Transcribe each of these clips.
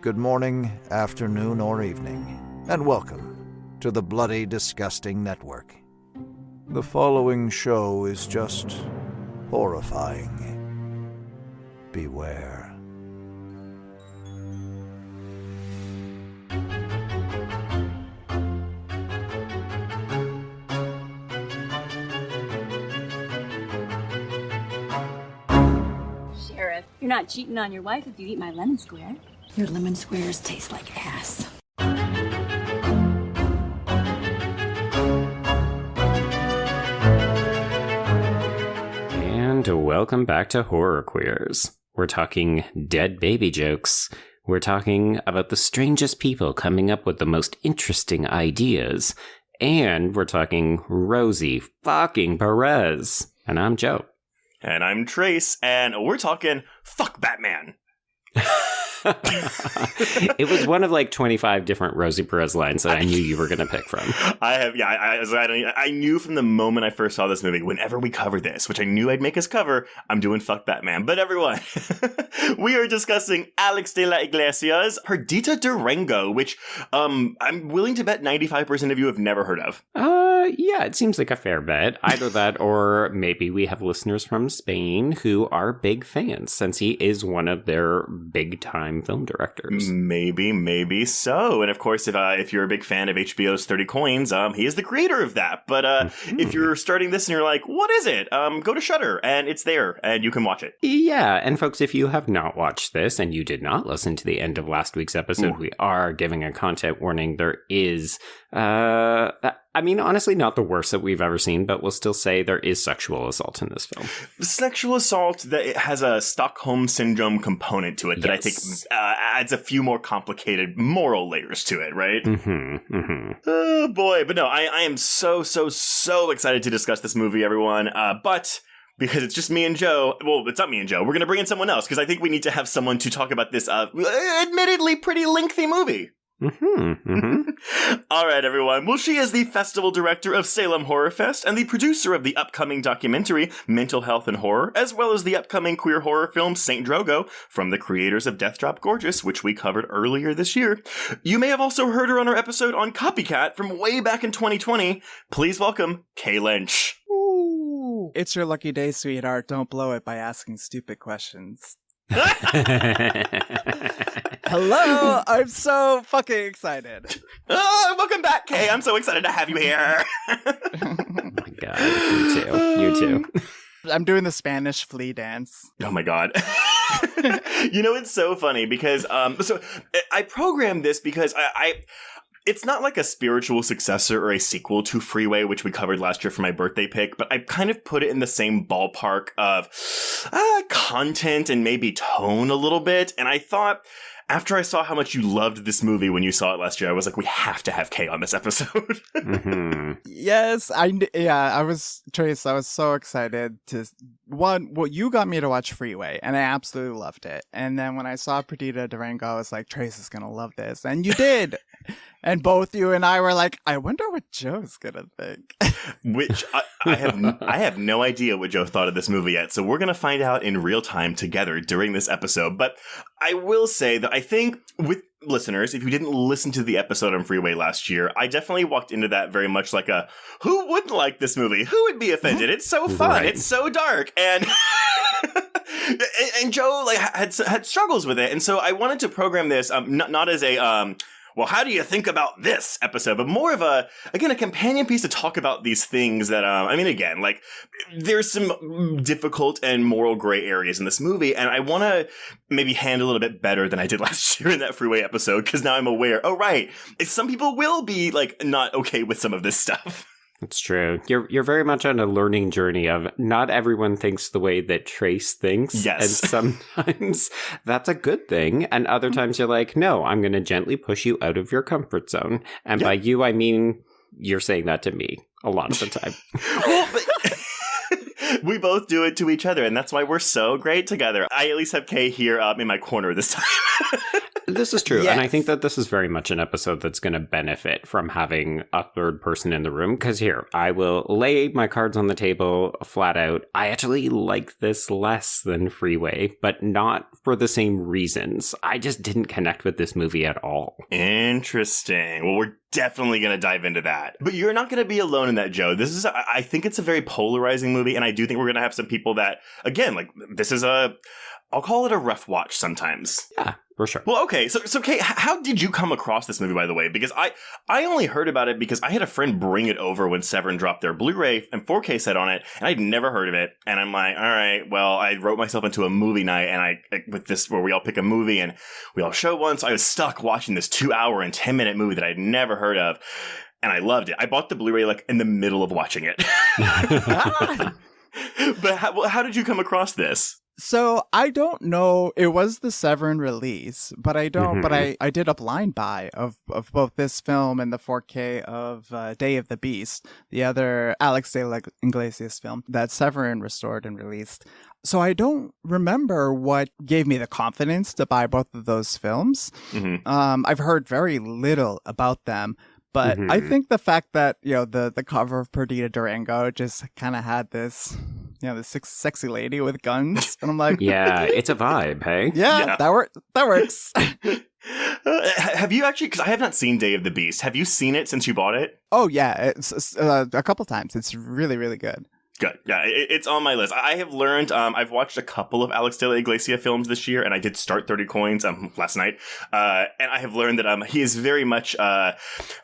good morning, afternoon, or evening, and welcome to the Bloody Disgusting Network. The following show is just horrifying. Beware. Sheriff, you're not cheating on your wife if you eat my lemon square. Your lemon squares taste like ass. And welcome back to Horror Queers. We're talking dead baby jokes. We're talking about the strangest people coming up with the most interesting ideas. And we're talking Rosie fucking Perez. And I'm Joe. And I'm Trace, and we're talking fuck Batman. It was one of like 25 different Rosie Perez lines that I knew you were going to pick from. I knew from the moment I first saw this movie, whenever we cover this, which I knew I'd make us cover, I'm doing fuck Batman. But everyone, we are discussing Álex de la Iglesia's Perdita Durango, which I'm willing to bet 95% of you have never heard of. Yeah, it seems like a fair bet. Either that or maybe we have listeners from Spain who are big fans, since he is one of their big-time film directors. Maybe so. And of course, if you're a big fan of HBO's 30 Coins, he is the creator of that. But if you're starting this and you're like, what is it? Go to Shudder, and it's there, and you can watch it. Yeah, and folks, if you have not watched this and you did not listen to the end of last week's episode, we are giving a content warning. There is... I mean, honestly, not the worst that we've ever seen, but we'll still say there is sexual assault in this film. Sexual assault that it has a Stockholm Syndrome component to it that I think adds a few more complicated moral layers to it, right? Oh, boy. But no, I am so excited to discuss this movie, everyone. But... because it's just me and Joe. Well, it's not me and Joe. We're going to bring in someone else because I think we need to have someone to talk about this admittedly pretty lengthy movie. All right, everyone. Well, she is the festival director of Salem Horror Fest and the producer of the upcoming documentary Mental Health and Horror, as well as the upcoming queer horror film Saint Drogo from the creators of Death Drop Gorgeous, which we covered earlier this year. You may have also heard her on our episode on Copycat from way back in 2020. Please welcome Kay Lynch. Ooh, it's your lucky day, sweetheart. Don't blow it by asking stupid questions. Hello, I'm so fucking excited. Welcome back, Kay. I'm so excited to have you here. Oh my god, you too. I'm doing the Spanish flea dance. Oh my god. You know, it's so funny because so I programmed this because I it's not like a spiritual successor or a sequel to Freeway, which we covered last year for my birthday pick, but I kind of put it in the same ballpark of content and maybe tone a little bit. And I thought, after I saw how much you loved this movie when you saw it last year, I was like, we have to have Kay on this episode. Yes, I was, Trace, I was so excited to, you got me to watch Freeway, and I absolutely loved it. And then when I saw Perdita Durango, I was like, Trace is going to love this. And you did. And both you and I were like, I wonder what Joe's going to think. Which I have no idea what Joe thought of this movie yet. So we're going to find out in real time together during this episode. But I will say that I think with listeners, if you didn't listen to the episode on Freeway last year, I definitely walked into that very much like a, who wouldn't like this movie? Who would be offended? It's so fun. Right. It's so dark. And... and Joe like had struggles with it. And so I wanted to program this not as a... well, how do you think about this episode? But more of a companion piece to talk about these things that, again, like, there's some difficult and moral gray areas in this movie, and I want to maybe handle it a bit better than I did last year in that Freeway episode, because now I'm aware, oh, right, some people will be, like, not okay with some of this stuff. It's true. You're very much on a learning journey of not everyone thinks the way that Trace thinks. Yes. And sometimes that's a good thing. And other times you're like, no, I'm going to gently push you out of your comfort zone. And by you, I mean, you're saying that to me a lot of the time. Well, but we both do it to each other. And that's why we're so great together. I at least have Kay here in my corner this time. This is true. Yes. And I think that this is very much an episode that's going to benefit from having a third person in the room. Because here, I will lay my cards on the table flat out. I actually like this less than Freeway, but not for the same reasons. I just didn't connect with this movie at all. Interesting. Well, we're definitely going to dive into that. But you're not going to be alone in that, Joe. I think it's a very polarizing movie, and I do think we're going to have some people that, again, like, this is I'll call it a rough watch sometimes. Yeah, for sure. Well, okay. So Kate, how did you come across this movie, by the way? Because I only heard about it because I had a friend bring it over when Severin dropped their Blu-ray and 4K set on it, and I'd never heard of it. And I'm like, all right, well, I wrote myself into a movie night, and with this, where we all pick a movie and we all show one. So I was stuck watching this 2-hour and 10-minute movie that I'd never heard of. And I loved it. I bought the Blu-ray like in the middle of watching it. But how did you come across this? So I don't know. It was the Severin release, but I don't. But I did a blind buy of both this film and the 4K of Day of the Beast, the other Álex de la Iglesias film that Severin restored and released. So I don't remember what gave me the confidence to buy both of those films. I've heard very little about them. But I think the fact that, the cover of Perdita Durango just kind of had this, this sexy lady with guns. And I'm like, yeah, it's a vibe, hey? Yeah. That works. Have you actually, because I have not seen Day of the Beast. Have you seen it since you bought it? Oh, yeah. It's a couple times. It's really, really good. Good. Yeah, it's on my list. I have learned, I've watched a couple of Álex de la Iglesia films this year, and I did start 30 Coins last night. And I have learned that he is very much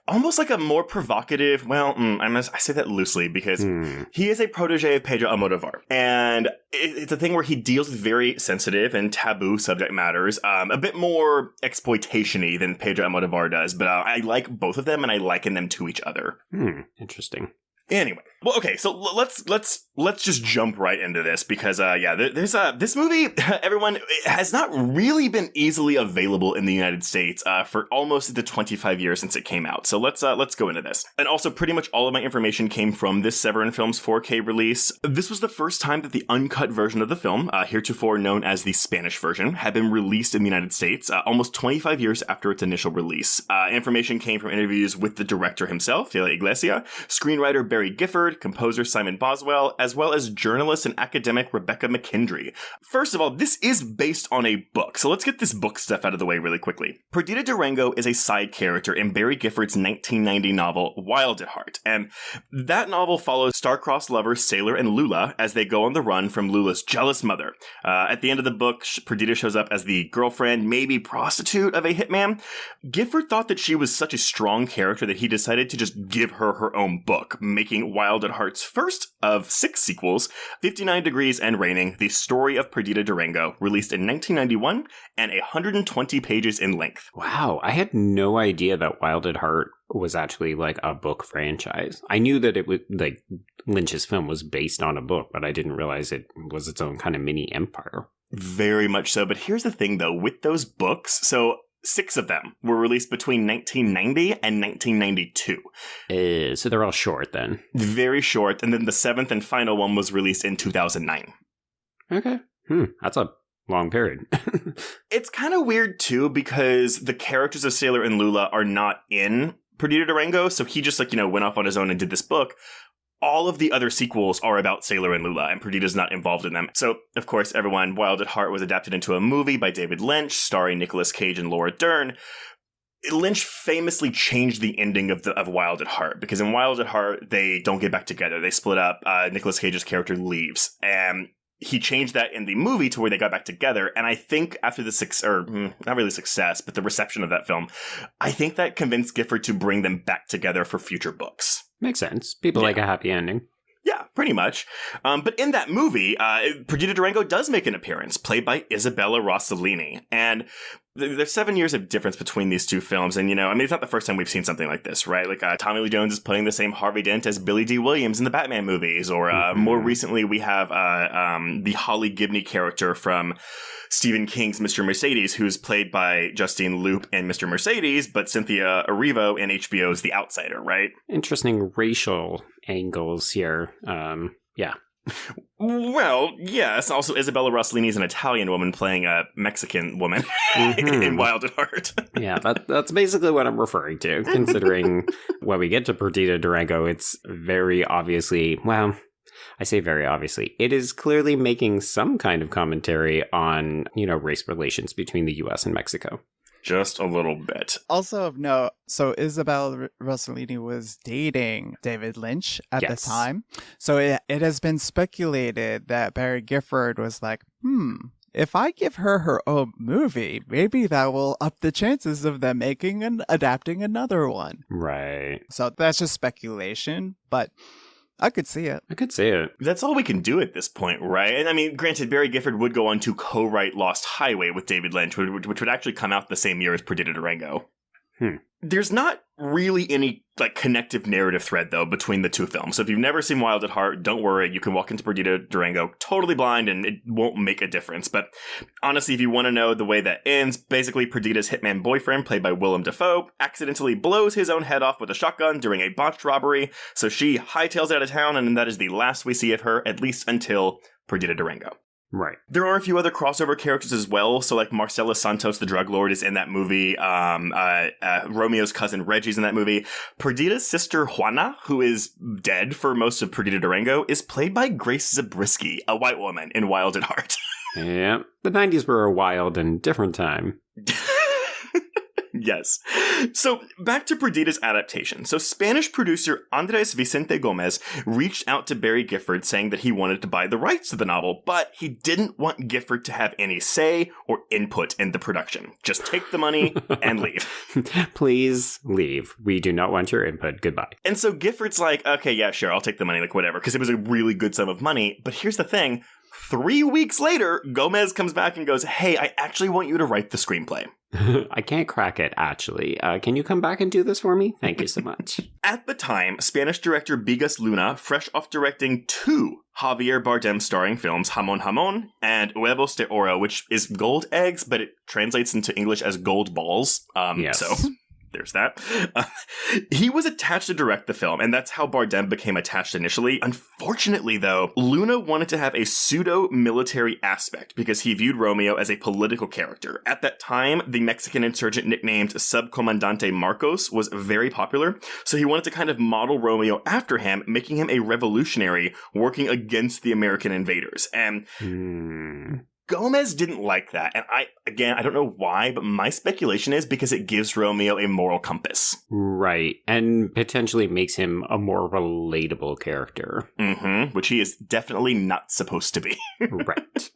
almost like a more provocative, I say that loosely because he is a protege of Pedro Almodovar. And it's a thing where he deals with very sensitive and taboo subject matters, a bit more exploitation-y than Pedro Almodovar does. But I like both of them, and I liken them to each other. Interesting. Anyway, well, okay, so let's just jump right into this because, there's this movie, everyone, has not really been easily available in the United States for almost the 25 years since it came out. So let's go into this. And also, pretty much all of my information came from this Severin Films 4K release. This was the first time that the uncut version of the film, heretofore known as the Spanish version, had been released in the United States almost 25 years after its initial release. Information came from interviews with the director himself, De la Iglesia, screenwriter Barry Gifford, composer Simon Boswell, as well as journalist and academic Rebecca McKendry. First of all, this is based on a book, so let's get this book stuff out of the way really quickly. Perdita Durango is a side character in Barry Gifford's 1990 novel Wild at Heart, and that novel follows star-crossed lovers Sailor and Lula as they go on the run from Lula's jealous mother. At the end of the book, Perdita shows up as the girlfriend, maybe prostitute of a hitman. Gifford thought that she was such a strong character that he decided to just give her her own book, making Wild at Heart's first of 6 sequels, 59 Degrees and Raining, The Story of Perdita Durango, released in 1991 and 120 pages in length. Wow, I had no idea that Wild at Heart was actually like a book franchise. I knew that it was like Lynch's film was based on a book, but I didn't realize it was its own kind of mini empire. Very much so. But here's the thing, though, with those books, so 6 of them were released between 1990 and 1992. So they're all short then. Very short. And then the 7th and final one was released in 2009. Okay. That's a long period. It's kind of weird, too, because the characters of Sailor and Lula are not in Perdita Durango. So he just, went off on his own and did this book. All of the other sequels are about Sailor and Lula, and Perdita's not involved in them. So, of course, everyone, Wild at Heart was adapted into a movie by David Lynch, starring Nicolas Cage and Laura Dern. Lynch famously changed the ending of Wild at Heart, because in Wild at Heart, they don't get back together. They split up. Nicolas Cage's character leaves, and he changed that in the movie to where they got back together. And I think after the not really success, but the reception of that film, I think that convinced Gifford to bring them back together for future books. Makes sense. People like a happy ending. Yeah, pretty much. But in that movie, Perdita Durango does make an appearance, played by Isabella Rossellini. And there's 7 years of difference between these two films. And, it's not the first time we've seen something like this, right? Tommy Lee Jones is playing the same Harvey Dent as Billy D. Williams in the Batman movies. Or more recently, we have the Holly Gibney character from Stephen King's Mr. Mercedes, who's played by Justine Loop in Mr. Mercedes, but Cynthia Erivo in HBO's The Outsider, right? Interesting racial angles here. Yeah. Well, yes. Also, Isabella Rossellini is an Italian woman playing a Mexican woman in Wild at Heart. Yeah, that's basically what I'm referring to, considering when we get to Perdita Durango, it's very obviously, well, I say very obviously, it is clearly making some kind of commentary on, race relations between the U.S. and Mexico. Just a little bit. Also of note, so Isabel Rossellini was dating David Lynch at the time. So it has been speculated that Barry Gifford was like, if I give her her own movie, maybe that will up the chances of them making and adapting another one. Right. So that's just speculation, but I could see it. That's all we can do at this point, right? And I mean, granted, Barry Gifford would go on to co-write Lost Highway with David Lynch, which would actually come out the same year as Perdita Durango. There's not really any connective narrative thread, though, between the two films. So if you've never seen Wild at Heart, don't worry. You can walk into Perdita Durango totally blind and it won't make a difference. But honestly, if you want to know the way that ends, basically Perdita's hitman boyfriend, played by Willem Dafoe, accidentally blows his own head off with a shotgun during a botched robbery. So she hightails out of town, and that is the last we see of her, at least until Perdita Durango. Right. There are a few other crossover characters as well. So Marcela Santos, the drug lord, is in that movie. Romeo's cousin Reggie's in that movie. Perdita's sister Juana, who is dead for most of Perdita Durango, is played by Grace Zabriskie, a white woman in Wild at Heart. Yeah. The 90s were a wild and different time. Yes. So back to Perdita's adaptation. So Spanish producer Andres Vicente Gomez reached out to Barry Gifford saying that he wanted to buy the rights to the novel, but he didn't want Gifford to have any say or input in the production. Just take the money and leave. Please leave. We do not want your input. Goodbye. And so Gifford's like, okay, yeah, sure, I'll take the money, whatever, because it was a really good sum of money. But here's the thing. 3 weeks later, Gomez comes back and goes, hey, I actually want you to write the screenplay. I can't crack it, actually. Can you come back and do this for me? Thank you so much. At the time, Spanish director Bigas Luna, fresh off directing 2 Javier Bardem starring films, Jamón Jamón and Huevos de Oro, which is gold eggs, but it translates into English as gold balls. Yes. So there's that. He was attached to direct the film, and that's how Bardem became attached initially. Unfortunately, though, Luna wanted to have a pseudo-military aspect because he viewed Romeo as a political character. At that time, the Mexican insurgent nicknamed Subcomandante Marcos was very popular, so he wanted to kind of model Romeo after him, making him a revolutionary working against the American invaders. And Gomez didn't like that, and I don't know why, but my speculation is because it gives Romeo a moral compass. Right, and potentially makes him a more relatable character. Which he is definitely not supposed to be. Right.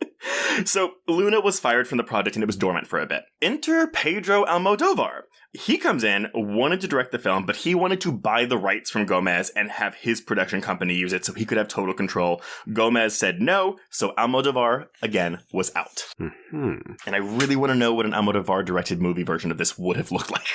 So, Luna was fired from the project and it was dormant for a bit. Enter Pedro Almodóvar. He comes in, wanted to direct the film, but he wanted to buy the rights from Gomez and have his production company use it so he could have total control. Gomez said no, so Almodóvar, again, was out. And I really want to know what an Almodóvar-directed movie version of this would have looked like.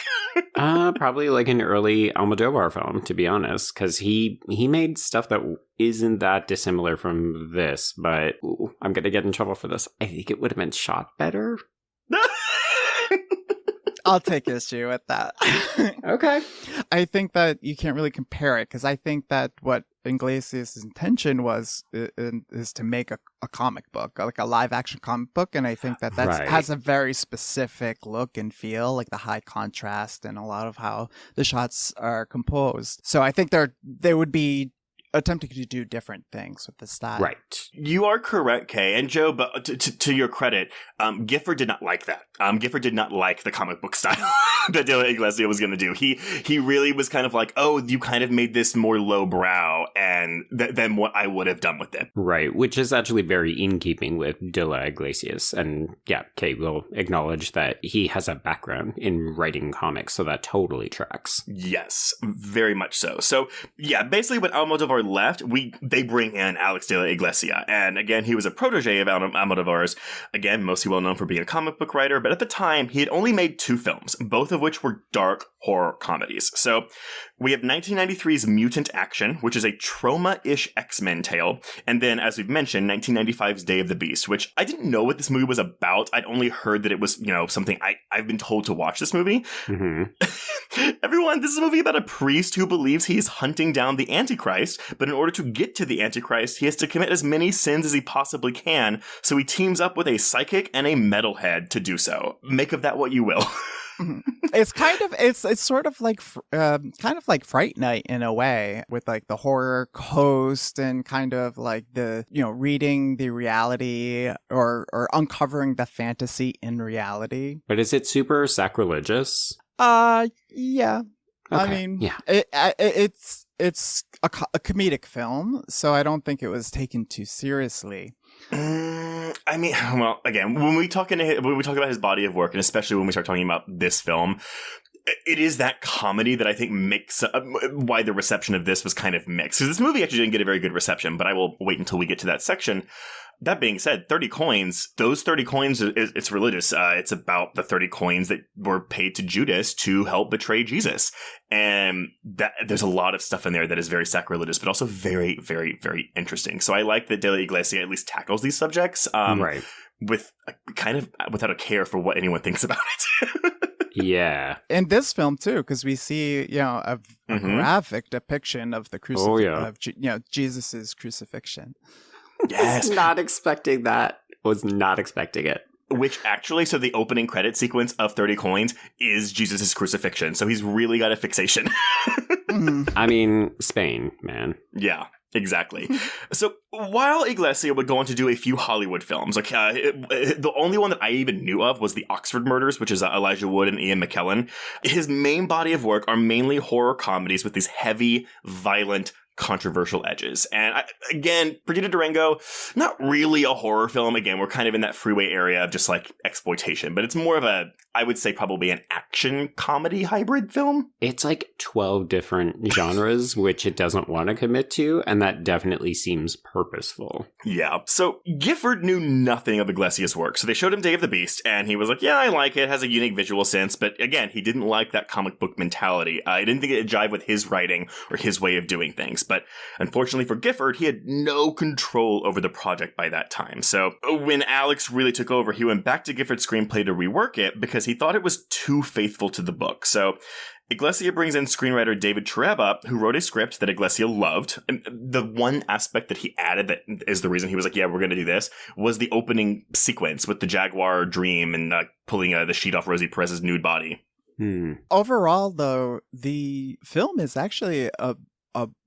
Probably like an early Almodóvar film, to be honest, because he made stuff that isn't that dissimilar from this, but I'm going to get in trouble for this. I think it would have been shot better. I'll take issue with that. Okay. I think that you can't really compare it because I think that what Iglesias' intention was is to make a comic book, like a live action comic book. And I think that has a very specific look and feel, like the high contrast and a lot of how the shots are composed. So I think they would be attempting to do different things with the style. Right. You are correct, Kay. And Joe, but to your credit, Gifford did not like that. Gifford did not like the comic book style that De La Iglesia was going to do. He really was kind of like, oh, you kind of made this more lowbrow and than what I would have done with it. Right, which is actually very in keeping with De La Iglesias. And yeah, Kay will acknowledge that he has a background in writing comics, so that totally tracks. Yes, very much so. So yeah, basically when Almodóvar left, they bring in Álex de la Iglesia. And again, he was a protege of Almodóvar's, again, mostly well known for being a comic book writer, but at the time, he had only made 2 films, both of which were dark, horror comedies. So we have 1993's Mutant Action, which is a trauma-ish X-Men tale. And then, as we've mentioned, 1995's Day of the Beast, which I didn't know what this movie was about. I'd only heard that it was, something I've been told to watch this movie. Mm-hmm. Everyone, this is a movie about a priest who believes he's hunting down the Antichrist, but in order to get to the Antichrist, he has to commit as many sins as he possibly can, so he teams up with a psychic and a metalhead to do so. Make of that what you will. It's sort of like Fright Night in a way, with like the horror host and kind of like the reading the reality or uncovering the fantasy in reality. But is it super sacrilegious? Yeah. Okay. I mean, yeah. It's a comedic film, so I don't think it was taken too seriously. I mean, well, again, when we talk about his body of work, and especially when we start talking about this film, it is that comedy that I think makes why the reception of this was kind of mixed. Because this movie actually didn't get a very good reception, but I will wait until we get to that section. That being said, 30 coins, those 30 coins, it's religious. It's about the 30 coins that were paid to Judas to help betray Jesus. And there's a lot of stuff in there that is very sacrilegious, but also very, very, very interesting. So I like that De La Iglesia at least tackles these subjects right. with kind of without a care for what anyone thinks about it. Yeah. In this film, too, because we see, a graphic depiction of the Jesus's crucifixion. Yes. Was not expecting that. Was not expecting it. Which actually, so the opening credit sequence of 30 coins is Jesus' crucifixion. So he's really got a fixation. I mean, Spain, man. Yeah, exactly. So while Iglesia would go on to do a few Hollywood films, the only one that I even knew of was The Oxford Murders, which is Elijah Wood and Ian McKellen. His main body of work are mainly horror comedies with these heavy, violent, controversial edges. And again, Perdita Durango, not really a horror film. Again, we're kind of in that freeway area of just like exploitation, but it's more of I would say probably an action comedy hybrid film. It's like 12 different genres, which it doesn't want to commit to, and that definitely seems purposeful. Yeah. So Gifford knew nothing of Iglesias' work, so they showed him Day of the Beast, and he was like, yeah, I like it. It has a unique visual sense, but again, he didn't like that comic book mentality. He didn't think it jived with his writing or his way of doing things, but unfortunately for Gifford, he had no control over the project by that time. So when Álex really took over, he went back to Gifford's screenplay to rework it because he thought it was too faithful to the book. So Iglesia brings in screenwriter David Chereba, who wrote a script that Iglesia loved. And the one aspect that he added that is the reason he was like, yeah, we're going to do this, was the opening sequence with the Jaguar dream and pulling the sheet off Rosie Perez's nude body. Overall, though, the film is actually a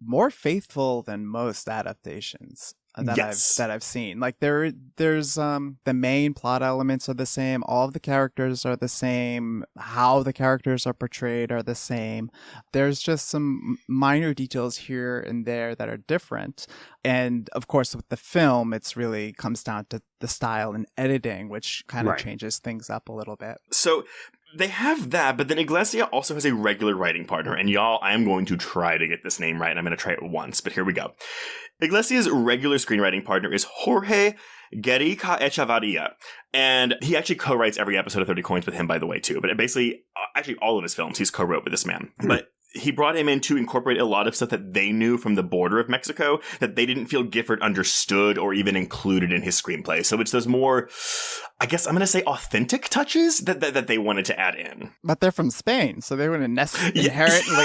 more faithful than most adaptations that I've seen. Like there's the main plot elements are the same, all of the characters are the same, how the characters are portrayed are the same. There's just some minor details here and there that are different. And of course with the film, it's really comes down to the style and editing, which kind of changes things up a little bit. So they have that, but then Iglesia also has a regular writing partner. And y'all, I am going to try to get this name right. And I'm going to try it once, but here we go. Iglesia's regular screenwriting partner is Jorge Guerrica Echevarria. And he actually co-writes every episode of 30 Coins with him, by the way, too. But basically, actually all of his films, he's co-wrote with this man. But he brought him in to incorporate a lot of stuff that they knew from the border of Mexico that they didn't feel Gifford understood or even included in his screenplay. So it's those more, I guess I'm going to say, authentic touches that they wanted to add in. But they're from Spain, so they wouldn't necessarily inherently.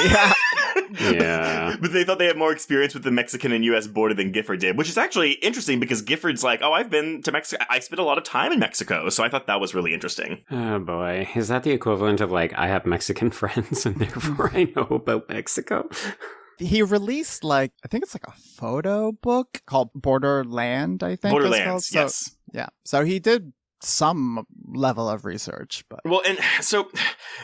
Yeah. But they thought they had more experience with the Mexican and U.S. border than Gifford did, which is actually interesting because Gifford's like, oh, I've been to Mexico. I spent a lot of time in Mexico. So I thought that was really interesting. Oh, boy. Is that the equivalent of like, I have Mexican friends and therefore I know about Mexico? He released I think it's like a photo book called Borderland, I think. Borderlands, so, yes. Yeah. So he did some level of research, but and so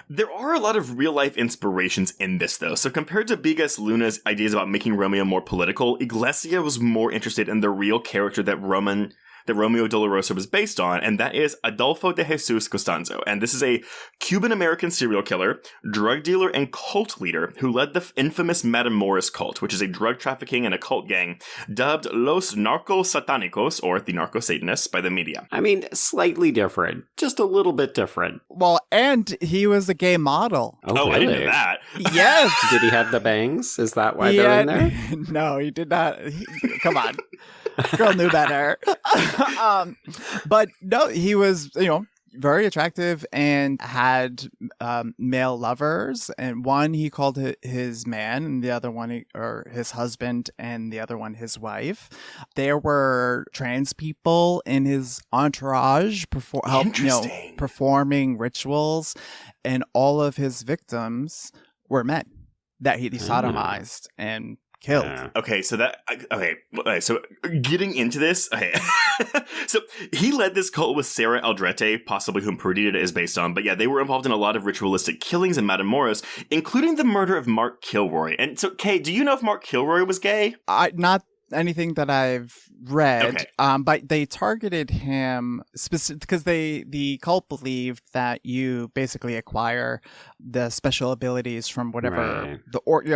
there are a lot of real life inspirations in this, though. So compared to Bigas Luna's ideas about making Romeo more political, Iglesia was more interested in the real character that Roman that Romeo Dolorosa was based on, and that is Adolfo de Jesus Costanzo. And this is a Cuban-American serial killer, drug dealer, and cult leader who led the infamous Matamoros cult, which is a drug trafficking and occult gang dubbed Los Narcos Satánicos, or the Narco-Satanists, by the media. I mean, slightly different. Just a little bit different. Well, and he was a gay model. Oh, I didn't know that. Yes. Did he have the bangs? Is that why they're in there? No, he did not. Come on. Girl knew better. But no, he was, very attractive and had male lovers. And one he called his man, and the other one or his husband, and the other one his wife. There were trans people in his entourage performing rituals, and all of his victims were men that he sodomized and killed. Yeah. Okay, so getting into this, so he led this cult with Sarah Aldrete, possibly whom Perdita is based on, but yeah, they were involved in a lot of ritualistic killings in Matamoros, including the murder of Mark Kilroy. And so, Kay, do you know if Mark Kilroy was gay? Not anything that I've read, okay. But they targeted him because the cult believed that you basically acquire the special abilities from whatever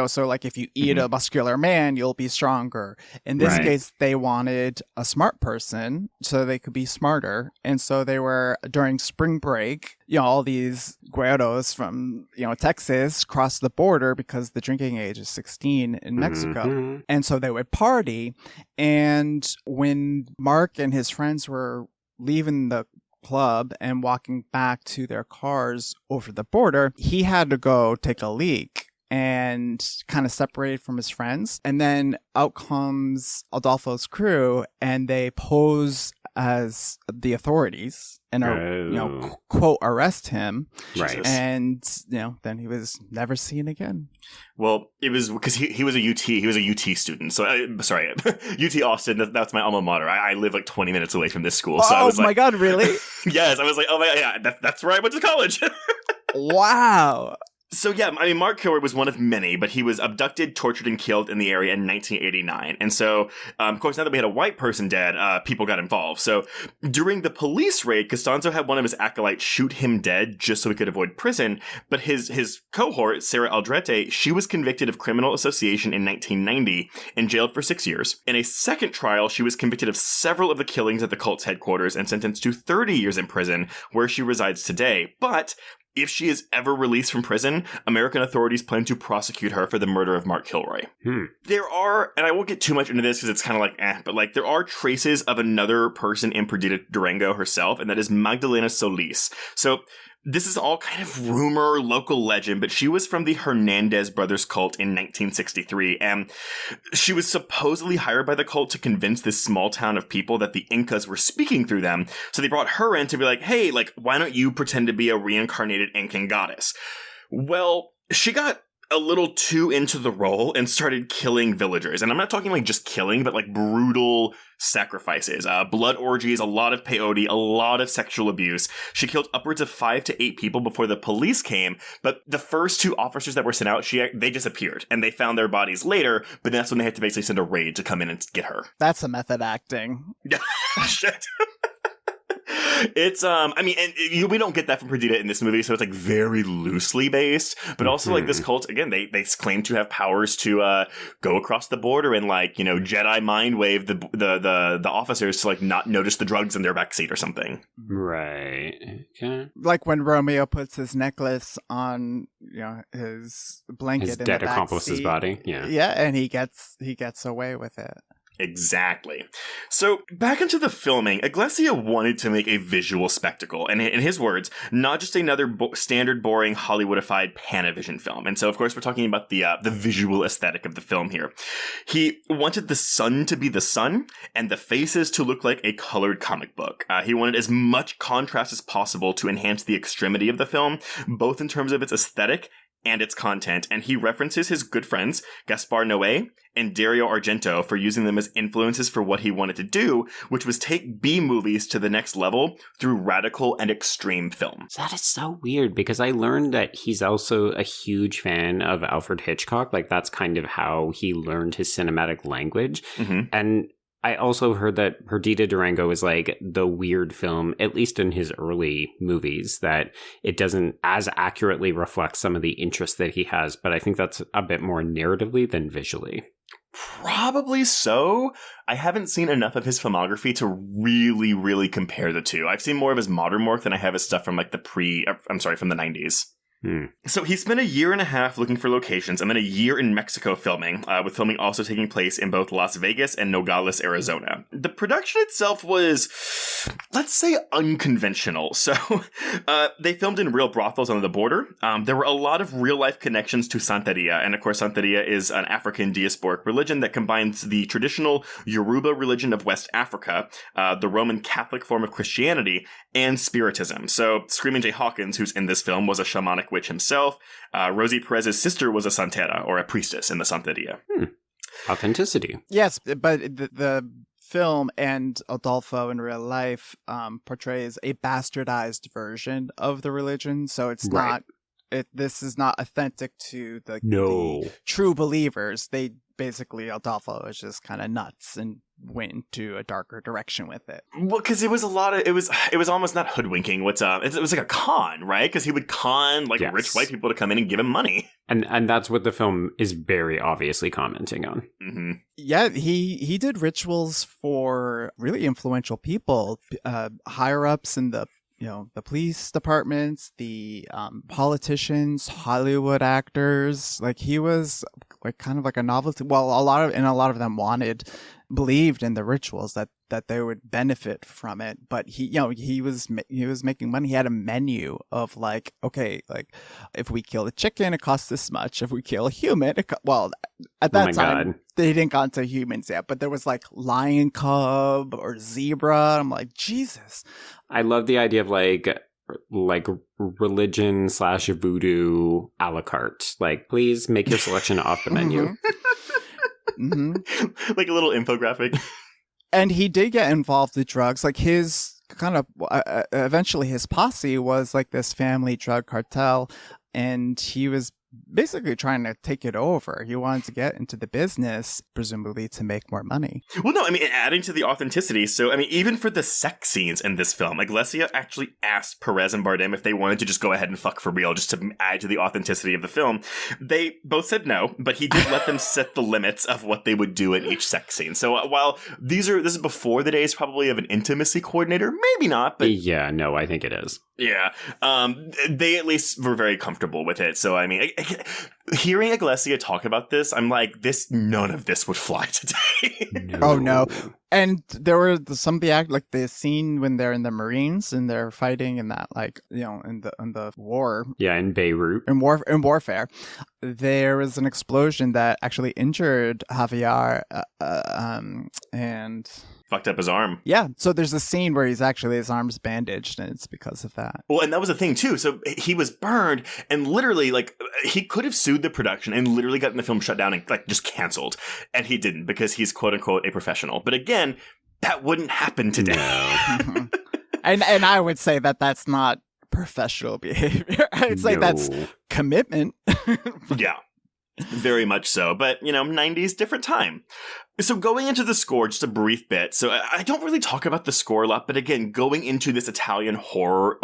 so like if you eat a muscular man, you'll be stronger. In this case, they wanted a smart person so they could be smarter, and so they were during spring break. All these güeros from Texas crossed the border because the drinking age is 16 in Mexico, and so they would party. And when Mark and his friends were leaving the club and walking back to their cars over the border, he had to go take a leak and kind of separated from his friends. And then out comes Adolfo's crew, and they pose as the authorities and quote, arrest him. Right. And, then he was never seen again. Well, it was because he was a UT. He was a UT student. So, sorry, UT Austin. That's my alma mater. I live like 20 minutes away from this school. So I was my God, really? Yes, I was like, oh my, yeah, that's where I went to college. Wow. So yeah, I mean, Mark Kilroy was one of many, but he was abducted, tortured, and killed in the area in 1989. And so, of course, now that we had a white person dead, people got involved. So during the police raid, Costanzo had one of his acolytes shoot him dead just so he could avoid prison. But his cohort, Sarah Aldrete, she was convicted of criminal association in 1990 and jailed for 6 years. In a second trial, she was convicted of several of the killings at the cult's headquarters and sentenced to 30 years in prison, where she resides today. But if she is ever released from prison, American authorities plan to prosecute her for the murder of Mark Kilroy. There are, and I won't get too much into this because it's kind of like, but like there are traces of another person in Perdita Durango herself, and that is Magdalena Solis. So this is all kind of rumor, local legend, but she was from the Hernandez brothers cult in 1963, and she was supposedly hired by the cult to convince this small town of people that the Incas were speaking through them. So they brought her in to be like, hey, like, why don't you pretend to be a reincarnated Incan goddess? Well, she got a little too into the role and started killing villagers. And I'm not talking like just killing, but like brutal sacrifices, blood orgies, a lot of peyote, a lot of sexual abuse. She killed upwards of 5 to 8 people before the police came. But the first 2 officers that were sent out, they disappeared and they found their bodies later. But that's when they had to basically send a raid to come in and get her. That's a method acting. Shit. It's, I mean, and we don't get that from Perdita in this movie, so it's like very loosely based, but also like this cult, again, they claim to have powers to go across the border and like, Jedi mind wave the officers to like not notice the drugs in their backseat or something. Right. Okay. Like when Romeo puts his necklace on, his blanket His in dead the back accomplice's seat. body. Yeah. Yeah, and he gets away with it. Exactly. So, back into the filming, Iglesia wanted to make a visual spectacle, and in his words, not just another standard, boring, Hollywoodified Panavision film. And so, of course, we're talking about the visual aesthetic of the film here. He wanted the sun to be the sun, and the faces to look like a colored comic book. He wanted as much contrast as possible to enhance the extremity of the film, both in terms of its aesthetic and its content, and he references his good friends, Gaspar Noé and Dario Argento, for using them as influences for what he wanted to do, which was take B-movies to the next level through radical and extreme film. That is so weird, because I learned that he's also a huge fan of Alfred Hitchcock. Like, that's kind of how he learned his cinematic language. And I also heard that Perdita Durango is like the weird film, at least in his early movies, that it doesn't as accurately reflect some of the interests that he has. But I think that's a bit more narratively than visually. Probably so. I haven't seen enough of his filmography to really, really compare the two. I've seen more of his modern work than I have his stuff from like from the 90s. So he spent a year and a half looking for locations and then a year in Mexico filming, with filming also taking place in both Las Vegas and Nogales, Arizona. The production itself was, let's say, unconventional. So they filmed in real brothels on the border. There were a lot of real-life connections to Santeria, and of course Santeria is an African diasporic religion that combines the traditional Yoruba religion of West Africa, the Roman Catholic form of Christianity, and Spiritism. So Screaming Jay Hawkins, who's in this film, was a shamanic witch himself. Rosie Perez's sister was a santera, or a priestess in the Santeria. Authenticity. Yes, but the film and Adolfo in real life portrays a bastardized version of the religion, so it's not. This is not authentic to the true believers. They basically, Adolfo is just kind of nuts and went into a darker direction with it. Well, because it was it was almost not hoodwinking. It was like a con, right? Because he would con rich white people to come in and give him money. And that's what the film is very obviously commenting on. Mm-hmm. Yeah, he did rituals for really influential people, higher ups in the police departments, the politicians, Hollywood actors. Like, he was like kind of like a novelty. Well, a lot of them believed in the rituals that they would benefit from it. But he was making money. He had a menu of like, okay, like if we kill a chicken, it costs this much. If we kill a human, at that time they didn't got into humans yet, but there was like lion cub or zebra. I'm like, Jesus. I love the idea of like religion / voodoo a la carte. Like, please make your selection off the menu. Mm-hmm. Like a little infographic. And he did get involved with drugs. Like, his kind of eventually his posse was like this family drug cartel, and he was basically trying to take it over. He wanted to get into the business, presumably to make more money. Well, no, I mean, adding to the authenticity. So, I mean, even for the sex scenes in this film, Iglesia actually asked Perez and Bardem if they wanted to just go ahead and fuck for real, just to add to the authenticity of the film. They both said no, but he did let them set the limits of what they would do in each sex scene. So while this is before the days probably of an intimacy coordinator, maybe not, but yeah, no, I think it is. Yeah, they at least were very comfortable with it. So, I mean, hearing Iglesia talk about this, I'm like, none of this would fly today. No. Oh, no. And there were some of the like the scene when they're in the Marines and they're fighting in that, like, in the war. Yeah, in Beirut. In warfare. There was an explosion that actually injured Javier and fucked up his arm. Yeah, so there's a scene where his arm's bandaged, and it's because of that. Well, and that was the thing too. So he was burned, and literally, like, he could have sued the production and literally gotten the film shut down and like just canceled, and he didn't because he's quote unquote a professional. But again, that wouldn't happen today. No. and I would say that's not professional behavior. I'd say that's commitment. Yeah. Very much so. But, 90s, different time. So going into the score, just a brief bit. So I don't really talk about the score a lot, but again, going into this Italian horror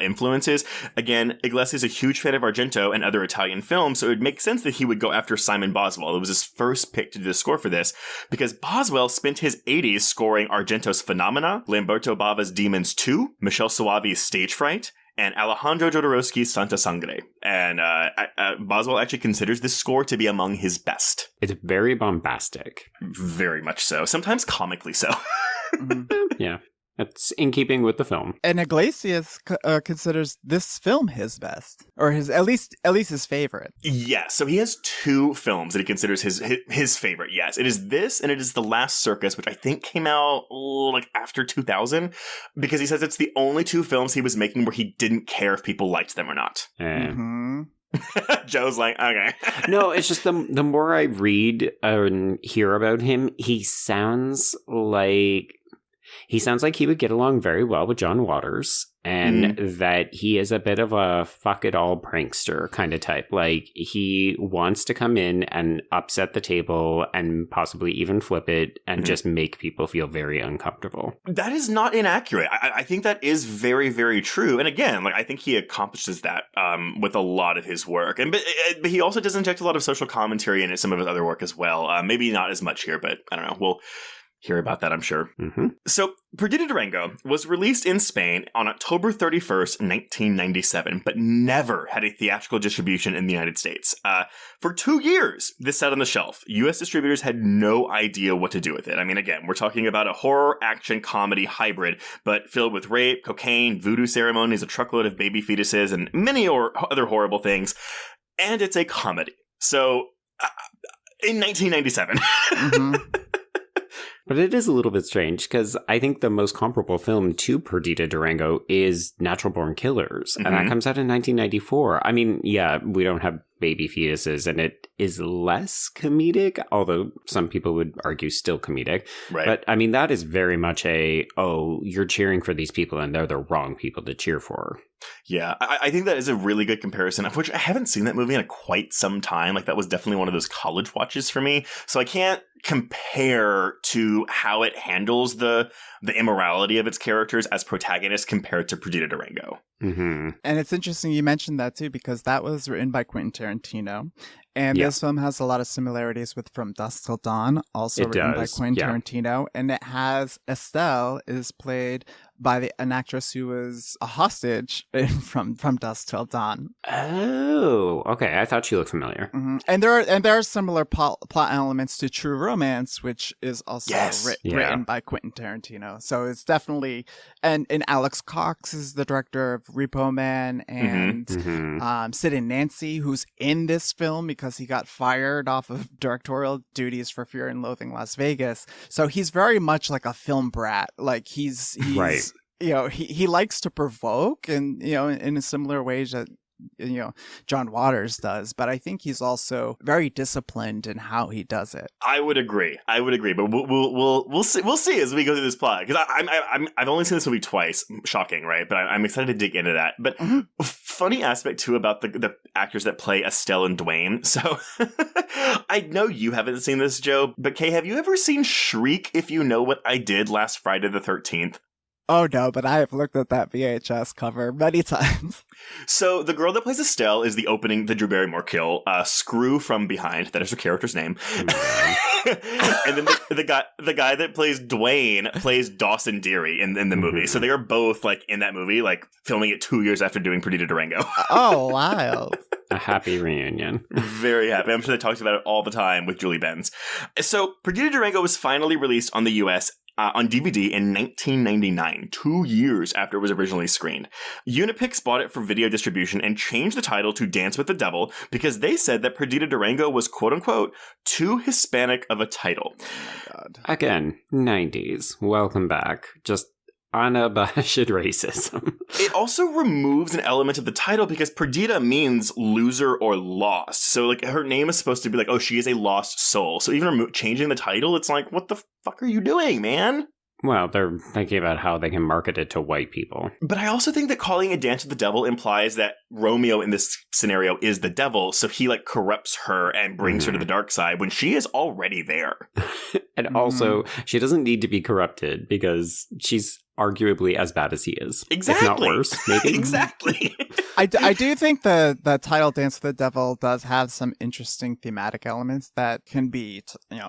influences, again, Iglesias is a huge fan of Argento and other Italian films, so it would make sense that he would go after Simon Boswell. It was his first pick to do the score for this, because Boswell spent his 80s scoring Argento's Phenomena, Lamberto Bava's Demons 2, Michele Soavi's Stage Fright, and Alejandro Jodorowsky's Santa Sangre. And Boswell actually considers this score to be among his best. It's very bombastic. Very much so. Sometimes comically so. Yeah. It's in keeping with the film. And Iglesias considers this film his best, or at least his favorite. Yes, so he has two films that he considers his favorite. Yes, it is this, and it is The Last Circus, which I think came out after 2000, because he says it's the only two films he was making where he didn't care if people liked them or not. Mm-hmm. Joe's like, okay. No, it's just the more I read and hear about him, he sounds like He sounds like he would get along very well with John Waters, and that he is a bit of a fuck-it-all prankster kind of type. Like, he wants to come in and upset the table and possibly even flip it and just make people feel very uncomfortable. That is not inaccurate. I think that is very, very true. And again, like, I think he accomplishes that with a lot of his work. But he also does inject a lot of social commentary in some of his other work as well. Maybe not as much here, but I don't know. We'll hear about that, I'm sure. So, Perdita Durango was released in Spain on October 31st, 1997, but never had a theatrical distribution in the United States. For 2 years, this sat on the shelf. U.S. distributors had no idea what to do with it. I mean, again, we're talking about a horror, action, comedy hybrid, but filled with rape, cocaine, voodoo ceremonies, a truckload of baby fetuses, and many other horrible things. And it's a comedy. So, in 1997... But it is a little bit strange because I think the most comparable film to Perdita Durango is Natural Born Killers, and that comes out in 1994. I mean, yeah, we don't have baby fetuses, and it is less comedic, although some people would argue still comedic. Right. But, I mean, that is very much you're cheering for these people, and they're the wrong people to cheer for. Yeah, I think that is a really good comparison, of which I haven't seen that movie in quite some time. Like, that was definitely one of those college watches for me. So I can't compare to how it handles the immorality of its characters as protagonists compared to Perdita Durango. And it's interesting you mentioned that too, because that was written by Quentin Tarantino. And this film has a lot of similarities with From Dusk Till Dawn, also written by Quentin Tarantino. And it has Estelle is played by an actress who was a hostage from Dusk Till Dawn. Oh, okay. I thought she looked familiar. And there are similar plot elements to True Romance, which is also written by Quentin Tarantino. So it's definitely, and Álex Cox is the director of Repo Man, and Sid and Nancy, who's in this film because he got fired off of directorial duties for Fear and Loathing Las Vegas. So he's very much like a film brat. Like he's right. You know, he likes to provoke, and you know, in a similar way that John Waters does, but I think he's also very disciplined in how he does it. I would agree, but we'll see as we go through this plot, because I've only seen this movie twice. Shocking, right? But I'm excited to dig into that. But funny aspect too about the actors that play Estelle and Dwayne. So I know you haven't seen this, Joe, but Kay, have you ever seen Shriek? If You Know What I Did Last Friday the 13th. Oh, no, but I have looked at that VHS cover many times. So the girl that plays Estelle is the Drew Barrymore kill, Screw from Behind. That is her character's name. And then the guy that plays Dwayne plays Dawson Deary in the movie. So they are both like in that movie, like filming it 2 years after doing Perdita Durango. Oh, wow. A happy reunion. Very happy. I'm sure they talked about it all the time with Julie Benz. So Perdita Durango was finally released on the US on DVD in 1999, 2 years after it was originally screened. Unipix bought it for video distribution and changed the title to Dance with the Devil because they said that Perdita Durango was, quote-unquote, too Hispanic of a title. Oh my God. Again, 90s. Welcome back. Just unabashed racism. It also removes an element of the title because Perdita means loser or lost. So, like, her name is supposed to be like, oh, she is a lost soul. So even changing the title, it's like, what the fuck are you doing, man? Well, they're thinking about how they can market it to white people. But I also think that calling it Dance with the Devil implies that Romeo in this scenario is the devil, so he, like, corrupts her and brings her to the dark side when she is already there. And also, she doesn't need to be corrupted because she's arguably as bad as he is. Exactly. If not worse, maybe. Exactly. I do think the title Dance with the Devil does have some interesting thematic elements that can be,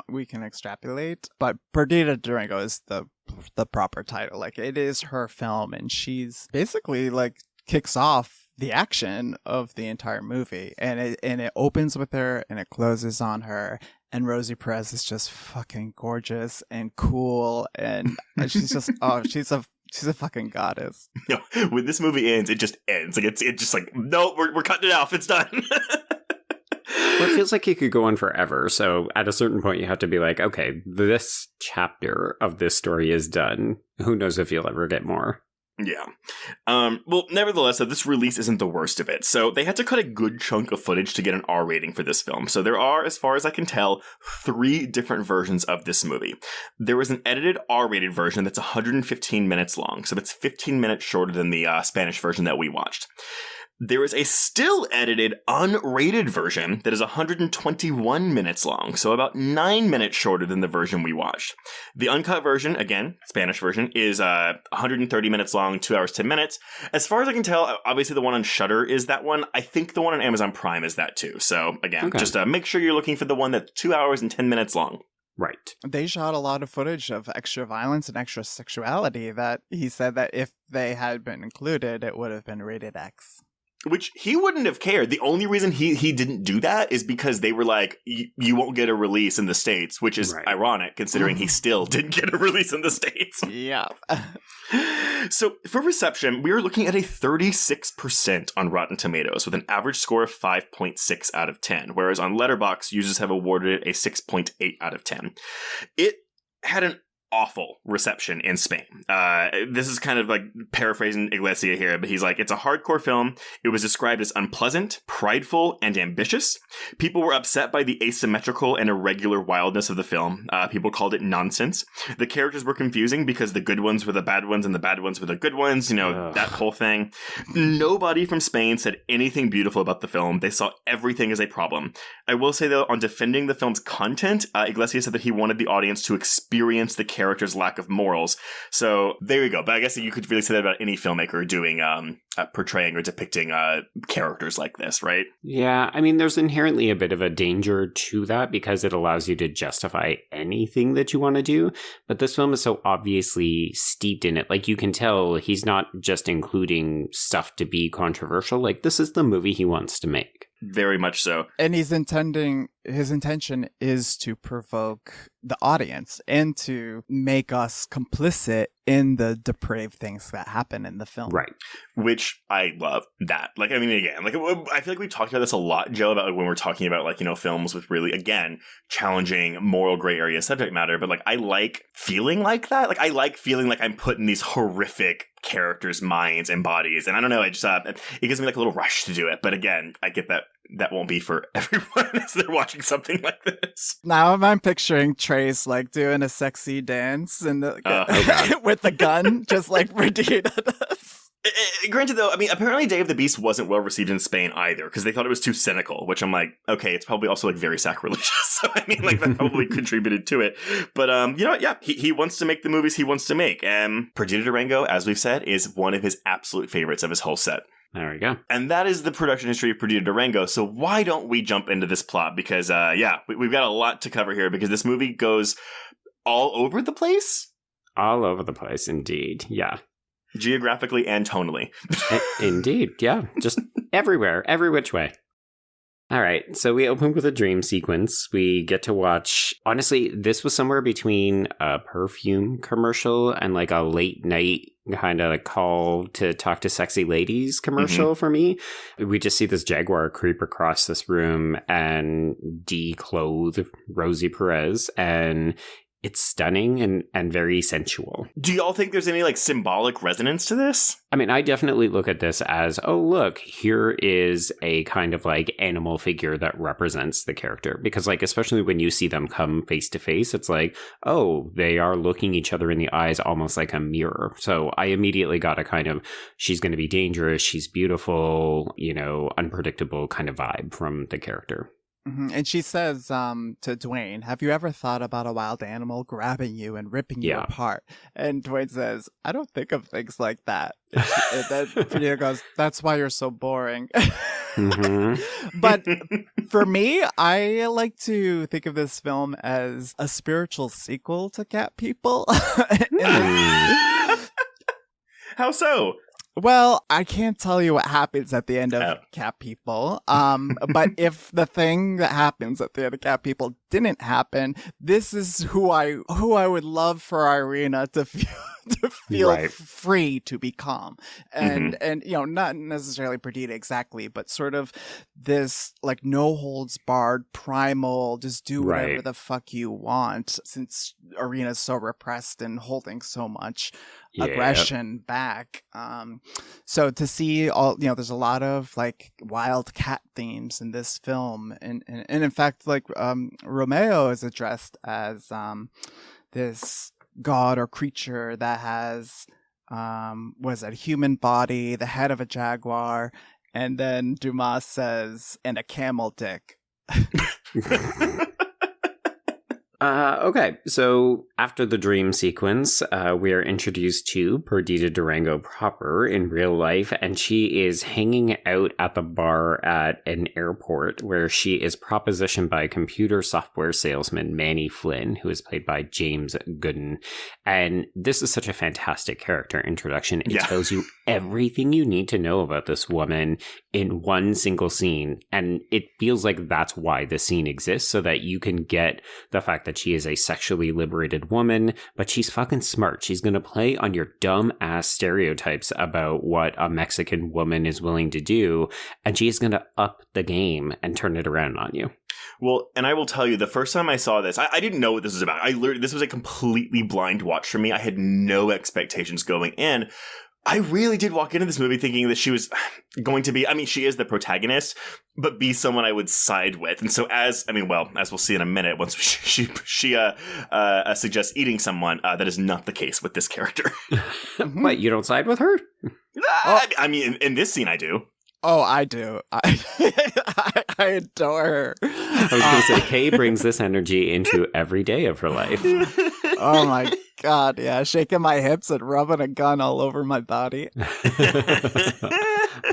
we can extrapolate. But Perdita Durango is the proper title. Like, it is her film, and she's basically, like, kicks off the action of the entire movie. And it opens with her, and it closes on her. And Rosie Perez is just fucking gorgeous and cool, and she's just she's a fucking goddess. No, when this movie ends, it just ends. Like it's just like, no, we're cutting it off. It's done. Well, it feels like it could go on forever. So at a certain point, you have to be like, okay, this chapter of this story is done. Who knows if you'll ever get more? Yeah. Well, nevertheless, this release isn't the worst of it. So they had to cut a good chunk of footage to get an R rating for this film. So there are, as far as I can tell, 3 different versions of this movie. There was an edited R-rated version that's 115 minutes long. So that's 15 minutes shorter than the Spanish version that we watched. There is a still edited unrated version that is 121 minutes long, so about 9 minutes shorter than the version we watched. The uncut version, again, Spanish version, is 130 minutes long, 2 hours, 10 minutes. As far as I can tell, obviously the one on Shudder is that one. I think the one on Amazon Prime is that too. So again, just make sure you're looking for the one that's 2 hours and 10 minutes long. Right. They shot a lot of footage of extra violence and extra sexuality that he said that if they had been included, it would have been rated X. Which he wouldn't have cared. The only reason he didn't do that is because they were like, you won't get a release in the States, which is ironic considering he still didn't get a release in the States. Yeah. So for reception, we are looking at a 36% on Rotten Tomatoes with an average score of 5.6 out of 10, whereas on Letterboxd, users have awarded it a 6.8 out of 10. It had an awful reception in Spain. This is kind of like paraphrasing Iglesia here, but he's like, it's a hardcore film. It was described as unpleasant, prideful, and ambitious. People were upset by the asymmetrical and irregular wildness of the film. People called it nonsense. The characters were confusing because the good ones were the bad ones and the bad ones were the good ones, that whole thing. Nobody from Spain said anything beautiful about the film. They saw everything as a problem. I will say, though, on defending the film's content, Iglesia said that he wanted the audience to experience the character's lack of morals. So there you go. But I guess you could really say that about any filmmaker doing portraying or depicting characters like this, right? Yeah, I mean, there's inherently a bit of a danger to that because it allows you to justify anything that you want to do. But this film is so obviously steeped in it. Like, you can tell he's not just including stuff to be controversial. Like, this is the movie he wants to make. Very much so. And his intention is to provoke the audience and to make us complicit in the depraved things that happen in the film. Right. Which I love that. Like, I mean, again, like, I feel like we talked about this a lot, Joe, about when we're talking about, like, films with really, again, challenging moral gray area subject matter. But, like, I like feeling like that. Like, I like feeling like I'm put in these horrific characters' minds and bodies. And I don't know, it just, it gives me like a little rush to do it. But again, I get that won't be for everyone as they're watching something like this. Now I'm picturing Trace like doing a sexy dance and with the gun, just like Perdita does. Granted, though, I mean, apparently Day of the Beast wasn't well received in Spain either, because they thought it was too cynical, which I'm like, okay, it's probably also like very sacrilegious. So, I mean, like, that probably contributed to it. But, you know what? Yeah, he wants to make the movies he wants to make. And Perdita Durango, as we've said, is one of his absolute favorites of his whole set. There we go. And that is the production history of Perdita Durango. So why don't we jump into this plot? Because, we've got a lot to cover here, because this movie goes all over the place. All over the place, indeed. Yeah. Geographically and tonally. Indeed, yeah. Just everywhere, every which way. All right, so we open with a dream sequence. We get to watch, honestly, this was somewhere between a perfume commercial and like a late night kind of like call to talk to sexy ladies commercial for me. We just see this jaguar creep across this room and declothe Rosie Perez, and it's stunning and very sensual. Do y'all think there's any like symbolic resonance to this? I mean, I definitely look at this as, oh, look, here is a kind of like animal figure that represents the character. Because like, especially when you see them come face to face, it's like, oh, they are looking each other in the eyes almost like a mirror. So I immediately got a kind of, she's going to be dangerous, she's beautiful, unpredictable kind of vibe from the character. Mm-hmm. And she says to Dwayne, have you ever thought about a wild animal grabbing you and ripping you apart? And Dwayne says, I don't think of things like that. And then Perdita goes, that's why you're so boring. But for me, I like to think of this film as a spiritual sequel to Cat People. How so? Well, I can't tell you what happens at the end of Cat People. But if the thing that happens at the end of Cat People didn't happen, this is who I would love for Irina to to feel Right. free to be calm. And not necessarily Perdita exactly, but sort of this like no holds barred primal, just do whatever Right. the fuck you want, since Arena's so repressed and holding so much aggression back. So to see all, there's a lot of like wild cat themes in this film, and in fact, like Romeo is addressed as this god or creature that has was a human body, the head of a jaguar, and then Dumas says, and a camel dick. Okay, so after the dream sequence, we are introduced to Perdita Durango proper in real life, and she is hanging out at the bar at an airport where she is propositioned by computer software salesman Manny Flynn, who is played by James Gooden. And this is such a fantastic character introduction. It tells you everything you need to know about this woman in one single scene, and it feels like that's why the scene exists, so that you can get the fact that she is a sexually liberated woman, but she's fucking smart. She's going to play on your dumb ass stereotypes about what a Mexican woman is willing to do, and she is going to up the game and turn it around on you. Well, and I will tell you, the first time I saw this, I didn't know what this was about. This was a completely blind watch for me. I had no expectations going in. I really did walk into this movie thinking that she was going to be, she is the protagonist, but be someone I would side with. And so as we'll see in a minute, once she suggests eating someone, that is not the case with this character. What, you don't side with her? In this scene I do. Oh, I do. I adore her. I was going to say, Kay brings this energy into every day of her life. Oh my God, yeah. Shaking my hips and rubbing a gun all over my body. Part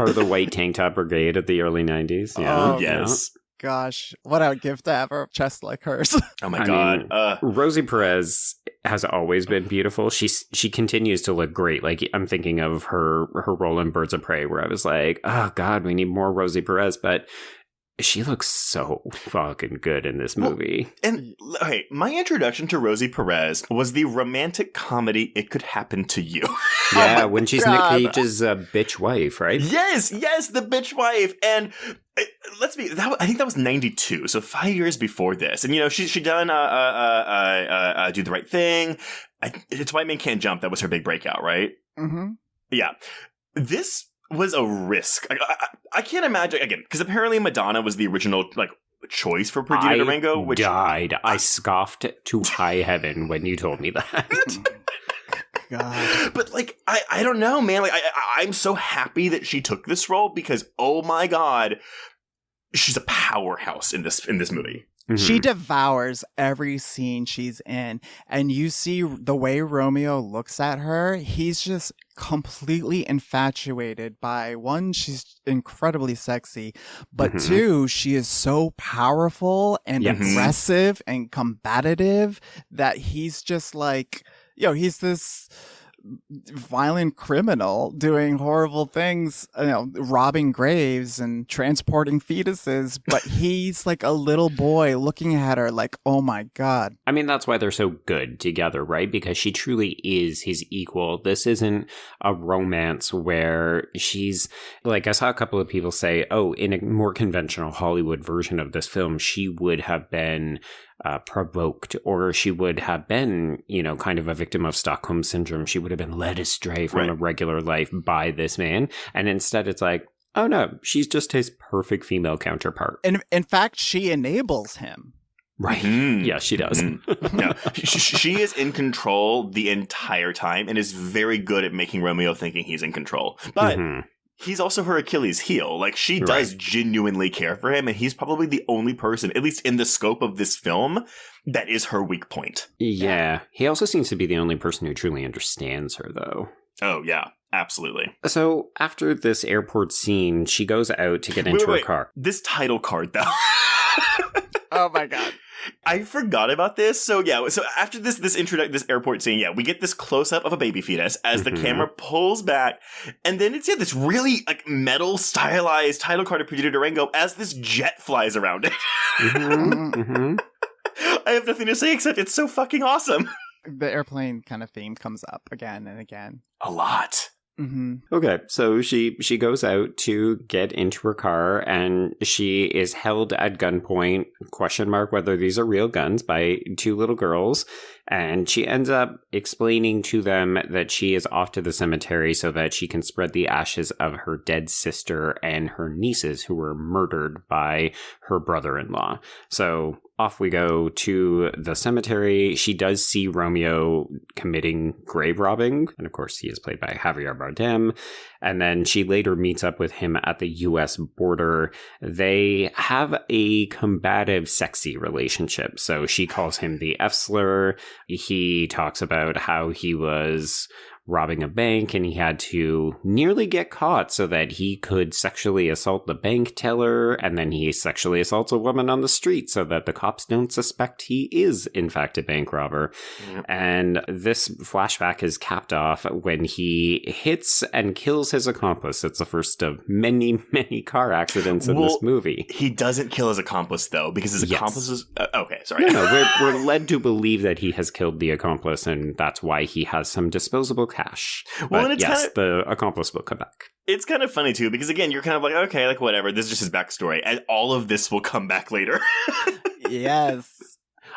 of the white tank top brigade of the early 90s. Yeah. Oh, yes. Gosh, what a gift to have a chest like hers. Oh my God. Rosie Perez has always been beautiful. She continues to look great. Like, I'm thinking of her role in Birds of Prey, where I was like, oh God, we need more Rosie Perez. But she looks so fucking good in this movie. And okay, my introduction to Rosie Perez was the romantic comedy It Could Happen to You. Yeah, when she's Nick Cage's bitch wife, right? Yes, the bitch wife. And I think that was 92, so 5 years before this. And she done Do the Right Thing. It's White Man Can't Jump. That was her big breakout, right? Mm-hmm. Yeah. This was a risk. I can't imagine, again, because apparently Madonna was the original choice for Perdita Durango. Which I scoffed to high heaven when you told me that. God. But I don't know, man. I'm so happy that she took this role, because oh my God, she's a powerhouse in this movie. Mm-hmm. She devours every scene she's in, and you see the way Romeo looks at her. He's just completely infatuated by, one, she's incredibly sexy, but two, she is so powerful and aggressive and combative that he's just like, he's this violent criminal doing horrible things, robbing graves and transporting fetuses, but he's like a little boy looking at her like, oh my God. I mean, that's why they're so good together, right? Because she truly is his equal. This isn't a romance where she's, like, I saw a couple of people say, oh, in a more conventional Hollywood version of this film, she would have been provoked, or she would have been, kind of a victim of Stockholm Syndrome. She would have been led astray from a regular life by this man. And instead it's like, oh no, she's just his perfect female counterpart. And in fact, she enables him. Right. Yeah, she does. No, she is in control the entire time and is very good at making Romeo thinking he's in control. But he's also her Achilles heel. She does genuinely care for him, and he's probably the only person, at least in the scope of this film, that is her weak point. Yeah. He also seems to be the only person who truly understands her, though. Oh, yeah. Absolutely. So after this airport scene, she goes out to get into her car. This title card, though. Oh my God. I forgot about this. So after this airport scene, we get this close up of a baby fetus as the camera pulls back, and then it's this really metal stylized title card of Perdita Durango as this jet flies around it. I have nothing to say except it's so fucking awesome. The airplane kind of theme comes up again and again. A lot. Mm-hmm. Okay, so she goes out to get into her car, and she is held at gunpoint, question mark whether these are real guns, by two little girls, and she ends up explaining to them that she is off to the cemetery so that she can spread the ashes of her dead sister and her nieces who were murdered by her brother-in-law. So off we go to the cemetery. She does see Romeo committing grave robbing, and of course he is played by Javier Bardem. And then she later meets up with him at the U.S. border. They have a combative, sexy relationship. So she calls him the f-slur. He talks about how he was robbing a bank and he had to nearly get caught so that he could sexually assault the bank teller, and then he sexually assaults a woman on the street so that the cops don't suspect he is in fact a bank robber. Yep. And this flashback is capped off when he hits and kills his accomplice. It's the first of many, many car accidents in this movie. He doesn't kill his accomplice though, because his accomplice is okay, sorry. No, we're led to believe that he has killed the accomplice, and that's why he has some disposable cash. Well, but and yes, the accomplice will come back. It's kind of funny too, because again, you're kind of like, okay, like whatever, this is just his backstory, and all of this will come back later. Yes.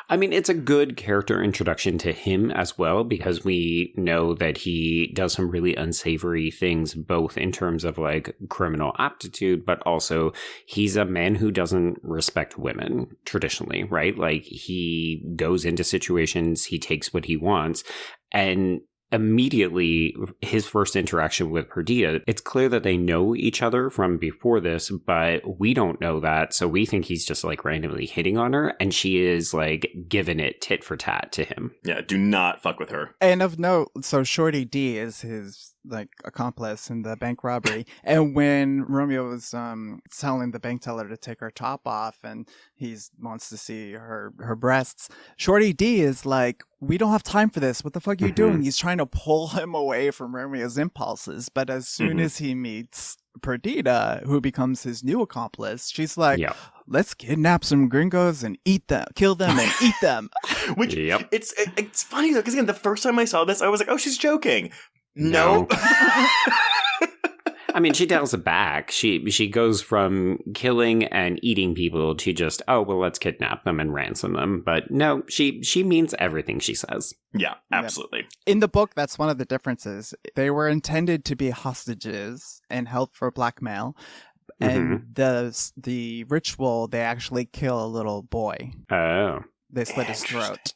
I mean, it's a good character introduction to him as well, because we know that he does some really unsavory things, both in terms of like criminal aptitude, but also he's a man who doesn't respect women traditionally, right? Like he goes into situations, he takes what he wants, and immediately his first interaction with Perdita, it's clear that they know each other from before this, but we don't know that, so we think he's just like randomly hitting on her, and she is like giving it tit for tat to him. Yeah, do not fuck with her. And of note, so Shorty D is his like accomplice in the bank robbery, and when Romeo was telling the bank teller to take her top off and he wants to see her breasts, Shorty D is like, we don't have time for this, what the fuck are you doing? He's trying to pull him away from Romeo's impulses, but as soon as he meets Perdita, who becomes his new accomplice, she's like, let's kidnap some gringos and eat them, kill them and eat them. Which it's funny though, because again, the first time I saw this, I was like, oh, she's joking. No. I mean, she dials it back. She goes from killing and eating people to just, oh, well, let's kidnap them and ransom them. But no, she means everything she says. Yeah, absolutely. In the book, that's one of the differences. They were intended to be hostages and held for blackmail. And the ritual, they actually kill a little boy. Oh. They slit his throat.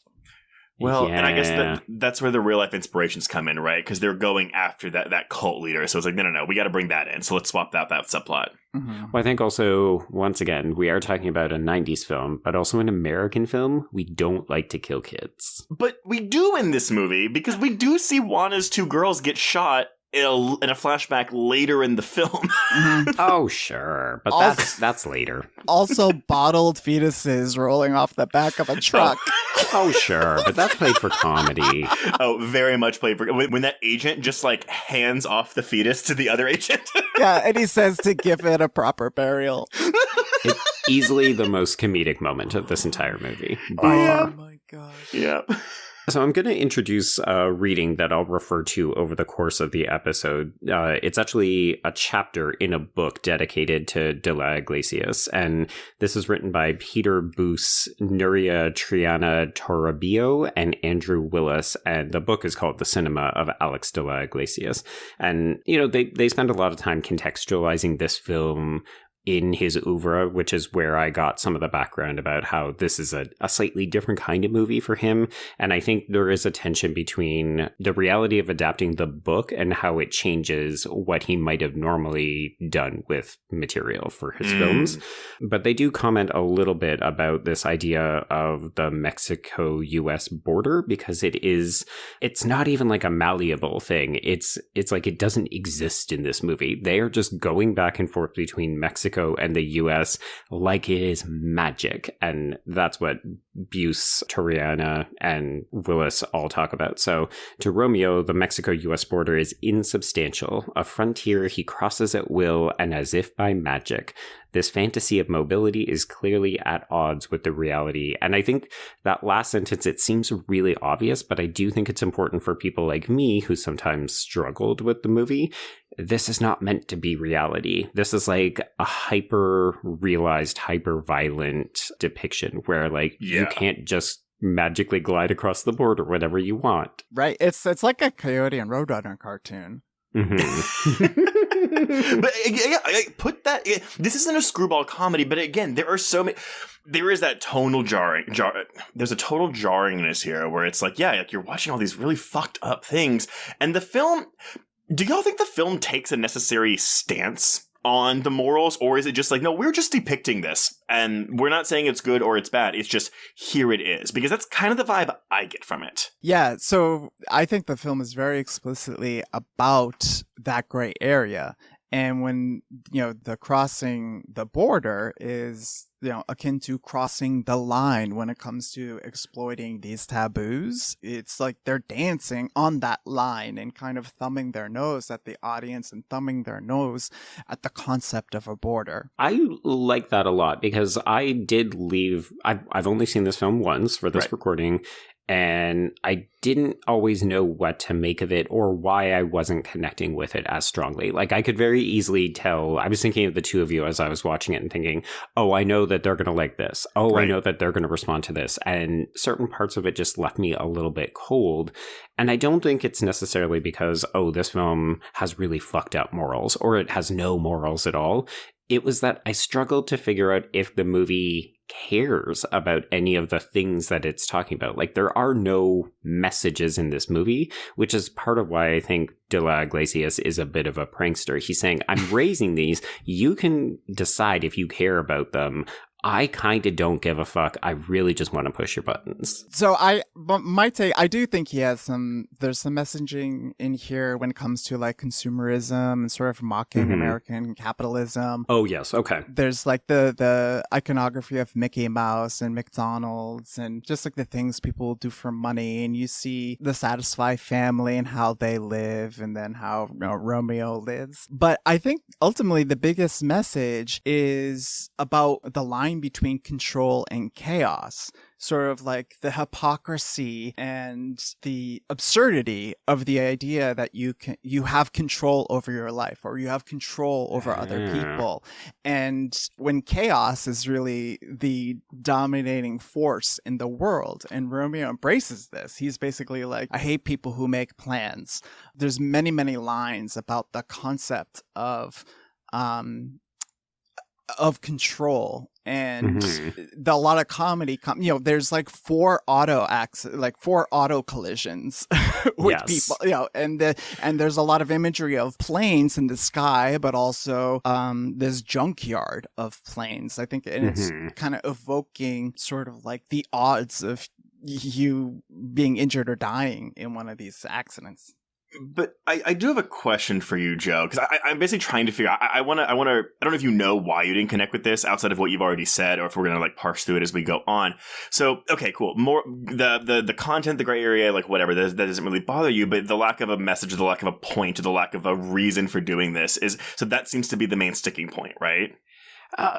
Well, and I guess that's where the real life inspirations come in, right? Because they're going after that cult leader. So it's like, no, we got to bring that in. So let's swap that subplot. Mm-hmm. Well, I think also, once again, we are talking about a 90s film, but also an American film. We don't like to kill kids. But we do in this movie, because we do see Juana's two girls get shot in a flashback later in the film. Oh, sure. But that's later. Also, bottled fetuses rolling off the back of a truck. Oh, sure. But that's played for comedy. Oh, very much played for... When that agent just, like, hands off the fetus to the other agent. Yeah, and he says to give it a proper burial. It's easily the most comedic moment of this entire movie, by far. Oh, my God. Yeah. So I'm going to introduce a reading that I'll refer to over the course of the episode. It's actually a chapter in a book dedicated to De la Iglesias, and this is written by Peter Boos, Nuria Triana Toribio, and Andrew Willis, and the book is called The Cinema of Álex de la Iglesias. And, you know, they spend a lot of time contextualizing this film in his oeuvre, which is where I got some of the background about how this is a slightly different kind of movie for him. And I think there is a tension between the reality of adapting the book and how it changes what he might have normally done with material for his films. But they do comment a little bit about this idea of the Mexico-US border, because it's not even like a malleable thing. It's like it doesn't exist in this movie. They are just going back and forth between Mexico Mexico and the US like it is magic. And that's what Buse, Toriana, and Willis all talk about. So to Romeo, the Mexico-US border is insubstantial, a frontier he crosses at will and as if by magic. This fantasy of mobility is clearly at odds with the reality. And I think that last sentence, it seems really obvious, but I do think it's important for people like me who sometimes struggled with the movie. This is not meant to be reality. This is like a hyper-realized, hyper-violent depiction where like you can't just magically glide across the border whenever you want. Right. It's like a Coyote and Roadrunner cartoon. Mm-hmm. But put that. This isn't a screwball comedy, but again, there are so many. There is that tonal there's a total jarringness here where it's like, like you're watching all these really fucked up things, and the film. Do y'all think the film takes a necessary stance on the morals, or is it just like, no, we're just depicting this, and we're not saying it's good or it's bad. It's just here it is, because that's kind of the vibe I get from it. Yeah, so I think the film is very explicitly about that gray area. And when, the crossing the border is, akin to crossing the line when it comes to exploiting these taboos, it's like they're dancing on that line and kind of thumbing their nose at the audience and thumbing their nose at the concept of a border. I like that a lot because I did leave. I've only seen this film once for this recording. And I didn't always know what to make of it or why I wasn't connecting with it as strongly. Like, I could very easily tell. I was thinking of the two of you as I was watching it and thinking, oh, I know that they're going to like this. Oh, I know that they're going to respond to this. And certain parts of it just left me a little bit cold. And I don't think it's necessarily because, oh, this film has really fucked up morals or it has no morals at all. It was that I struggled to figure out if the movie cares about any of the things that it's talking about. Like, there are no messages in this movie, which is part of why I think De La Iglesias is a bit of a prankster. He's saying, I'm raising these. You can decide if you care about them. I kind of don't give a fuck. I really just want to push your buttons. So my take, I do think he has there's some messaging in here when it comes to like consumerism and sort of mocking American capitalism. Oh, yes. Okay. There's like the iconography of Mickey Mouse and McDonald's and just like the things people do for money. And you see the Satisfy family and how they live and then how Romeo lives. But I think ultimately the biggest message is about the line between control and chaos, sort of like the hypocrisy and the absurdity of the idea that you have control over your life or you have control over other people. And when chaos is really the dominating force in the world, and Romeo embraces this, he's basically like, I hate people who make plans. There's many, many lines about the concept of control. And a lot of comedy, there's like four auto collisions with people, and there's a lot of imagery of planes in the sky, but also this junkyard of planes. I think, and it's kind of evoking sort of like the odds of you being injured or dying in one of these accidents. But I do have a question for you, Joe, because I'm basically trying to figure out, I don't know if you know why you didn't connect with this outside of what you've already said, or if we're going to like parse through it as we go on. So, okay, cool. More, the content, the gray area, like whatever, that doesn't really bother you, but the lack of a message, or the lack of a point, or the lack of a reason for doing this so that seems to be the main sticking point, right?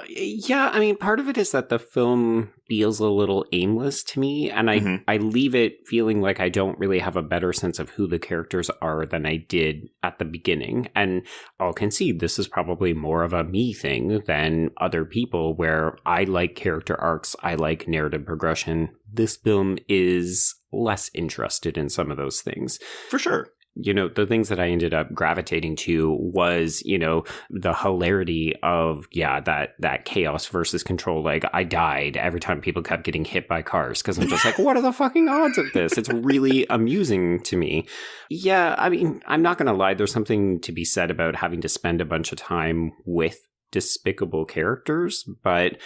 Yeah, I mean, part of it is that the film feels a little aimless to me, and I leave it feeling like I don't really have a better sense of who the characters are than I did at the beginning. And I'll concede this is probably more of a me thing than other people, where I like character arcs, I like narrative progression. This film is less interested in some of those things. For sure. The things that I ended up gravitating to was, the hilarity of, that chaos versus control. Like, I died every time people kept getting hit by cars because I'm just like, what are the fucking odds of this? It's really amusing to me. Yeah, I mean, I'm not going to lie. There's something to be said about having to spend a bunch of time with despicable characters, but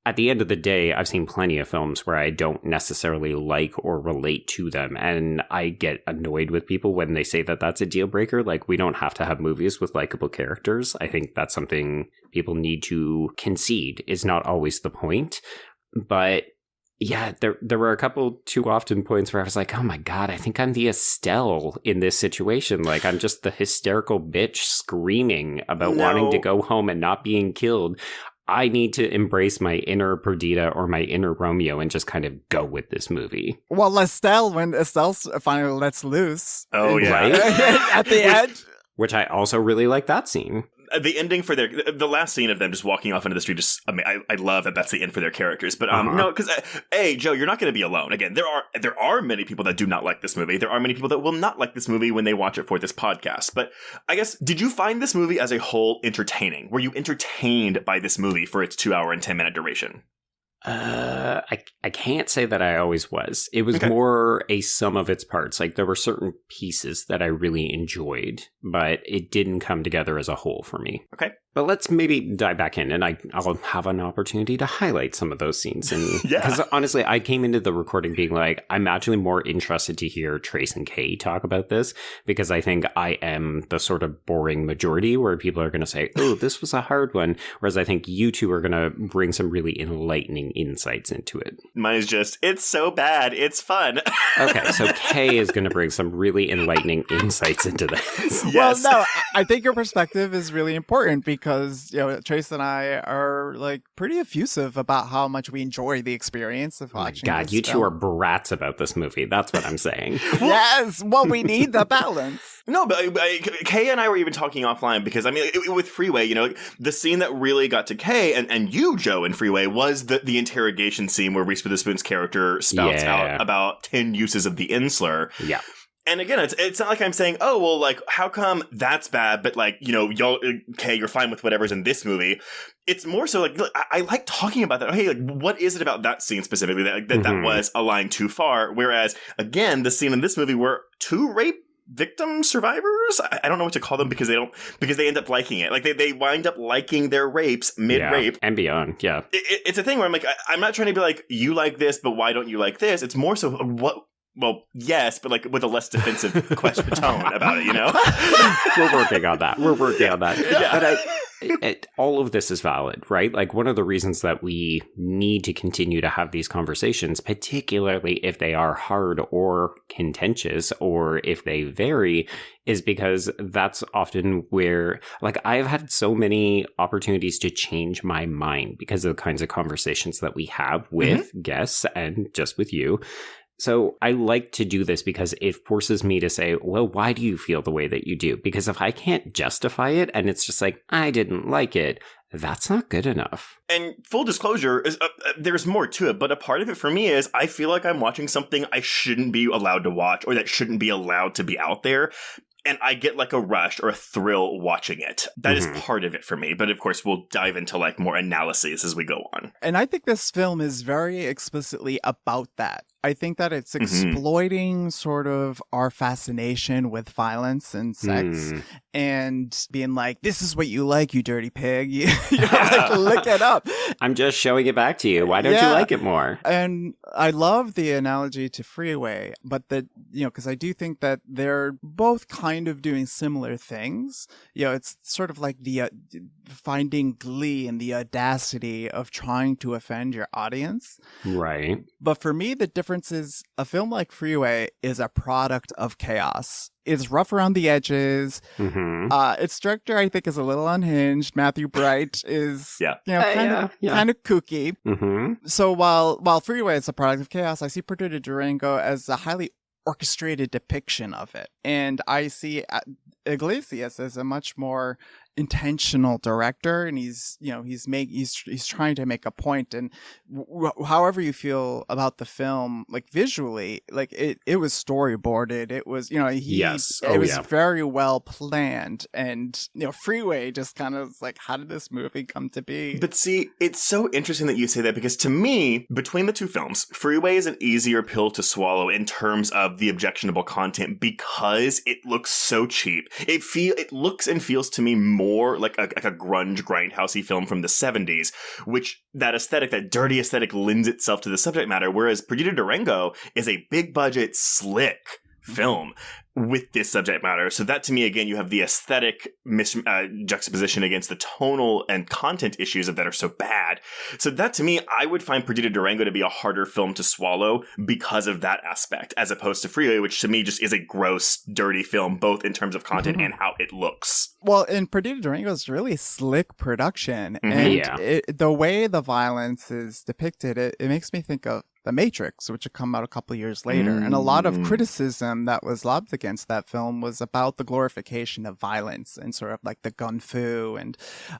at the end of the day, I've seen plenty of films where I don't necessarily like or relate to them. And I get annoyed with people when they say that that's a deal breaker. Like, we don't have to have movies with likable characters. I think that's something people need to concede is not always the point. But yeah, there were a couple too often points where I was like, oh my God, I think I'm the Estelle in this situation. Like, I'm just the hysterical bitch screaming about wanting to go home and not being killed. I need to embrace my inner Perdita or my inner Romeo and just kind of go with this movie. Well, when Estelle finally lets loose. Oh, yeah. Right? At the end. Which I also really like that scene. The ending for the last scene of them just walking off into the street, just, I mean, I love that that's the end for their characters. But no, because, hey, Joe, you're not going to be alone. Again, there are many people that do not like this movie. There are many people that will not like this movie when they watch it for this podcast. But I guess, did you find this movie as a whole entertaining? Were you entertained by this movie for its 2 hour and 10-minute duration? I can't say that I always was. It was more a sum of its parts. Like, there were certain pieces that I really enjoyed, but it didn't come together as a whole for me. Okay. But let's maybe dive back in, and I'll have an opportunity to highlight some of those scenes. And because honestly, I came into the recording being like, I'm actually more interested to hear Trace and Kay talk about this, because I think I am the sort of boring majority where people are going to say, oh, this was a hard one. Whereas I think you two are going to bring some really enlightening insights into it. Mine is just, it's so bad, it's fun. Okay, so Kay is going to bring some really enlightening insights into this. Yes. Well, no, I think your perspective is really important because, Trace and I are like pretty effusive about how much we enjoy the experience of watching. God, you two are brats about this movie. That's what I'm saying. Yes, well, we need the balance. No, but Kay and I were even talking offline because, I mean, with Freeway, the scene that really got to Kay and you, Joe, in Freeway was the interrogation scene where Reese Witherspoon's character spouts out about 10 uses of the f-slur. Yeah. And again, it's not like I'm saying, oh, well, like, how come that's bad, but like, y'all, okay, you're fine with whatever's in this movie. It's more so like, look, I like talking about that. Hey, like, what is it about that scene specifically that was a line too far? Whereas, again, the scene in this movie were 2 rape victim survivors. I don't know what to call them because they end up liking it. Like they wind up liking their rapes mid-rape and beyond. Yeah, it's a thing where I'm like, I'm not trying to be like, you like this, but why don't you like this? It's more so what. Well, yes, but like with a less defensive question tone about it, We're working on that. Yeah. But all of this is valid, right? Like, one of the reasons that we need to continue to have these conversations, particularly if they are hard or contentious or if they vary, is because that's often where, like, I've had so many opportunities to change my mind because of the kinds of conversations that we have with guests and just with you. So I like to do this because it forces me to say, well, why do you feel the way that you do? Because if I can't justify it and it's just like, I didn't like it, that's not good enough. And full disclosure, is there's more to it, but a part of it for me is I feel like I'm watching something I shouldn't be allowed to watch or that shouldn't be allowed to be out there. And I get like a rush or a thrill watching it. That is part of it for me. But of course, we'll dive into like more analyses as we go on. And I think this film is very explicitly about that. I think that it's exploiting sort of our fascination with violence and sex and being like, this is what you like, you dirty pig. Like, look it up. I'm just showing it back to you. Why don't you like it more? And I love the analogy to Freeway, but because I do think that they're both kind of doing similar things. It's sort of like the finding glee in the audacity of trying to offend your audience. Right. But for me, the difference is a film like Freeway is a product of chaos. It's rough around the edges. Its director, I think, is a little unhinged. Matthew Bright is kind of kooky. So while Freeway is a product of chaos, I see Perdita Durango as a highly orchestrated depiction of it. And I see Iglesias as a much more intentional director, and he's trying to make a point. And however you feel about the film, like visually, like it was storyboarded. It was it was very well planned. And Freeway just kind of like, how did this movie come to be? But see, it's so interesting that you say that because to me, between the two films, Freeway is an easier pill to swallow in terms of the objectionable content because it looks so cheap. It looks and feels to me more more like a grunge grindhousey film from the 70s, which that aesthetic, that dirty aesthetic, lends itself to the subject matter, whereas Perdita Durango is a big budget, slick film with this subject matter. So that, to me, again, you have the aesthetic juxtaposition against the tonal and content issues that are so bad. So that, to me, I would find Perdita Durango to be a harder film to swallow because of that aspect, as opposed to Freeway, which to me just is a gross, dirty film, both in terms of content and how it looks. Well, in Perdita Durango is really slick production. And the way the violence is depicted, it makes me think of The Matrix, which had come out a couple of years later. And a lot of criticism that was lobbed against that film was about the glorification of violence and sort of like the gun fu and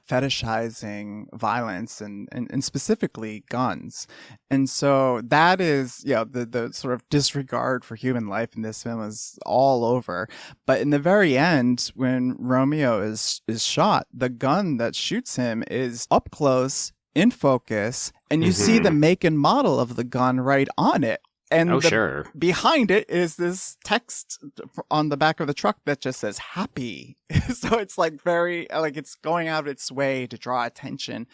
fetishizing violence and specifically guns. And so that is, the sort of disregard for human life in this film is all over. But in the very end, when Romeo is shot, the gun that shoots him is up close, in focus, and you see the make and model of the gun right on it. And behind it is this text on the back of the truck that just says happy. So it's like very, like it's going out of its way to draw attention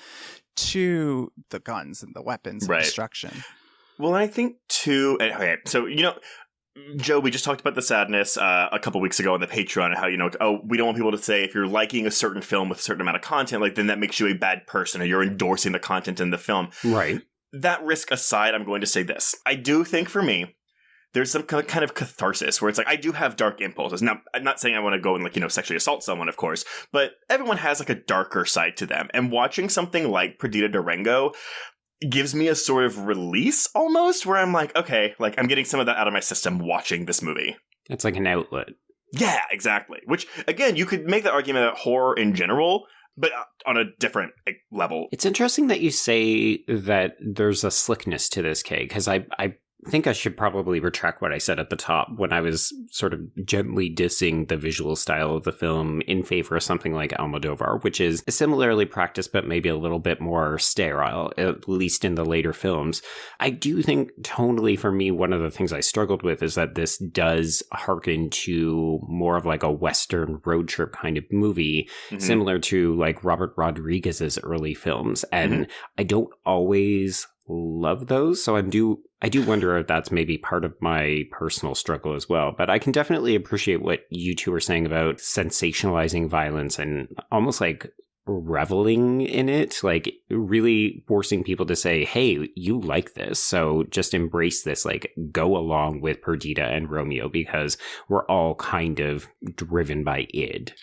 to the guns and the weapons of destruction. Well, I think too, okay, so, Joe, we just talked about the sadness a couple weeks ago on the Patreon and how, we don't want people to say if you're liking a certain film with a certain amount of content, like then that makes you a bad person or you're endorsing the content in the film. Right. That risk aside, I'm going to say this. I do think for me, there's some kind of catharsis where it's like, I do have dark impulses. Now, I'm not saying I want to go and sexually assault someone, of course, but everyone has like a darker side to them. And watching something like Perdita Durango gives me a sort of release almost where I'm like, okay, like I'm getting some of that out of my system watching this movie. It's like an outlet. Yeah, exactly. Which, again, you could make the argument that horror in general, but on a different level. It's interesting that you say that there's a slickness to this, Kay, because I think I should probably retract what I said at the top when I was sort of gently dissing the visual style of the film in favor of something like Almodovar, which is similarly practiced but maybe a little bit more sterile, at least in the later films. I do think tonally for me, one of the things I struggled with is that this does hearken to more of like a Western road trip kind of movie, similar to like Robert Rodriguez's early films. And I don't always love those, so I do wonder if that's maybe part of my personal struggle as well. But I can definitely appreciate what you two are saying about sensationalizing violence and almost like reveling in it, like really forcing people to say, hey, you like this, so just embrace this, like go along with Perdita and Romeo because we're all kind of driven by id.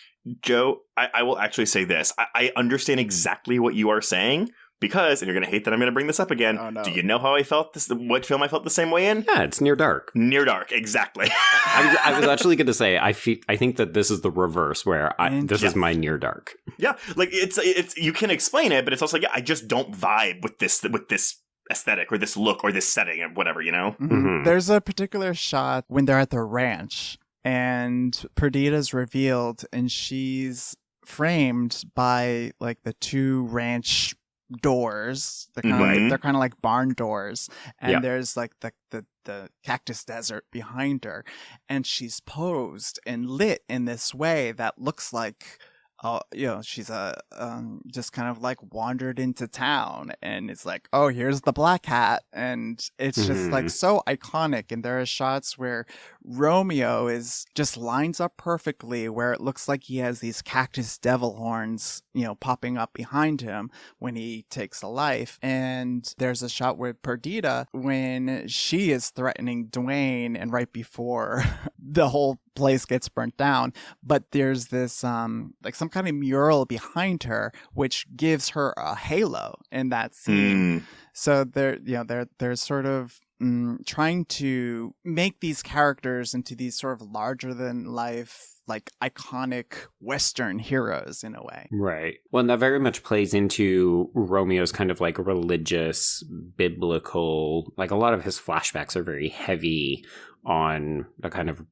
Joe, I will actually say this. I understand exactly what you are saying. Because, and you're going to hate that I'm going to bring this up again, do you know how I felt what film I felt the same way in? Yeah, it's Near Dark. Near Dark, exactly. I was actually going to say, I think that this is the reverse, where this is my Near Dark. Yeah, like it's you can explain it, but it's also like, I just don't vibe with this aesthetic or this look or this setting or whatever, There's a particular shot when they're at the ranch and Perdita's revealed and she's framed by like the two ranch doors. They're kind of like barn doors, and there's like the cactus desert behind her, and she's posed and lit in this way that looks like she's just kind of like wandered into town, and it's like, oh, here's the black hat, and it's just like so iconic. And there are shots where Romeo is just lines up perfectly, where it looks like he has these cactus devil horns, popping up behind him when he takes a life. And there's a shot with Perdita when she is threatening Dwayne, and right before the whole place gets burnt down, but there's this like some kind of mural behind her which gives her a halo in that scene. So they're sort of trying to make these characters into these sort of larger than life, like iconic Western heroes in a way. Right. Well, and that very much plays into Romeo's kind of like religious, biblical, like a lot of his flashbacks are very heavy on the kind of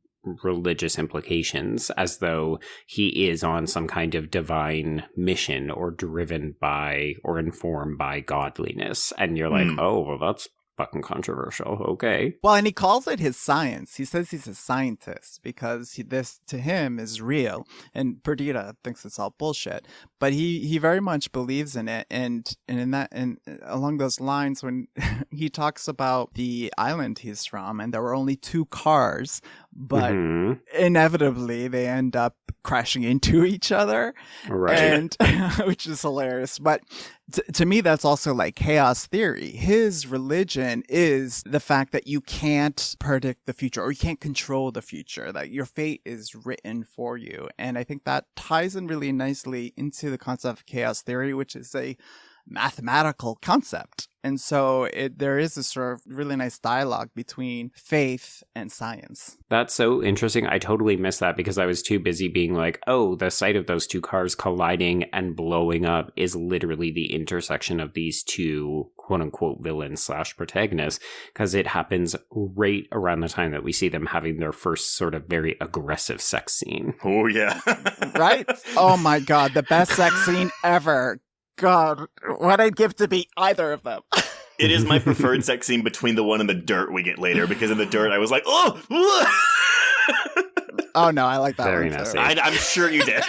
religious implications, as though he is on some kind of divine mission or driven by or informed by godliness. And you're like, oh, well, fucking controversial. Okay. Well, and he calls it his science. He says he's a scientist because this to him is real, and Perdita thinks it's all bullshit. But he very much believes in it, and along those lines, when he talks about the island he's from, and there were only 2 cars, but inevitably they end up crashing into each other, right? And which is hilarious. But to me, that's also like chaos theory. His religion is the fact that you can't predict the future, or you can't control the future, that your fate is written for you. And I think that ties in really nicely into the concept of chaos theory, which is a mathematical concept. And so there is a sort of really nice dialogue between faith and science. That's so interesting. I totally missed that because I was too busy being like, oh, the sight of those 2 cars colliding and blowing up is literally the intersection of these 2 quote-unquote villains / protagonists, because it happens right around the time that we see them having their first sort of very aggressive sex scene. Oh, yeah. Right? Oh, my God. The best sex scene ever. God, what I'd give to be either of them. It is my preferred sex scene between the one in the dirt we get later, because in the dirt I was like, oh! Oh, no, I like that Very one nasty. too. I'm sure you did.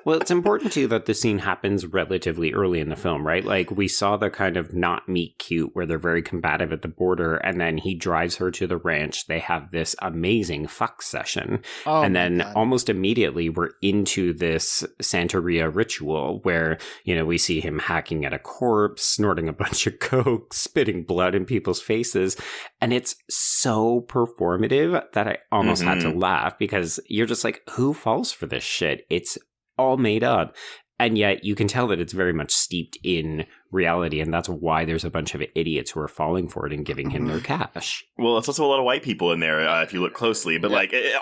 Well, it's important, too, that the scene happens relatively early in the film, right? Like, we saw the kind of not meet cute where they're very combative at the border, and then he drives her to the ranch. They have this amazing fuck session. Oh, and then God. almost immediately we're into this Santeria ritual where, you know, we see him hacking at a corpse, snorting a bunch of coke, spitting blood in people's faces. And it's so performative that I almost had to laugh, because you're just like, who falls for this shit? It's all made up, and yet you can tell that it's very much steeped in reality, and that's why there's a bunch of idiots who are falling for it and giving him their cash. Well, it's also a lot of white people in there if you look closely, but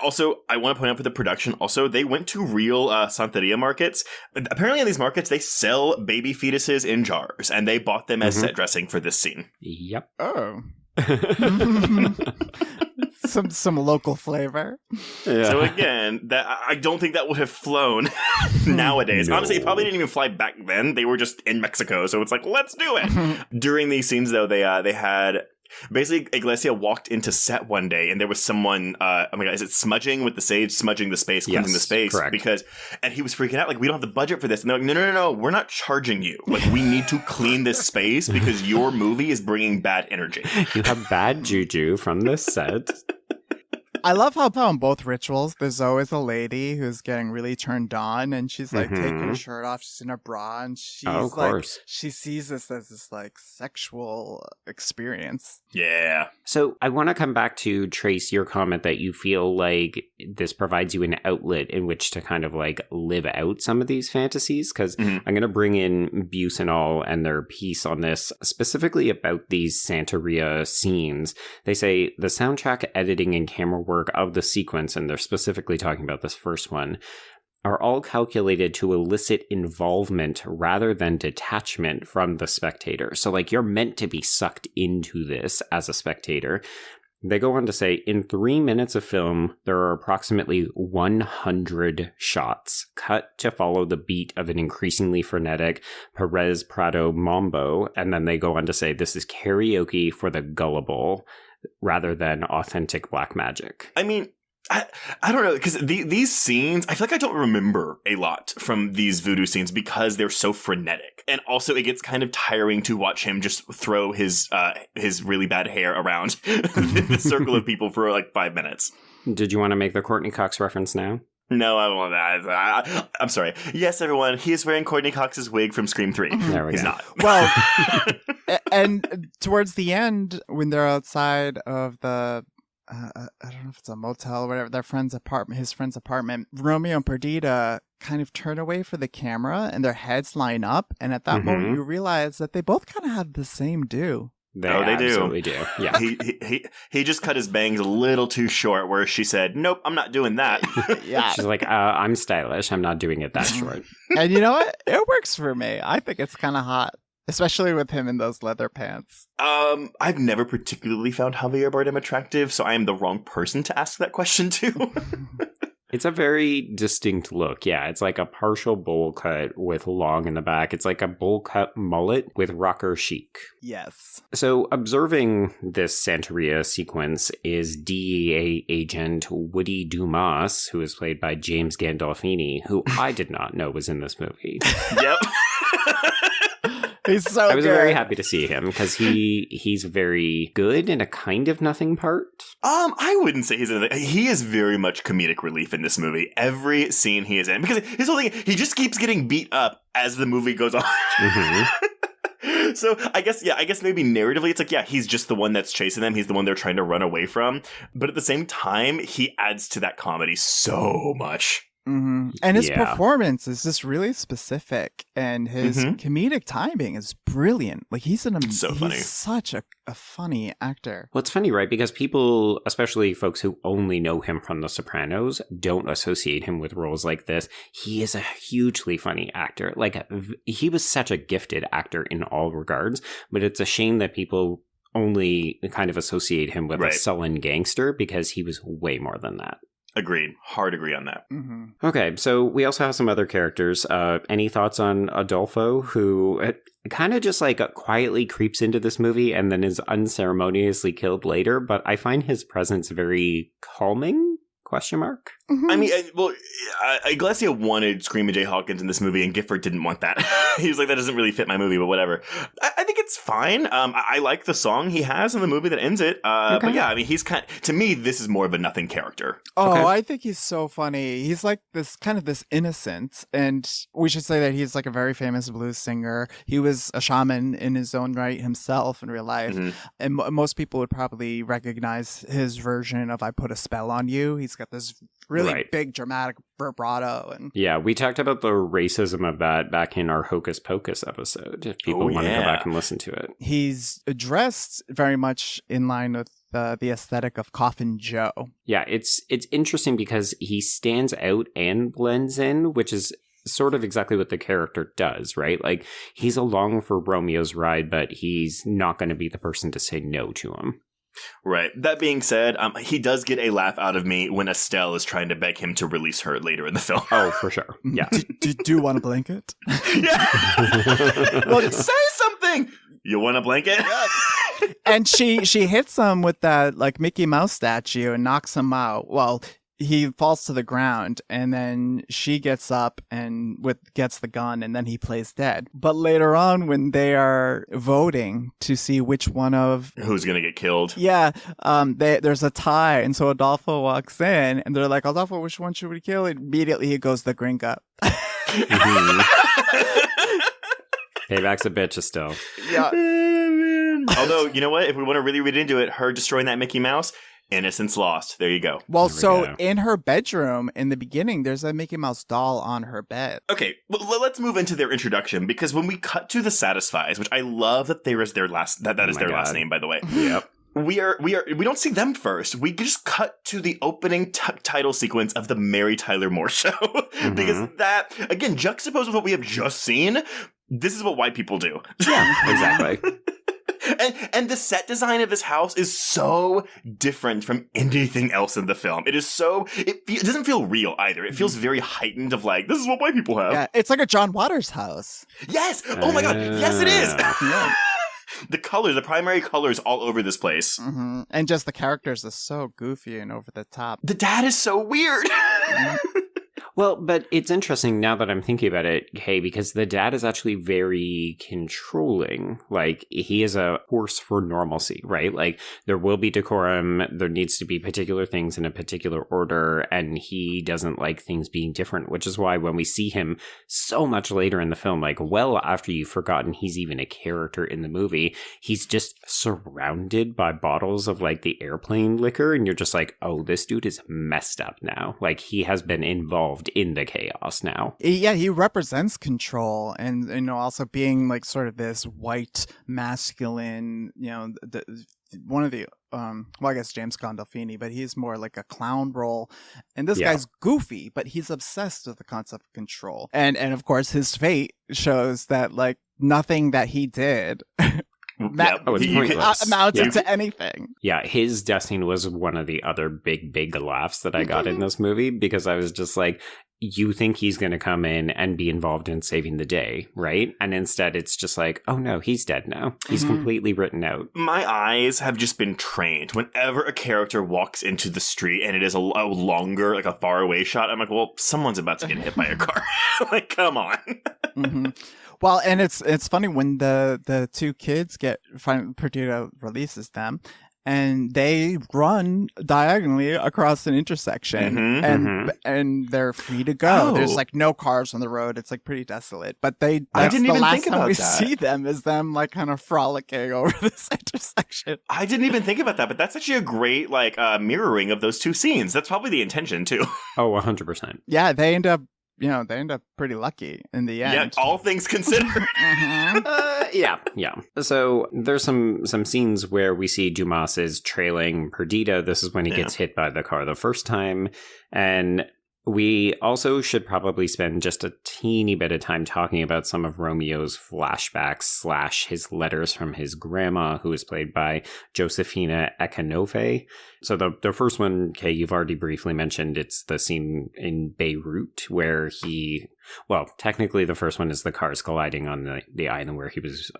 also I want to point out for the production, also they went to real Santeria markets. Apparently in these markets they sell baby fetuses in jars, and they bought them as set dressing for this scene. Yep. Oh. Some local flavor. Yeah. So again, that I don't think that would have flown nowadays. No. Honestly, it probably didn't even fly back then. They were just in Mexico, so it's like, let's do it. During these scenes, though, they had basically Iglesia walked into set one day, and there was someone. Oh my God, is it smudging with the sage, smudging the space, cleansing the space? Correct. And he was freaking out, like, we don't have the budget for this. And they're like, no, we're not charging you. Like, we need to clean this space because your movie is bringing bad energy. You have bad juju from this set. I love how on both rituals, there's always a lady who's getting really turned on, and she's like taking her shirt off, she's in her bra, and she's she sees this as this like sexual experience. Yeah. So I want to come back to Trace, your comment that you feel like this provides you an outlet in which to kind of like live out some of these fantasies, because I'm going to bring in Buse and all and their piece on this, specifically about these Santeria scenes. They say the soundtrack, editing, and camera work of the sequence, and they're specifically talking about this first one, are all calculated to elicit involvement rather than detachment from the spectator. So like you're meant to be sucked into this as a spectator. They go on to say, in 3 minutes of film, there are approximately 100 shots cut to follow the beat of an increasingly frenetic Perez Prado mambo. And then they go on to say, this is karaoke for the gullible rather than authentic black magic. I mean, I don't know, because these scenes, I feel like I don't remember a lot from these voodoo scenes because they're so frenetic. And also it gets kind of tiring to watch him just throw his really bad hair around the circle of people for like 5 minutes. Did you want to make the Courtney Cox reference now? No, I won't. I'm sorry. Yes, everyone, he is wearing Courtney Cox's wig from Scream 3. There we He's go. not. Well, and towards the end, when they're outside of the I don't know if it's a motel or whatever, his friend's apartment, Romeo and Perdita kind of turn away for the camera and their heads line up. And at that moment, you realize that they both kind of have the same do. They absolutely do. Yeah. He just cut his bangs a little too short, where she said, nope, I'm not doing that. Yeah. She's like, I'm stylish. I'm not doing it that short. And you know what? It works for me. I think it's kind of hot. Especially with him in those leather pants. I've never particularly found Javier Bardem attractive, so I am the wrong person to ask that question to. It's a very distinct look. Yeah, it's like a partial bowl cut with long in the back. It's like a bowl cut mullet with rocker chic. Yes. So observing this Santeria sequence is DEA agent Woody Dumas, who is played by James Gandolfini, who I did not know was in this movie. Yep. He's so I was good. very happy to see him because he's very good in a kind of nothing part. I wouldn't say he is very much comedic relief in this movie. Every scene he is in, because his whole thing, he just keeps getting beat up as the movie goes on. Mm-hmm. So I guess maybe narratively it's like, yeah, he's just the one that's chasing them. He's the one they're trying to run away from. But at the same time, he adds to that comedy so much. Mm-hmm. And his performance is just really specific, and his comedic timing is brilliant. Like he's such a funny actor. Well, it's funny, right? Because people, especially folks who only know him from The Sopranos, don't associate him with roles like this. He is a hugely funny actor. Like he was such a gifted actor in all regards, but it's a shame that people only kind of associate him with a sullen gangster, because he was way more than that. Agreed. Hard agree on that. Mm-hmm. Okay, so we also have some other characters. Any thoughts on Adolfo, who kind of just like quietly creeps into this movie and then is unceremoniously killed later, but I find his presence very calming? Question mark? Mm-hmm. I mean, Iglesia wanted Screaming Jay Hawkins in this movie, and Gifford didn't want that. He was like, that doesn't really fit my movie, but whatever. I think it's fine. I like the song he has in the movie that ends it. But yeah, I mean, to me, this is more of a nothing character. Oh, okay. I think he's so funny. He's like this innocent, and we should say that he's like a very famous blues singer. He was a shaman in his own right himself in real life. Mm-hmm. And most people would probably recognize his version of I Put a Spell on You. He's got this really big dramatic vibrato. And yeah, we talked about the racism of that back in our Hocus Pocus episode, if people want to go back and listen to it. He's dressed very much in line with the aesthetic of Coffin Joe. Yeah, it's interesting because he stands out and blends in, which is sort of exactly what the character does, right? Like, he's along for Romeo's ride, but he's not going to be the person to say no to him. Right. That being said, he does get a laugh out of me when Estelle is trying to beg him to release her later in the film. Oh, for sure. Yeah. Do you want a blanket? Yeah. Well, say something. You want a blanket? And she hits him with that like Mickey Mouse statue and knocks him out. Well, he falls to the ground, and then she gets up and gets the gun, and then he plays dead. But later on, when they are voting to see which one of who's gonna get killed, there's a tie, and so Adolfo walks in, and they're like, Adolfo, which one should we kill? Immediately he goes the gringa. Payback's a bitch, Estelle. Yeah. Although, you know what? If we want to really read into it, her destroying that Mickey Mouse, innocence lost. There you go. Well, in her bedroom in the beginning, there's a Mickey Mouse doll on her bed. Okay, well, let's move into their introduction, because when we cut to the Satisfies, which I love that there is their last that is their last name, by the way. Yep. We don't see them first. We just cut to the opening title sequence of the Mary Tyler Moore Show. Because that, again, juxtaposed with what we have just seen, this is what white people do. Yeah, exactly. And the set design of this house is so different from anything else in the film. It is so... It doesn't feel real either. It feels very heightened of like, this is what white people have. Yeah, it's like a John Waters house. Yes! Oh my god! Yes, it is! Yeah. The primary colors all over this place. Mm-hmm. And just the characters are so goofy and over the top. The dad is so weird! Well, but it's interesting now that I'm thinking about it, hey, because the dad is actually very controlling. Like, he is a force for normalcy, right? Like, there will be decorum, there needs to be particular things in a particular order, and he doesn't like things being different, which is why when we see him so much later in the film, like, well after you've forgotten he's even a character in the movie, he's just surrounded by bottles of, like, the airplane liquor, and you're just like, oh, this dude is messed up now. Like, he has been involved in the chaos now. Yeah, he represents control, and also being like sort of this white masculine, one of the I guess James Gandolfini, but he's more like a clown role, and this guy's goofy, but he's obsessed with the concept of control, and of course his fate shows that like nothing that he did pointless. amounted to anything. Yeah, his death scene was one of the other big laughs that I got in this movie, because I was just like, you think he's going to come in and be involved in saving the day, right? And instead it's just like, oh no, he's dead now. He's completely written out. My eyes have just been trained. Whenever a character walks into the street and it is a longer, like a far away shot, I'm like, well, someone's about to get hit by a car. Like, come on. Well, and it's funny when the two kids Perdita releases them, and they run diagonally across an intersection, and they're free to go. Oh. There's like no cars on the road. It's like pretty desolate. But I didn't even think about we that. see them is them like kind of frolicking over this intersection. I didn't even think about that, but that's actually a great like mirroring of those two scenes. That's probably the intention too. Oh, 100%. Yeah, they end up pretty lucky in the end. Yeah, all things considered. Yeah. So there's some scenes where we see Dumas is trailing Perdita. This is when he gets hit by the car the first time. And we also should probably spend just a teeny bit of time talking about some of Romeo's flashbacks / his letters from his grandma, who is played by Josefina Ekanove. So the first one, Kay, you've already briefly mentioned. It's the scene in Beirut where technically the first one is the cars colliding on the island where he was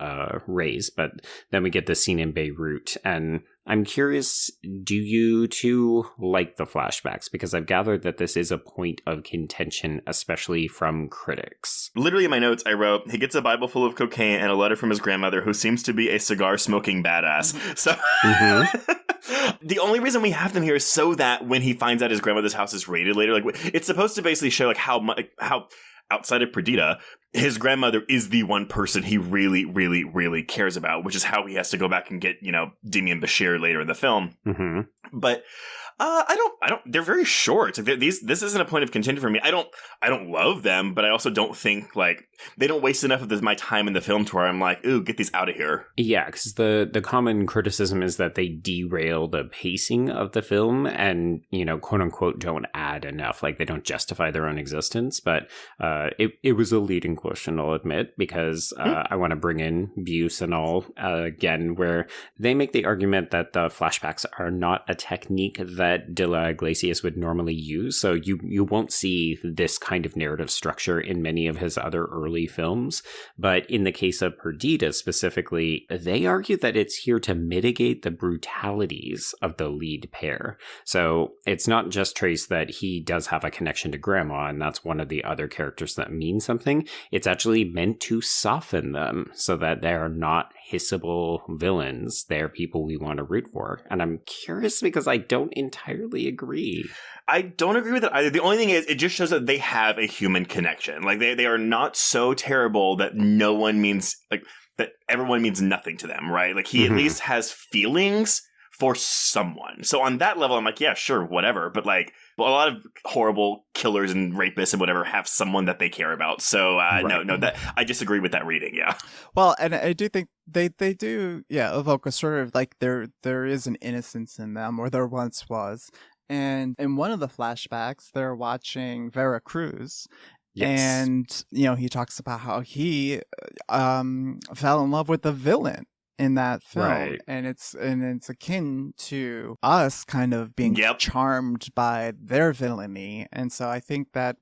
raised. But then we get the scene in Beirut. And I'm curious, do you two like the flashbacks? Because I've gathered that this is a point of contention, especially from critics. Literally in my notes, I wrote, he gets a Bible full of cocaine and a letter from his grandmother, who seems to be a cigar-smoking badass. So the only reason we have them here is so that when he finds out his grandmother's house is raided later, like it's supposed to basically show like how outside of Perdita, his grandmother is the one person he really, really, really cares about, which is how he has to go back and get, Demian Bashir later in the film. But I don't, they're very short. Like this isn't a point of contention for me. I don't love them, but I also don't think like they don't waste enough of my time in the film to where I'm like, ooh, get these out of here. Yeah, because the common criticism is that they derail the pacing of the film and, quote unquote, don't add enough. Like they don't justify their own existence. But it was a leading question, I'll admit, because I want to bring in Buse and all again, where they make the argument that the flashbacks are not a technique that De La Iglesias would normally use. So you won't see this kind of narrative structure in many of his other early films. But in the case of Perdita specifically, they argue that it's here to mitigate the brutalities of the lead pair. So it's not just Trace that he does have a connection to Grandma, and that's one of the other characters that means something. It's actually meant to soften them so that they're not hissable villains. They're people we want to root for. And I'm curious because I don't entirely agree. I don't agree with it either. The only thing is, it just shows that they have a human connection. Like they are not so terrible that no one means like that everyone means nothing to them, right? Like he at least has feelings for someone. So on that level, I'm like, yeah, sure, whatever. But like, well, a lot of horrible killers and rapists and whatever have someone that they care about. So no, that I disagree with that reading. Yeah. Well, and I do think they do, evoke a sort of like there is an innocence in them, or there once was. And in one of the flashbacks, they're watching Vera Cruz. Yes. And, he talks about how he fell in love with the villain in that film. Right. And it's akin to us kind of being charmed by their villainy. And so I think that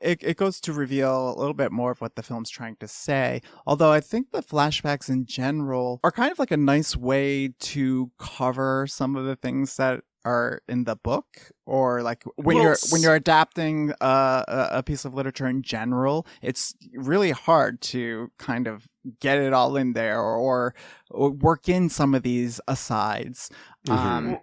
it goes to reveal a little bit more of what the film's trying to say. Although I think the flashbacks in general are kind of like a nice way to cover some of the things that are in the book, or like when you're adapting a piece of literature in general, it's really hard to kind of get it all in there or work in some of these asides. And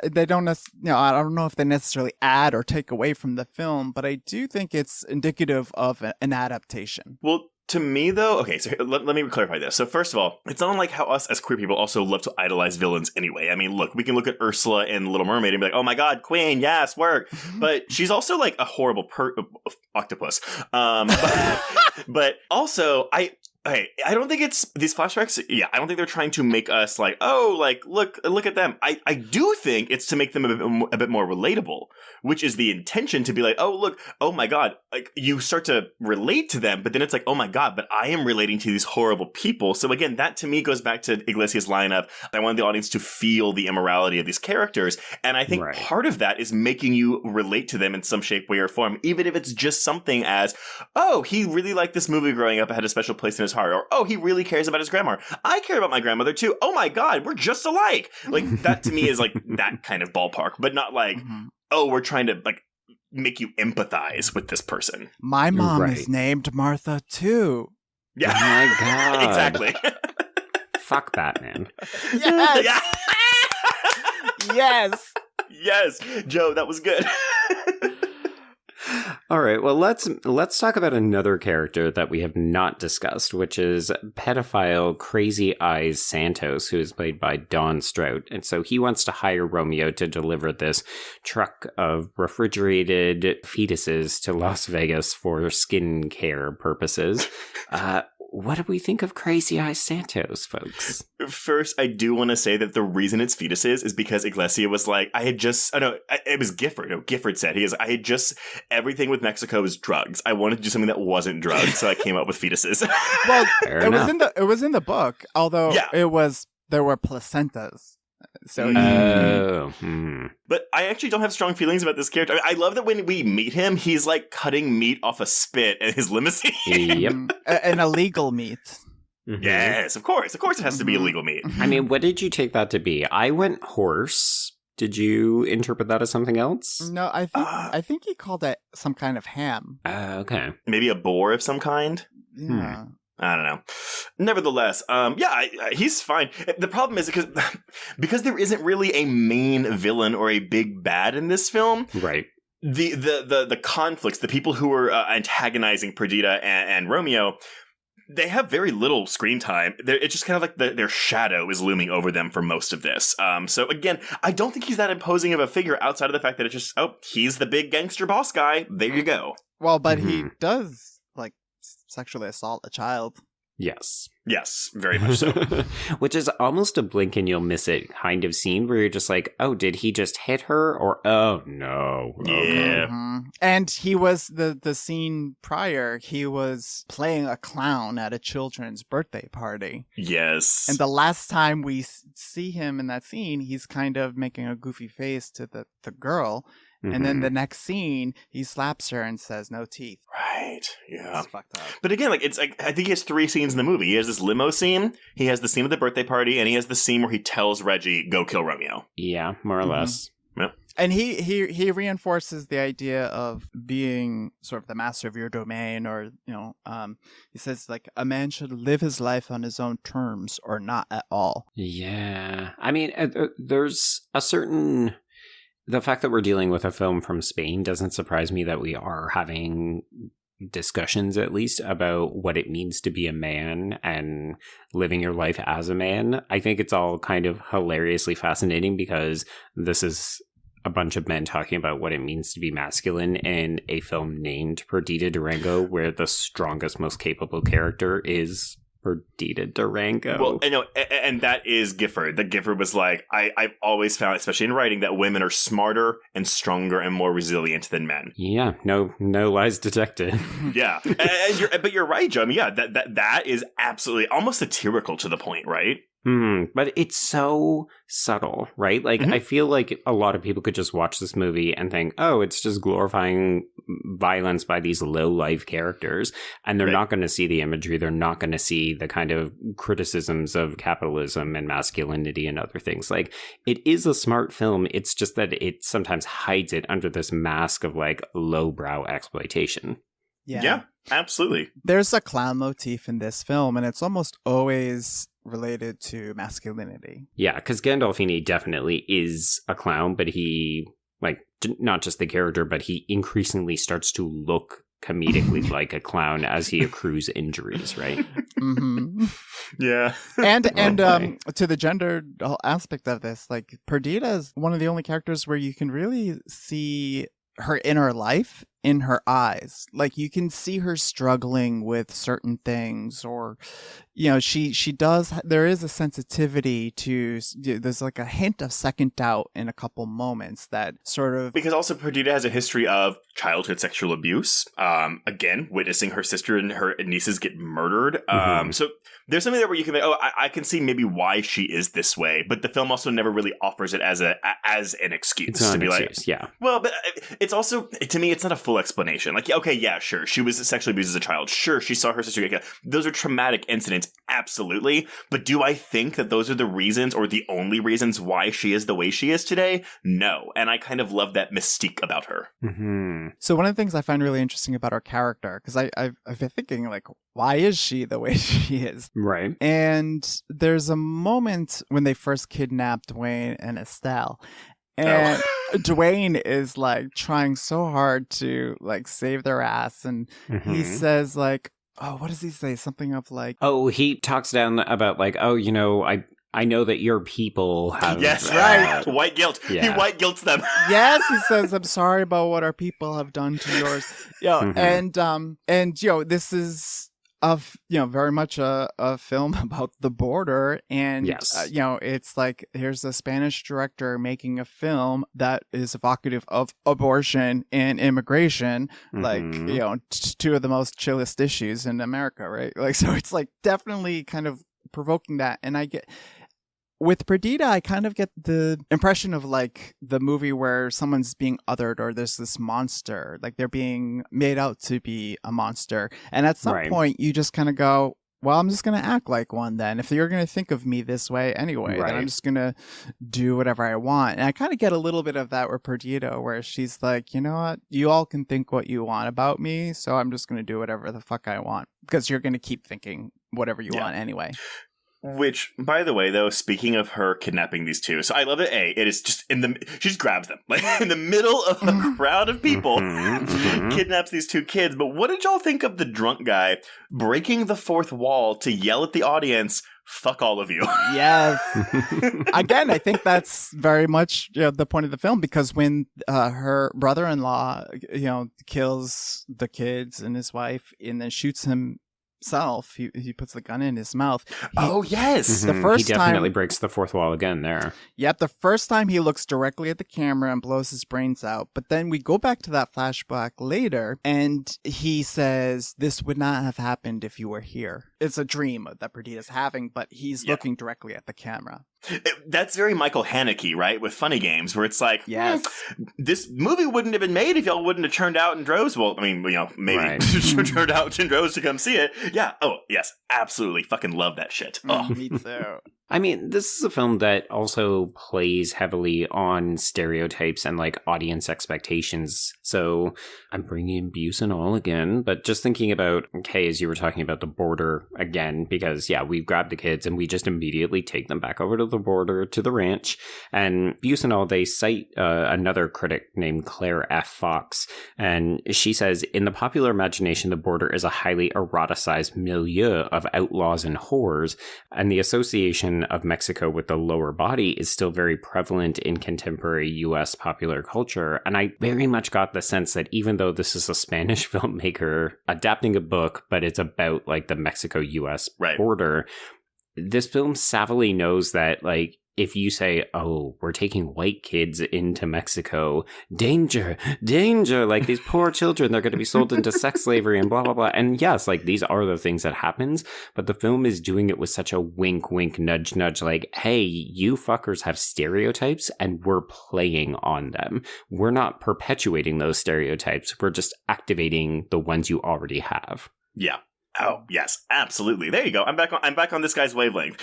they don't I don't know if they necessarily add or take away from the film, but I do think it's indicative of an adaptation. Well, to me, though, okay, so let me clarify this. So first of all, it's not like how us as queer people also love to idolize villains anyway. I mean, look, we can look at Ursula in Little Mermaid and be like, oh my god, queen, yes, work. But she's also like a horrible octopus. But also, Hey, I don't think it's these flashbacks. Yeah, I don't think they're trying to make us like, oh, like look at them. I do think it's to make them a bit more relatable, which is the intention, to be like, oh, look, oh my God, like you start to relate to them, but then it's like, oh my God, but I am relating to these horrible people. So again, that to me goes back to Iglesias' line of, I want the audience to feel the immorality of these characters, and I think part of that is making you relate to them in some shape, way, or form, even if it's just something as, oh, he really liked this movie growing up, it had a special place in his heart, or oh, he really cares about his grandma. I care about my grandmother too. Oh my God, we're just alike. Like that to me is like that kind of ballpark, but not like, oh, we're trying to like make you empathize with this person. My mom is named Martha too. Yeah. Oh my God. Exactly. Fuck Batman. Yes. Yes. Yes. Joe, that was good. All right, well, let's talk about another character that we have not discussed, which is pedophile Crazy Eyes Santos, who is played by Don Strout. And so he wants to hire Romeo to deliver this truck of refrigerated fetuses to Las Vegas for skin care purposes. What do we think of Crazy Eyes Santos, folks? First, I do want to say that the reason it's fetuses is because Iglesia was like, it was Gifford. No, Gifford said, I had just, everything with Mexico is drugs. I wanted to do something that wasn't drugs, so I came up with fetuses. Well, it was in the book, although there were placentas. So But I actually don't have strong feelings about this character. I love that when we meet him, he's like cutting meat off a spit in his limousine. Yep. An illegal meat. Mm-hmm. Yes, of course. Of course it has to be illegal meat. I mean, what did you take that to be? I went horse. Did you interpret that as something else? No, I think he called it some kind of ham. Okay. Maybe a boar of some kind? Yeah. I don't know. Nevertheless, he's fine. The problem is because there isn't really a main villain or a big bad in this film. Right. The conflicts, the people who are antagonizing Perdita and Romeo, they have very little screen time. It's just kind of like their shadow is looming over them for most of this. So again, I don't think he's that imposing of a figure outside of the fact that it's just, he's the big gangster boss guy. There you go. Well, but he does sexually assault a child. Yes. Yes, very much so. Which is almost a blink and you'll miss it kind of scene where you're just like, oh, did he just hit her? Or, oh, no. Yeah. Mm-hmm. And he was, the scene prior, he was playing a clown at a children's birthday party. Yes. And the last time we see him in that scene, he's kind of making a goofy face to the girl. Mm-hmm. And then the next scene, he slaps her and says, "No teeth." Right. Yeah. It's fucked up. But again, like I think he has 3 scenes in the movie. He has this limo scene, he has the scene of the birthday party, and he has the scene where he tells Reggie, "Go kill Romeo." Yeah, more or less. Yep. And he reinforces the idea of being sort of the master of your domain, or he says like a man should live his life on his own terms or not at all. Yeah, I mean, there's a certain. The fact that we're dealing with a film from Spain doesn't surprise me that we are having discussions, at least, about what it means to be a man and living your life as a man. I think it's all kind of hilariously fascinating because this is a bunch of men talking about what it means to be masculine in a film named Perdita Durango, where the strongest, most capable character is Perdita Durango. Well, I know, and that is Gifford. That Gifford was like, I've always found, especially in writing, that women are smarter and stronger and more resilient than men. Yeah, no lies detected. Yeah, but you're right, Joe. I mean, yeah, that is absolutely almost satirical to the point, right? But it's so subtle, right? Like, I feel like a lot of people could just watch this movie and think, oh, it's just glorifying violence by these low-life characters. And they're not going to see the imagery. They're not going to see the kind of criticisms of capitalism and masculinity and other things. Like, it is a smart film. It's just that it sometimes hides it under this mask of, like, lowbrow exploitation. Yeah, absolutely. There's a clown motif in this film, and it's almost always related to masculinity. Yeah, because Gandolfini definitely is a clown, but he, like, not just the character, but he increasingly starts to look comedically like a clown as he accrues injuries, right? Mm-hmm. Yeah. And to the gender aspect of this, like, Perdita is one of the only characters where you can really see her inner life in her eyes. Like, you can see her struggling with certain things, or, you know, she does, there is a sensitivity to, there's like a hint of second doubt in a couple moments that sort of... Because also Perdita has a history of childhood sexual abuse. Again, witnessing her sister and her nieces get murdered. So there's something there where you can be, I can see maybe why she is this way, but the film also never really offers it as an excuse. It's not to be an like, excuse, yeah. Well, but it's also, to me, it's not a full explanation. Like, okay, yeah, sure, she was sexually abused as a child. Sure, she saw her sister get killed. Those are traumatic incidents, absolutely. But do I think that those are the reasons or the only reasons why she is the way she is today? No. And I kind of love that mystique about her. So one of the things I find really interesting about her character, because I've been thinking, like, why is she the way she is? Right. And there's a moment when they first kidnapped Dwayne and Estelle. And Dwayne is like trying so hard to like save their ass. And he says like, oh, what does he say? Something of like... Oh, he talks down about like, oh, you know, I know that your people have... Yes, right. White guilt. Yeah. He white guilts them. Yes, he says, I'm sorry about what our people have done to yours. And you know, this is very much a film about the border, and yes. You know, it's like here's a Spanish director making a film that is evocative of abortion and immigration, like, you know, two of the most chillest issues in America, right? Like, so it's like definitely kind of provoking that. And I get with Perdita, I kind of get the impression of like the movie where someone's being othered, or there's this monster, like they're being made out to be a monster. And at some point you just kind of go, well, I'm just going to act like one then. If you're going to think of me this way anyway, then I'm just going to do whatever I want. And I kind of get a little bit of that with Perdita, where she's like, you know what? You all can think what you want about me, so I'm just going to do whatever the fuck I want. Because you're going to keep thinking whatever you want anyway. Which, by the way, though, speaking of her kidnapping these two, so I love it. It is just she just grabs them, like in the middle of a crowd of people, kidnaps these two kids. But what did y'all think of the drunk guy breaking the fourth wall to yell at the audience, "Fuck all of you"? Yes. Again, I think that's very much the point of the film, because when her brother-in-law, kills the kids and his wife and then shoots himself, he puts the gun in his mouth. Yes. The first he definitely time, breaks the fourth wall again there. Yep, the first time he looks directly at the camera and blows his brains out. But then we go back to that flashback later, and he says, "This would not have happened if you were here." It's a dream that Perdita's having, but he's looking directly at the camera. That's very Michael Haneke, right? With Funny Games, where it's like, yes, this movie wouldn't have been made if y'all wouldn't have turned out in droves. Well, I mean, maybe turned out in droves to come see it. Yeah. Oh, yes. Absolutely. Fucking love that shit. Oh, me too. I mean, this is a film that also plays heavily on stereotypes and like audience expectations. So I'm bringing abuse and all again, but just thinking about, okay, as you were talking about the border again, because we grab the kids and we just immediately take them back over to the border, to the ranch. And abuse and all, they cite another critic named Claire F. Fox. And she says, in the popular imagination, the border is a highly eroticized milieu of outlaws and whores, and the association of Mexico with the lower body is still very prevalent in contemporary U.S. popular culture. And I very much got the sense that even though this is a Spanish filmmaker adapting a book, but it's about like the Mexico-U.S. border, this film savvily knows that, like, if you say, oh, we're taking white kids into Mexico, danger, like these poor children, they're going to be sold into sex slavery and blah, blah, blah. And yes, like these are the things that happens, but the film is doing it with such a wink, wink, nudge, nudge, like, hey, you fuckers have stereotypes and we're playing on them. We're not perpetuating those stereotypes. We're just activating the ones you already have. Yeah. Oh, yes, absolutely. There you go. I'm back on this guy's wavelength.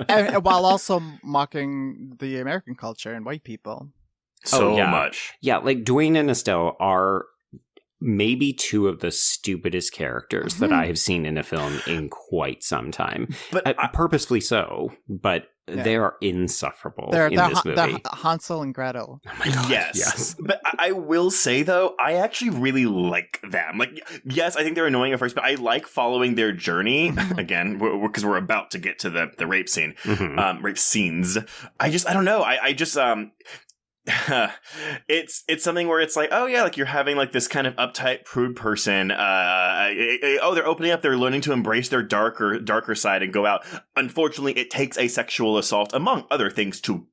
and while also mocking the American culture and white people. So much. Yeah, like Dwayne and Estelle are maybe two of the stupidest characters that I have seen in a film in quite some time. But purposefully so, but they are insufferable in this movie. They're Hansel and Gretel. Oh my God, yes. But I will say, though, I actually really like them. Like, yes, I think they're annoying at first, but I like following their journey. Again, because we're about to get to the rape scene, rape scenes. I don't know. I just... it's something where it's like, oh yeah, like you're having like this kind of uptight prude person. They're opening up. They're learning to embrace their darker side and go out. Unfortunately, it takes a sexual assault, among other things, to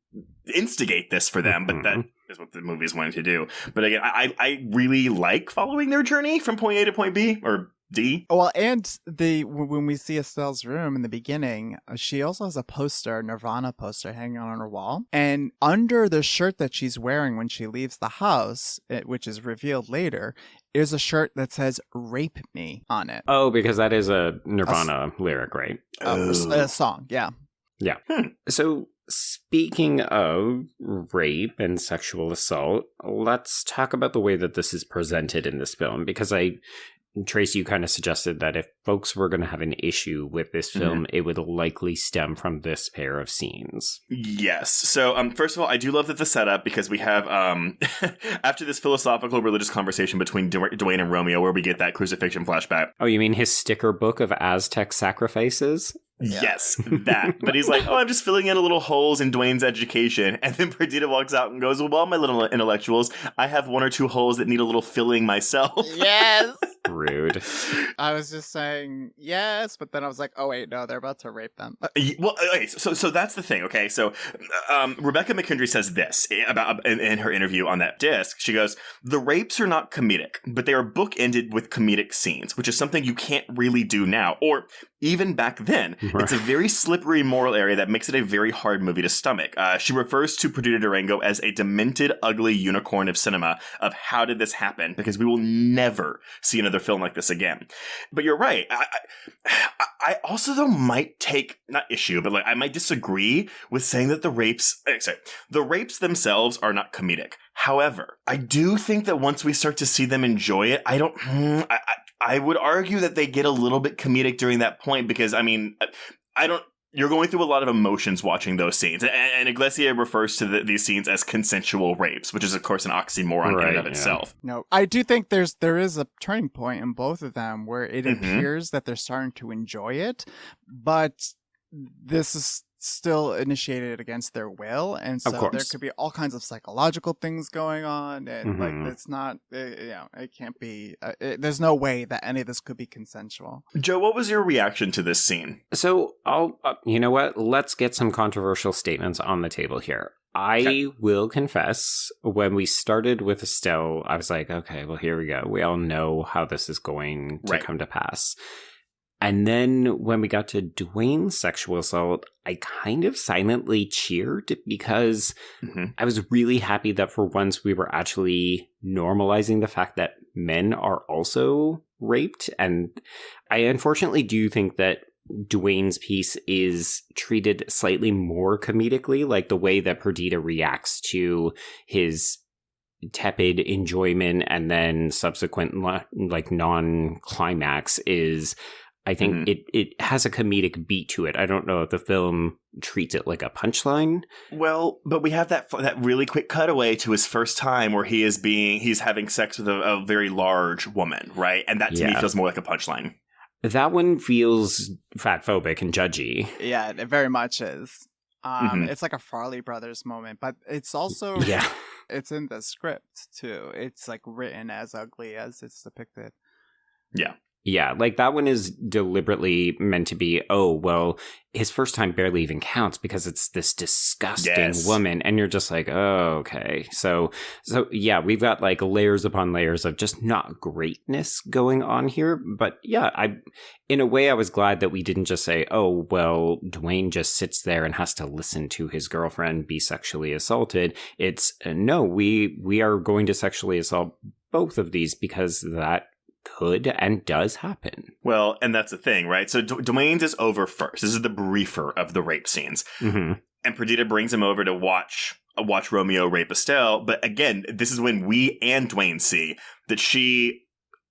instigate this for them. But that is what the movie is wanting to do. But again, I really like following their journey from point A to point B or D. Well, and when we see Estelle's room in the beginning, she also has a poster, Nirvana poster, hanging on her wall. And under the shirt that she's wearing when she leaves the house, which is revealed later, is a shirt that says "Rape Me" on it. Oh, because that is a Nirvana lyric, right? A song, yeah. Yeah. So speaking of rape and sexual assault, let's talk about the way that this is presented in this film, because Trace, you kind of suggested that if folks were going to have an issue with this film, it would likely stem from this pair of scenes. Yes. So, first of all, I do love that the setup, because we have, after this philosophical religious conversation between Dwayne and Romeo, where we get that crucifixion flashback. Oh, you mean his sticker book of Aztec sacrifices? Yeah. Yes, that. But he's like, I'm just filling in a little holes in Dwayne's education. And then Perdita walks out and goes, well, my little intellectuals, I have 1 or 2 holes that need a little filling myself. Yes. Rude. I was just saying yes, but then I was like, oh wait, no, they're about to rape them. Well, okay, so that's the thing, okay? So Rebecca McKendry says this about in her interview on that disc. She goes, the rapes are not comedic, but they are bookended with comedic scenes, which is something you can't really do now, or even back then. Right. It's a very slippery moral area that makes it a very hard movie to stomach. She refers to Perdita Durango as a demented, ugly unicorn of cinema of how did this happen? Because we will never see another film like this again. But you're right. I also, though, might take, not issue, but like I might disagree with saying that the rapes themselves are not comedic. However, I do think that once we start to see them enjoy it, I would argue that they get a little bit comedic during that point, because, I mean, you're going through a lot of emotions watching those scenes. And Iglesia refers to these scenes as consensual rapes, which is, of course, an oxymoron in and of itself. No, I do think there is a turning point in both of them where it appears that they're starting to enjoy it, but this is still initiated against their will, and so there could be all kinds of psychological things going on, and like it's not, it can't be. There's no way that any of this could be consensual. Joe, what was your reaction to this scene? So I'll, you know what? Let's get some controversial statements on the table here. I will confess, when we started with Estelle, I was like, okay, well, here we go. We all know how this is going to come to pass. And then when we got to Dwayne's sexual assault, I kind of silently cheered, because I was really happy that for once we were actually normalizing the fact that men are also raped. And I unfortunately do think that Dwayne's piece is treated slightly more comedically, like the way that Perdita reacts to his tepid enjoyment and then subsequent like non-climax is, I think it has a comedic beat to it. I don't know if the film treats it like a punchline. Well, but we have that really quick cutaway to his first time where he's having sex with a very large woman, right? And that to me feels more like a punchline. That one feels fatphobic and judgy. Yeah, it very much is. It's like a Farley Brothers moment, but it's also it's in the script too. It's like written as ugly as it's depicted. Yeah. Yeah, like that one is deliberately meant to be, oh, well, his first time barely even counts because it's this disgusting woman. And you're just like, oh, okay. So yeah, we've got like layers upon layers of just not greatness going on here. But yeah, in a way, I was glad that we didn't just say, oh, well, Dwayne just sits there and has to listen to his girlfriend be sexually assaulted. It's no, we are going to sexually assault both of these because that could and does happen. Well, and that's the thing, right? So Dwayne's is over first. This is the briefer of the rape scenes. And Perdita brings him over to watch Romeo rape Estelle. But again, this is when we and Dwayne see that she,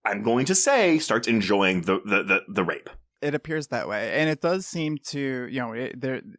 I'm going to say, starts enjoying the rape. It appears that way. And it does seem to,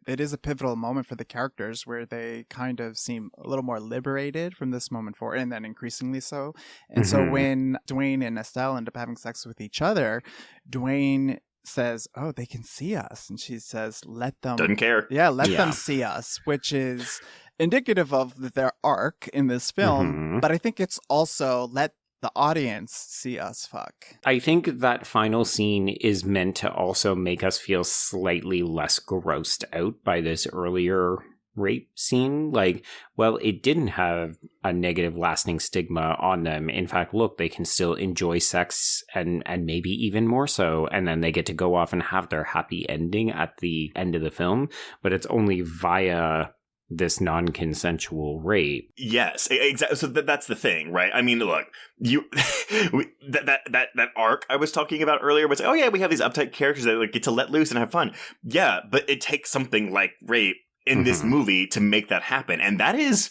it is a pivotal moment for the characters where they kind of seem a little more liberated from this moment forward, and then increasingly so. And so when Dwayne and Estelle end up having sex with each other, Dwayne says, oh, they can see us. And she says, let them. Doesn't care. Yeah, let them see us, which is indicative of their arc in this film, but I think it's also let the audience see us fuck. I think that final scene is meant to also make us feel slightly less grossed out by this earlier rape scene. Like, well, it didn't have a negative lasting stigma on them. In fact, look, they can still enjoy sex and maybe even more so. And then they get to go off and have their happy ending at the end of the film. But it's only via this non-consensual rape. Yes, exactly. So that's the thing, right? I mean, look, that arc I was talking about earlier was, oh yeah, we have these uptight characters that like get to let loose and have fun. Yeah, but it takes something like rape in this movie to make that happen, and that's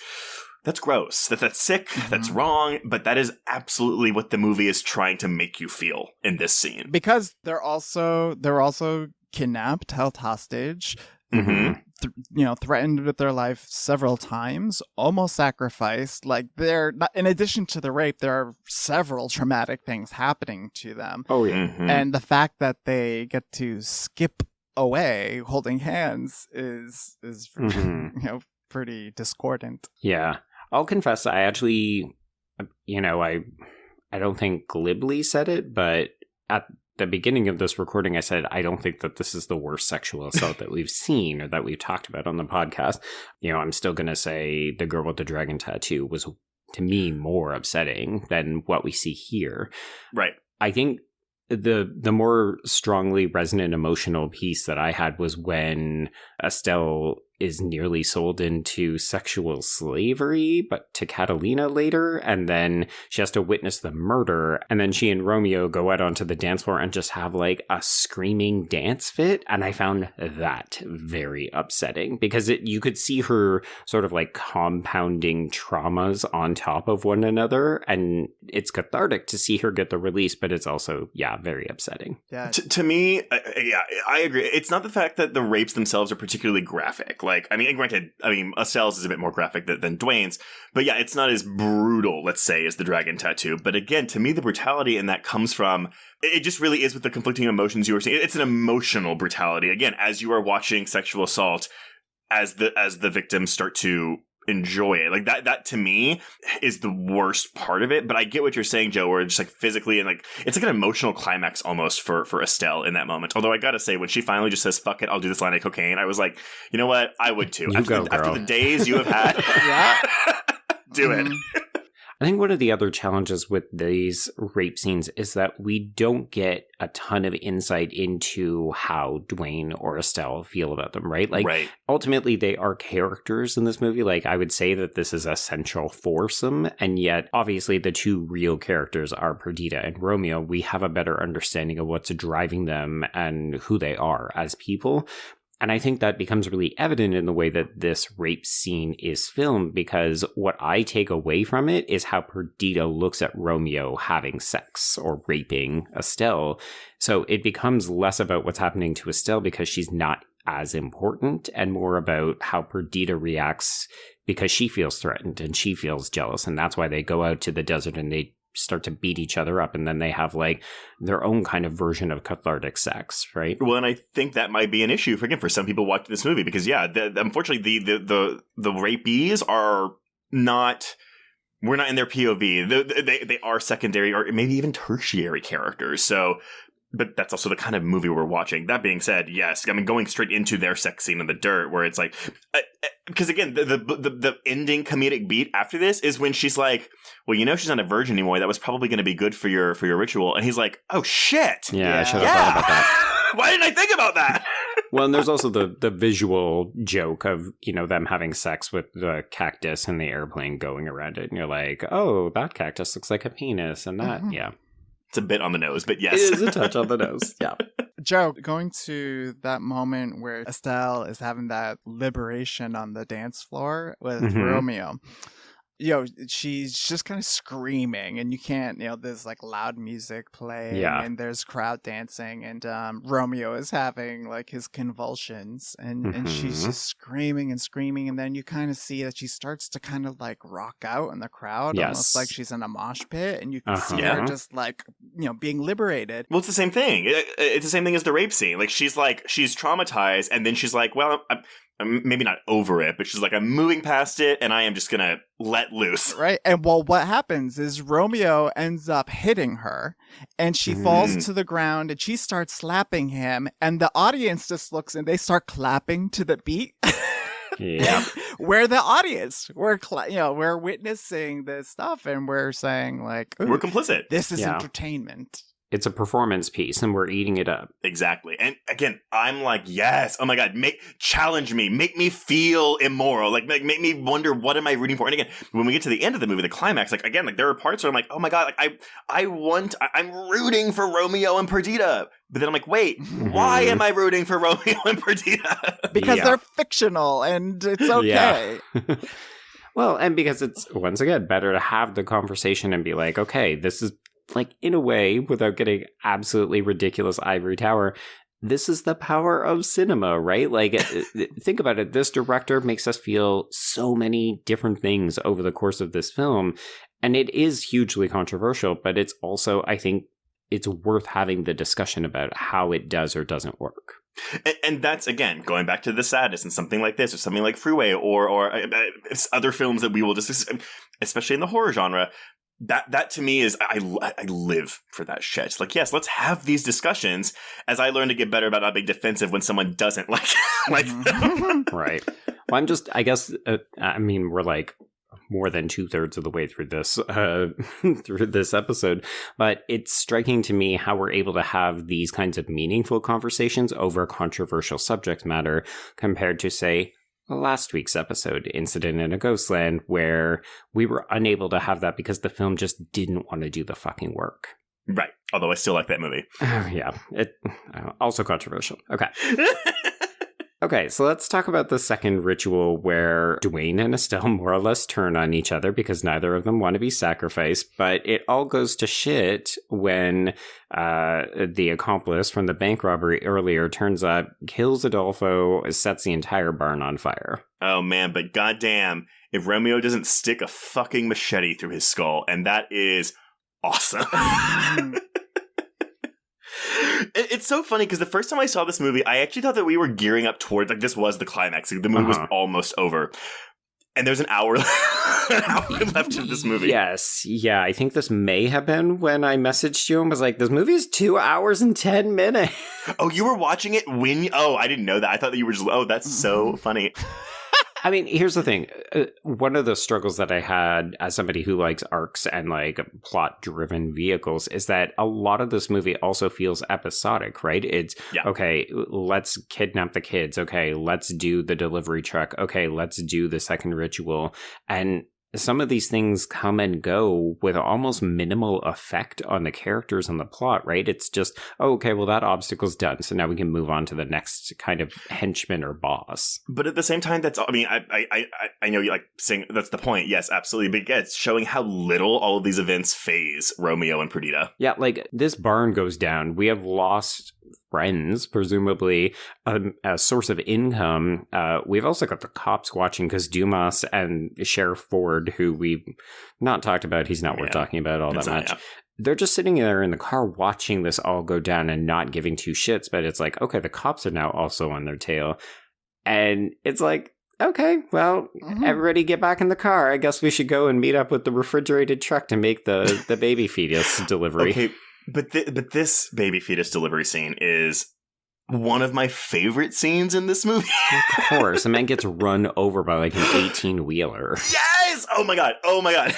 gross. That's sick. That's wrong. But that is absolutely what the movie is trying to make you feel in this scene. Because they're also kidnapped, held hostage. Threatened with their life several times, almost sacrificed. Like, they're not, in addition to the rape, there are several traumatic things happening to them. Oh yeah. And the fact that they get to skip away holding hands is pretty discordant. Yeah. I'll confess, I actually, I don't think glibly said it, but at the beginning of this recording, I said, I don't think that this is the worst sexual assault that we've seen or that we've talked about on the podcast. I'm still going to say the girl with the dragon tattoo was, to me, more upsetting than what we see here. Right. I think the more strongly resonant emotional piece that I had was when Estelle is nearly sold into sexual slavery, but to Catalina later, and then she has to witness the murder, and then she and Romeo go out onto the dance floor and just have like a screaming dance fit, and I found that very upsetting because you could see her sort of like compounding traumas on top of one another, and it's cathartic to see her get the release, but it's also, very upsetting. Yeah. To me, I agree. It's not the fact that the rapes themselves are particularly graphic. Like, granted, Estelle's is a bit more graphic than Dwayne's, but yeah, it's not as brutal, let's say, as the dragon tattoo. But again, to me, the brutality in that comes from, it just really is with the conflicting emotions you were seeing. It's an emotional brutality. Again, as you are watching sexual assault, as the victims start to enjoy it, like that to me is the worst part of it. But I get what you're saying, Joe, where it's just like physically and like it's like an emotional climax almost for Estelle in that moment. Although I gotta say, when she finally just says fuck it, I'll do this line of cocaine, I was like, you know what, I would too. After the days you have had. Do it. I think one of the other challenges with these rape scenes is that we don't get a ton of insight into how Dwayne or Estelle feel about them, right? Like, ultimately, they are characters in this movie. Like, I would say that this is a central foursome, and yet, obviously, the two real characters are Perdita and Romeo. We have a better understanding of what's driving them and who they are as people. And I think that becomes really evident in the way that this rape scene is filmed, because what I take away from it is how Perdita looks at Romeo having sex or raping Estelle. So it becomes less about what's happening to Estelle because she's not as important, and more about how Perdita reacts because she feels threatened and she feels jealous. And that's why they go out to the desert and they start to beat each other up, and then they have like their own kind of version of cathartic sex, right? Well, and I think that might be an issue for some people watching this movie, because unfortunately the rapees are not, we're not in their POV. They are secondary or maybe even tertiary characters. So, but that's also the kind of movie we're watching. That being said, yes, going straight into their sex scene in the dirt, where it's like, because again, the ending comedic beat after this is when she's like, well, she's not a virgin anymore. That was probably going to be good for your ritual. And he's like, oh shit. Yeah. I should have thought about that. Why didn't I think about that? Well, and there's also the visual joke of, them having sex with the cactus and the airplane going around it. And you're like, oh, that cactus looks like a penis. And that, It's a bit on the nose, but yes. It is a touch on the nose. Yeah. Joe, going to that moment where Estelle is having that liberation on the dance floor with Romeo, she's just kind of screaming, and you can't, there's like loud music playing, and there's crowd dancing, and Romeo is having like his convulsions, and she's just screaming and screaming, and then you kind of see that she starts to kind of like rock out in the crowd, almost like she's in a mosh pit, and you can see her just like, being liberated. Well, it's the same thing. It's the same thing as the rape scene. Like she's traumatized, and then she's like, well, I'm maybe not over it, but she's like, I'm moving past it, and I am just gonna let loose. Right. And well, what happens is Romeo ends up hitting her, and she falls to the ground, and she starts slapping him, and the audience just looks, and they start clapping to the beat. Yeah. We're the audience. We're witnessing this stuff, and we're saying like, we're complicit. This is entertainment. It's a performance piece, and we're eating it up. Exactly. And again, I'm like, yes. Oh my God. Challenge me. Make me feel immoral. Like make me wonder, what am I rooting for? And again, when we get to the end of the movie, the climax, like again, like there are parts where I'm like, oh my God, like I'm rooting for Romeo and Perdita. But then I'm like, wait, why am I rooting for Romeo and Perdita? Because they're fictional, and it's okay. Yeah. Well, and because it's, once again, better to have the conversation and be like, okay, this is, like, in a way, without getting absolutely ridiculous ivory tower, this is the power of cinema, right? Like, think about it. This director makes us feel so many different things over the course of this film. And it is hugely controversial, but it's also, I think, it's worth having the discussion about how it does or doesn't work. And that's, again, going back to The Sadness and something like this, or something like Freeway, or other films that we will discuss, especially in the horror genre. That to me is, I live for that shit. It's like, yes, let's have these discussions as I learn to get better about not being defensive when someone doesn't like them. Right. Well, I guess, we're like more than 2/3 of the way through this episode, but it's striking to me how we're able to have these kinds of meaningful conversations over controversial subject matter compared to, say, last week's episode, Incident in a Ghostland, where we were unable to have that because the film just didn't want to do the fucking work. Right. Although I still like that movie. Yeah. It also controversial. Okay. Okay, so let's talk about the second ritual where Dwayne and Estelle more or less turn on each other because neither of them want to be sacrificed, but it all goes to shit when the accomplice from the bank robbery earlier turns up, kills Adolfo, sets the entire barn on fire. Oh man, but goddamn, if Romeo doesn't stick a fucking machete through his skull, and that is awesome. It's so funny because the first time I saw this movie, I actually thought that we were gearing up towards, like, this was the climax. Like, the movie was almost over. And there's an hour left of this movie. Yes. Yeah, I think this may have been when I messaged you and was like, this movie is 2 hours and 10 minutes. Oh, you were watching it when... Oh, I didn't know that. I thought that you were just... Oh, that's so funny. I mean, here's the thing. One of the struggles that I had as somebody who likes arcs and like plot-driven vehicles is that a lot of this movie also feels episodic, right? It's, okay, let's kidnap the kids. Okay, let's do the delivery truck. Okay, let's do the second ritual. And some of these things come and go with almost minimal effect on the characters and the plot, right? It's just, oh, okay, well, that obstacle's done, so now we can move on to the next kind of henchman or boss. But at the same time, that's, I mean, I know you like saying that's the point. Yes, absolutely. But yeah, it's showing how little all of these events phase Romeo and Perdita. Yeah, like this barn goes down. We have lost friends, presumably a source of income. We've also got the cops watching because Dumas and Sheriff Ford, who we've not talked about, he's not worth talking about all that much. They're just sitting there in the car watching this all go down and not giving two shits. But it's like, okay, the cops are now also on their tail. And it's like, okay, well, everybody get back in the car. I guess we should go and meet up with the refrigerated truck to make the baby fetus delivery. Okay. But this baby fetus delivery scene is one of my favorite scenes in this movie. Of course. The man gets run over by like an 18-wheeler. Yes! Oh my god. Oh my god.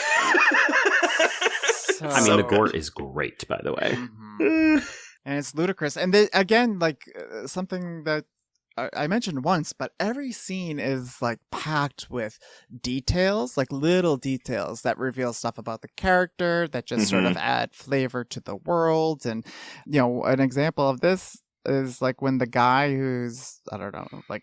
I mean, the gore is great, by the way. And it's ludicrous. And again, like something that I mentioned once, but every scene is like packed with details, like little details that reveal stuff about the character that just sort of add flavor to the world. And, you know, an example of this is like when the guy who's, I don't know, like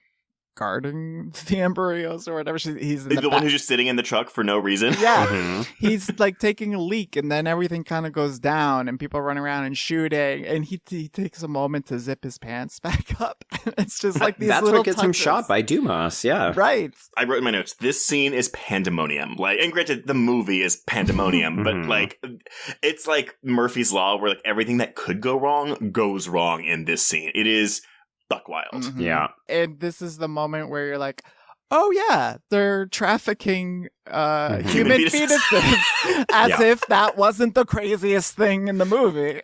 guarding the embryos or whatever. He's in the one who's just sitting in the truck for no reason. Yeah. He's like taking a leak, and then everything kind of goes down, and people run around and shooting, and he takes a moment to zip his pants back up. It's just like these That's little what gets touches. him shot by Dumas, yeah. Right. I wrote in my notes, this scene is pandemonium. Like, and granted, the movie is pandemonium, but like, it's like Murphy's Law, where like everything that could go wrong goes wrong in this scene. It is buck wild. Mm-hmm. Yeah. And this is the moment where you're like, oh yeah, they're trafficking human fetuses as if that wasn't the craziest thing in the movie.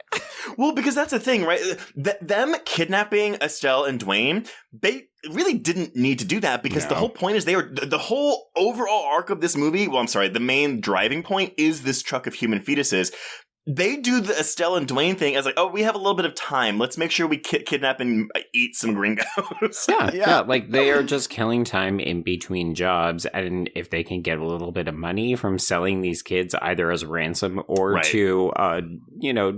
Well, because that's the thing, right? Them kidnapping Estelle and Dwayne, they really didn't need to do that because the whole point is the whole overall arc of this movie, the main driving point is this truck of human fetuses. They do the Estelle and Dwayne thing as like, oh, we have a little bit of time. Let's make sure we kidnap and eat some gringos. Yeah. Like they are just killing time in between jobs. And if they can get a little bit of money from selling these kids either as ransom or to,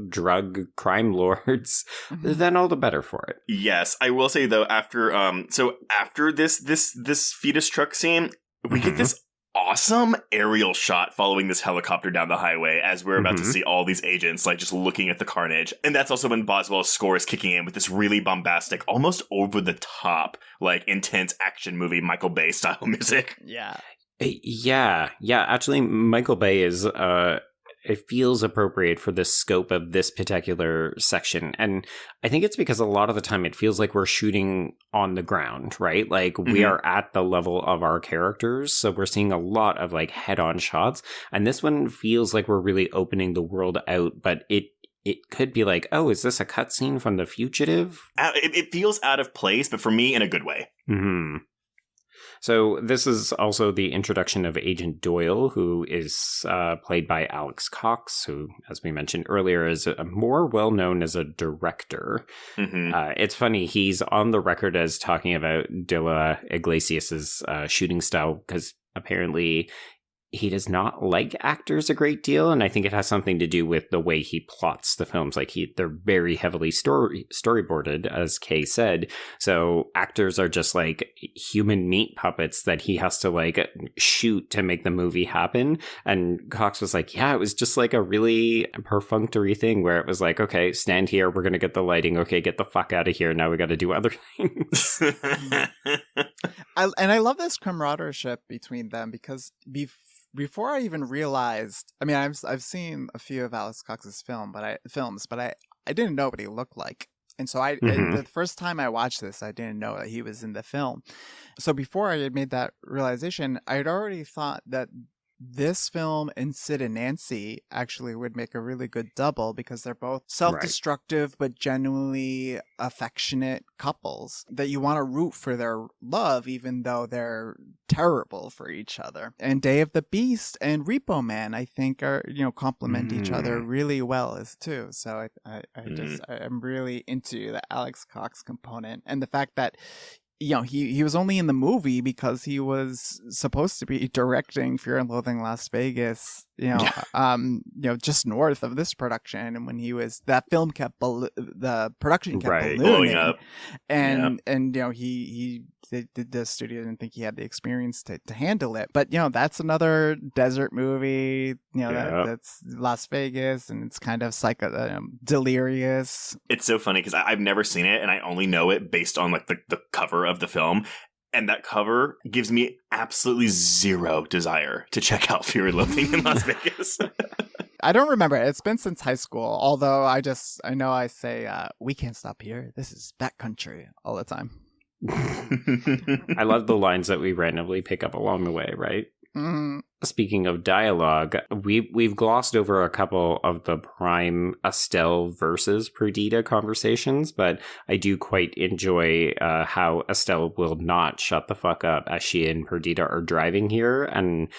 drug crime lords, then all the better for it. Yes. I will say though, after this fetus truck scene, we get this awesome aerial shot following this helicopter down the highway as we're about to see all these agents like just looking at the carnage. And that's also when Boswell's score is kicking in with this really bombastic, almost over the top, like intense action movie Michael Bay style music. Yeah. Actually, Michael Bay is it feels appropriate for the scope of this particular section. And I think it's because a lot of the time it feels like we're shooting on the ground, right? Like we are at the level of our characters. So we're seeing a lot of like head-on shots. And this one feels like we're really opening the world out, but it could be like, oh, is this a cutscene from The Fugitive? It feels out of place, but for me, in a good way. Mm-hmm. So this is also the introduction of Agent Doyle, who is played by Álex Cox, who, as we mentioned earlier, is more well-known as a director. It's funny, he's on the record as talking about De La Iglesias' shooting style, because apparently he does not like actors a great deal, and I think it has something to do with the way he plots the films. Like they're very heavily storyboarded, as Kay said. So actors are just like human meat puppets that he has to like shoot to make the movie happen. And Cox was like, yeah, it was just like a really perfunctory thing where it was like, okay, stand here, we're gonna get the lighting. Okay, get the fuck out of here. Now we got to do other things. I love this camaraderie between them because before I even realized, I mean, I've seen a few of Álex Cox's films, but I didn't know what he looked like. And so the first time I watched this, I didn't know that he was in the film. So before I had made that realization, I had already thought that this film and Sid and Nancy actually would make a really good double because they're both self-destructive but genuinely affectionate couples that you want to root for their love even though they're terrible for each other. And Day of the Beast and Repo Man, I think, are complement each other really well as too. So I'm really into the Álex Cox component and the fact that he was only in the movie because he was supposed to be directing Fear and Loathing Las Vegas, just north of this production. And when that film kept the production kept ballooning up, and the studio didn't think he had the experience to handle it. But that's another desert movie. That's Las Vegas, and it's kind of delirious. It's so funny because I've never seen it, and I only know it based on like the cover of the film. And that cover gives me absolutely zero desire to check out Fear and Loathing in Las Vegas. I don't remember. It's been since high school. Although I know I say, we can't stop here. This is backcountry all the time. I love the lines that we randomly pick up along the way, right? Speaking of dialogue, we've glossed over a couple of the prime Estelle versus Perdita conversations, but I do quite enjoy how Estelle will not shut the fuck up as she and Perdita are driving here. And,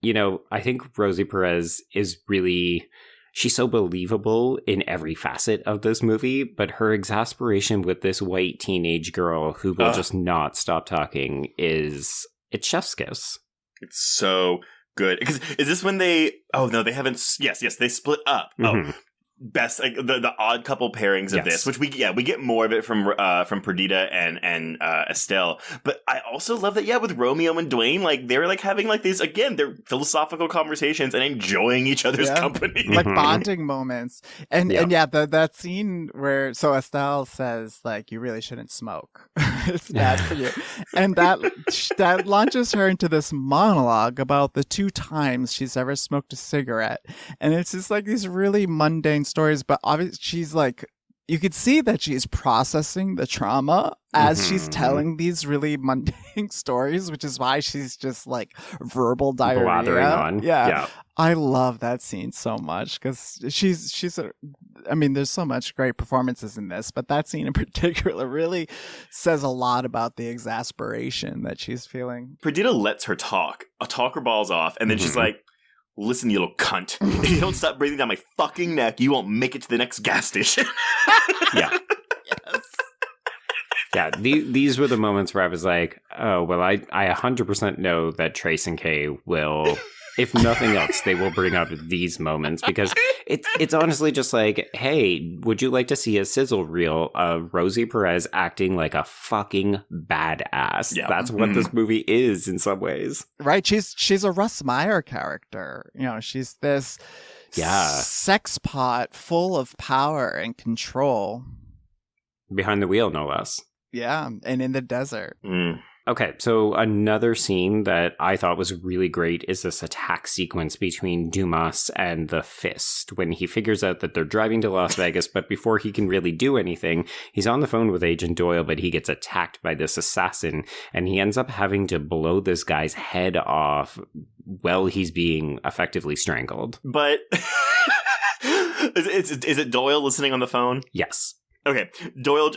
I think Rosie Perez is really... She's so believable in every facet of this movie, but her exasperation with this white teenage girl who will just not stop talking it's chef's kiss. It's so good. Is this when they... Oh, no, they haven't... Yes, they split up. Oh, best, like the odd couple pairings of this, which we get more of it from Perdita and Estelle. But I also love that, with Romeo and Dwayne, like they're like having like these, again, they're philosophical conversations and enjoying each other's company, like bonding moments. And that scene where Estelle says like, you really shouldn't smoke. It's bad for you, and that launches her into this monologue about the 2 times she's ever smoked a cigarette, and it's just like these really mundane stories, but obviously she's like, you could see that she's processing the trauma as she's telling these really mundane stories, which is why she's just like verbal diarrhea. Blathering on. Yeah. I love that scene so much because there's so much great performances in this, but that scene in particular really says a lot about the exasperation that she's feeling. Perdita lets her talk her balls off, and then she's like, listen, you little cunt. If you don't stop breathing down my fucking neck, you won't make it to the next gas station. Yeah. Yes. Yeah, these were the moments where I was like, oh, well, I 100% know that Trace and Kay will, if nothing else, they will bring up these moments, because it's honestly just like, hey, would you like to see a sizzle reel of Rosie Perez acting like a fucking badass? Yeah. That's what this movie is in some ways. Right, she's a Russ Meyer character. She's this sex pot full of power and control. Behind the wheel, no less. Yeah, and in the desert. Okay, so another scene that I thought was really great is this attack sequence between Dumas and the Fist, when he figures out that they're driving to Las Vegas, but before he can really do anything, he's on the phone with Agent Doyle, but he gets attacked by this assassin, and he ends up having to blow this guy's head off while he's being effectively strangled. But is it Doyle listening on the phone? Yes. Okay, Doyle,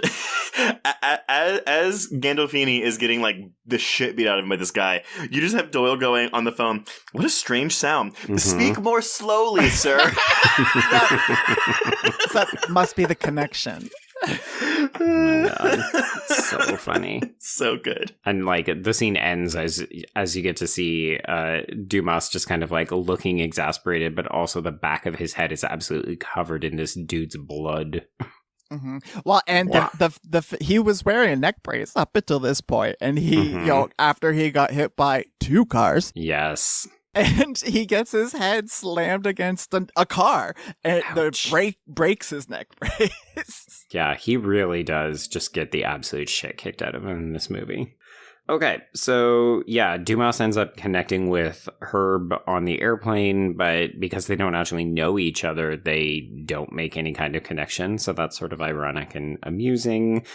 as Gandolfini is getting like the shit beat out of him by this guy, you just have Doyle going on the phone, what a strange sound. Speak more slowly, sir. That must be the connection. Oh my God. It's so funny. So good. And like the scene ends as you get to see Dumas just kind of like looking exasperated, but also the back of his head is absolutely covered in this dude's blood. Well, and he was wearing a neck brace up until this point, and he, after he got hit by 2 cars, yes, and he gets his head slammed against a car, and the breaks his neck brace. Yeah, he really does just get the absolute shit kicked out of him in this movie. Okay, so yeah, Dumas ends up connecting with Herb on the airplane, but because they don't actually know each other, they don't make any kind of connection, so that's sort of ironic and amusing.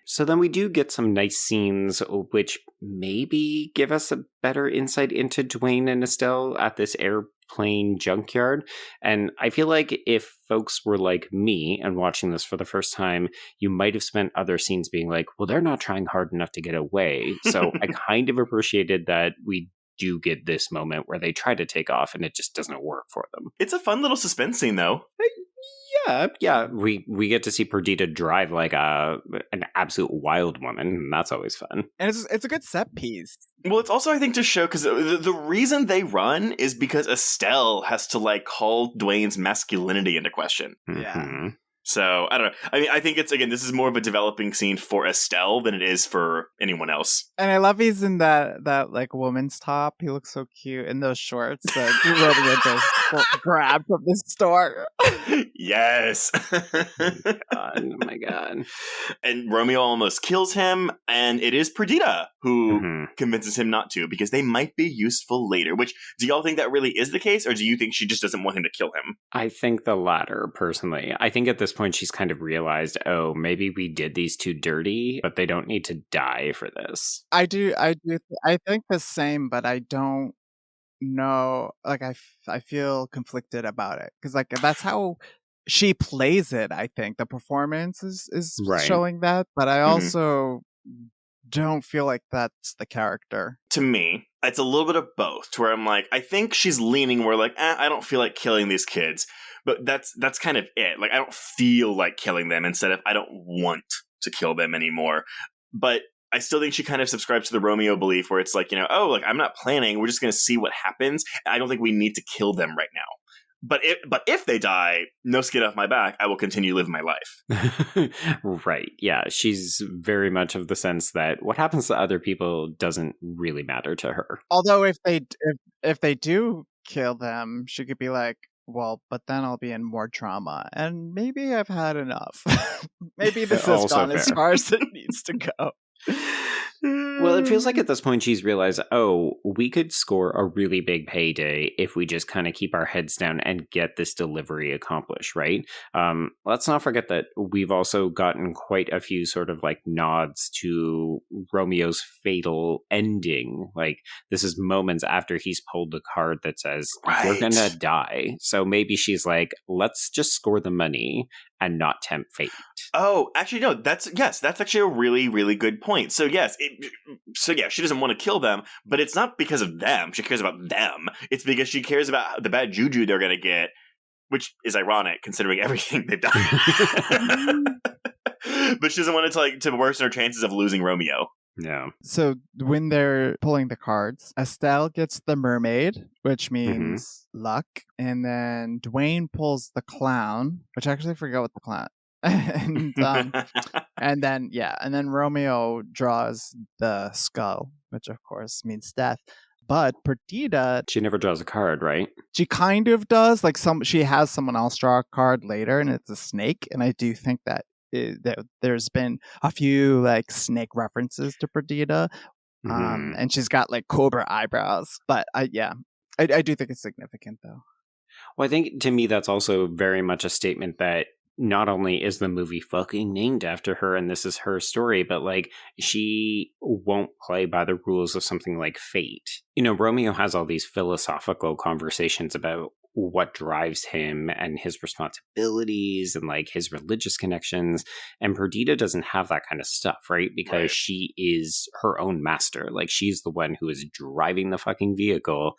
So then we do get some nice scenes which maybe give us a better insight into Dwayne and Estelle at this airplane junkyard. And I feel like if folks were like me and watching this for the first time, you might have spent other scenes being like, well, they're not trying hard enough to get away. So I kind of appreciated that we do get this moment where they try to take off and it just doesn't work for them. It's a fun little suspense scene, though. Yeah. We get to see Perdita drive like an absolute wild woman, and that's always fun. And it's a good set piece. Well, it's also, I think, to show, because the reason they run is because Estelle has to like call Dwayne's masculinity into question. Yeah. So, I don't know. I mean, I think this is more of a developing scene for Estelle than it is for anyone else. And I love he's in that like woman's top. He looks so cute in those shorts that Romeo just grabbed from the store. Yes. Oh my God. And Romeo almost kills him, and it is Perdita who convinces him not to, because they might be useful later. Which, do y'all think that really is the case, or do you think she just doesn't want him to kill him? I think the latter, personally. I think at this point she's kind of realized, oh, maybe we did these two dirty, but they don't need to die for this. I think the same, but I don't know. Like, I feel conflicted about it, because like that's how she plays it. I think the performance is right. showing that, but I also don't feel like that's the character. To me, it's a little bit of both, to where I'm like, I think she's leaning where like, I don't feel like killing these kids. But that's kind of it. Like, I don't feel like killing them, instead of I don't want to kill them anymore. But I still think she kind of subscribes to the Romeo belief, where it's like, I'm not planning. We're just going to see what happens. I don't think we need to kill them right now. But if they die, no skin off my back, I will continue living my life. Right. Yeah. She's very much of the sense that what happens to other people doesn't really matter to her. Although if they do kill them, she could be like, well, but then I'll be in more trauma, and maybe I've had enough. Maybe this has Also gone as fair. far as it needs to go. Well, it feels like at this point she's realized, we could score a really big payday if we just kind of keep our heads down and get this delivery accomplished, right? Let's not forget that we've also gotten quite a few sort of like nods to Romeo's fatal ending. Like, this is moments after he's pulled the card that says, you're gonna die. So maybe she's like, let's just score the money and not tempt fate. Oh, actually, no. That's actually a really, really good point. So yes, she doesn't want to kill them, but it's not because of them. She cares about them. It's because she cares about the bad juju they're gonna get, which is ironic considering everything they've done. But she doesn't want it to worsen her chances of losing Romeo. Yeah. So when they're pulling the cards, Estelle gets the mermaid, which means luck, and then Dwayne pulls the clown, which I actually forget what the clown. and then Romeo draws the skull, which of course means death. But Perdita, she never draws a card, right? She kind of does. Like she has someone else draw a card later, and it's a snake. And I do think that there's been a few like snake references to Perdita, and she's got like cobra eyebrows. But I do think it's significant though. Well, I think to me that's also very much a statement that not only is the movie fucking named after her and this is her story, but like she won't play by the rules of something like fate. You know, Romeo has all these philosophical conversations about what drives him and his responsibilities and like his religious connections. And Perdita doesn't have that kind of stuff, right? Because she is her own master. Like, she's the one who is driving the fucking vehicle.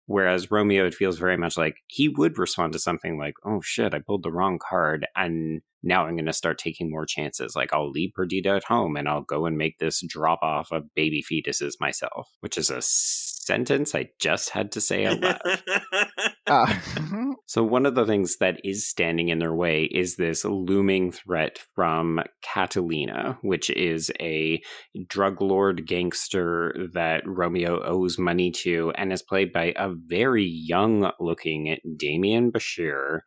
Whereas Romeo, it feels very much like he would respond to something like, oh shit, I pulled the wrong card, and now I'm going to start taking more chances. Like, I'll leave Perdita at home and I'll go and make this drop off of baby fetuses myself, which is a sentence I just had to say out loud. So one of the things that is standing in their way is this looming threat from Catalina, which is a drug lord gangster that Romeo owes money to and is played by a very young looking Damien Bashir.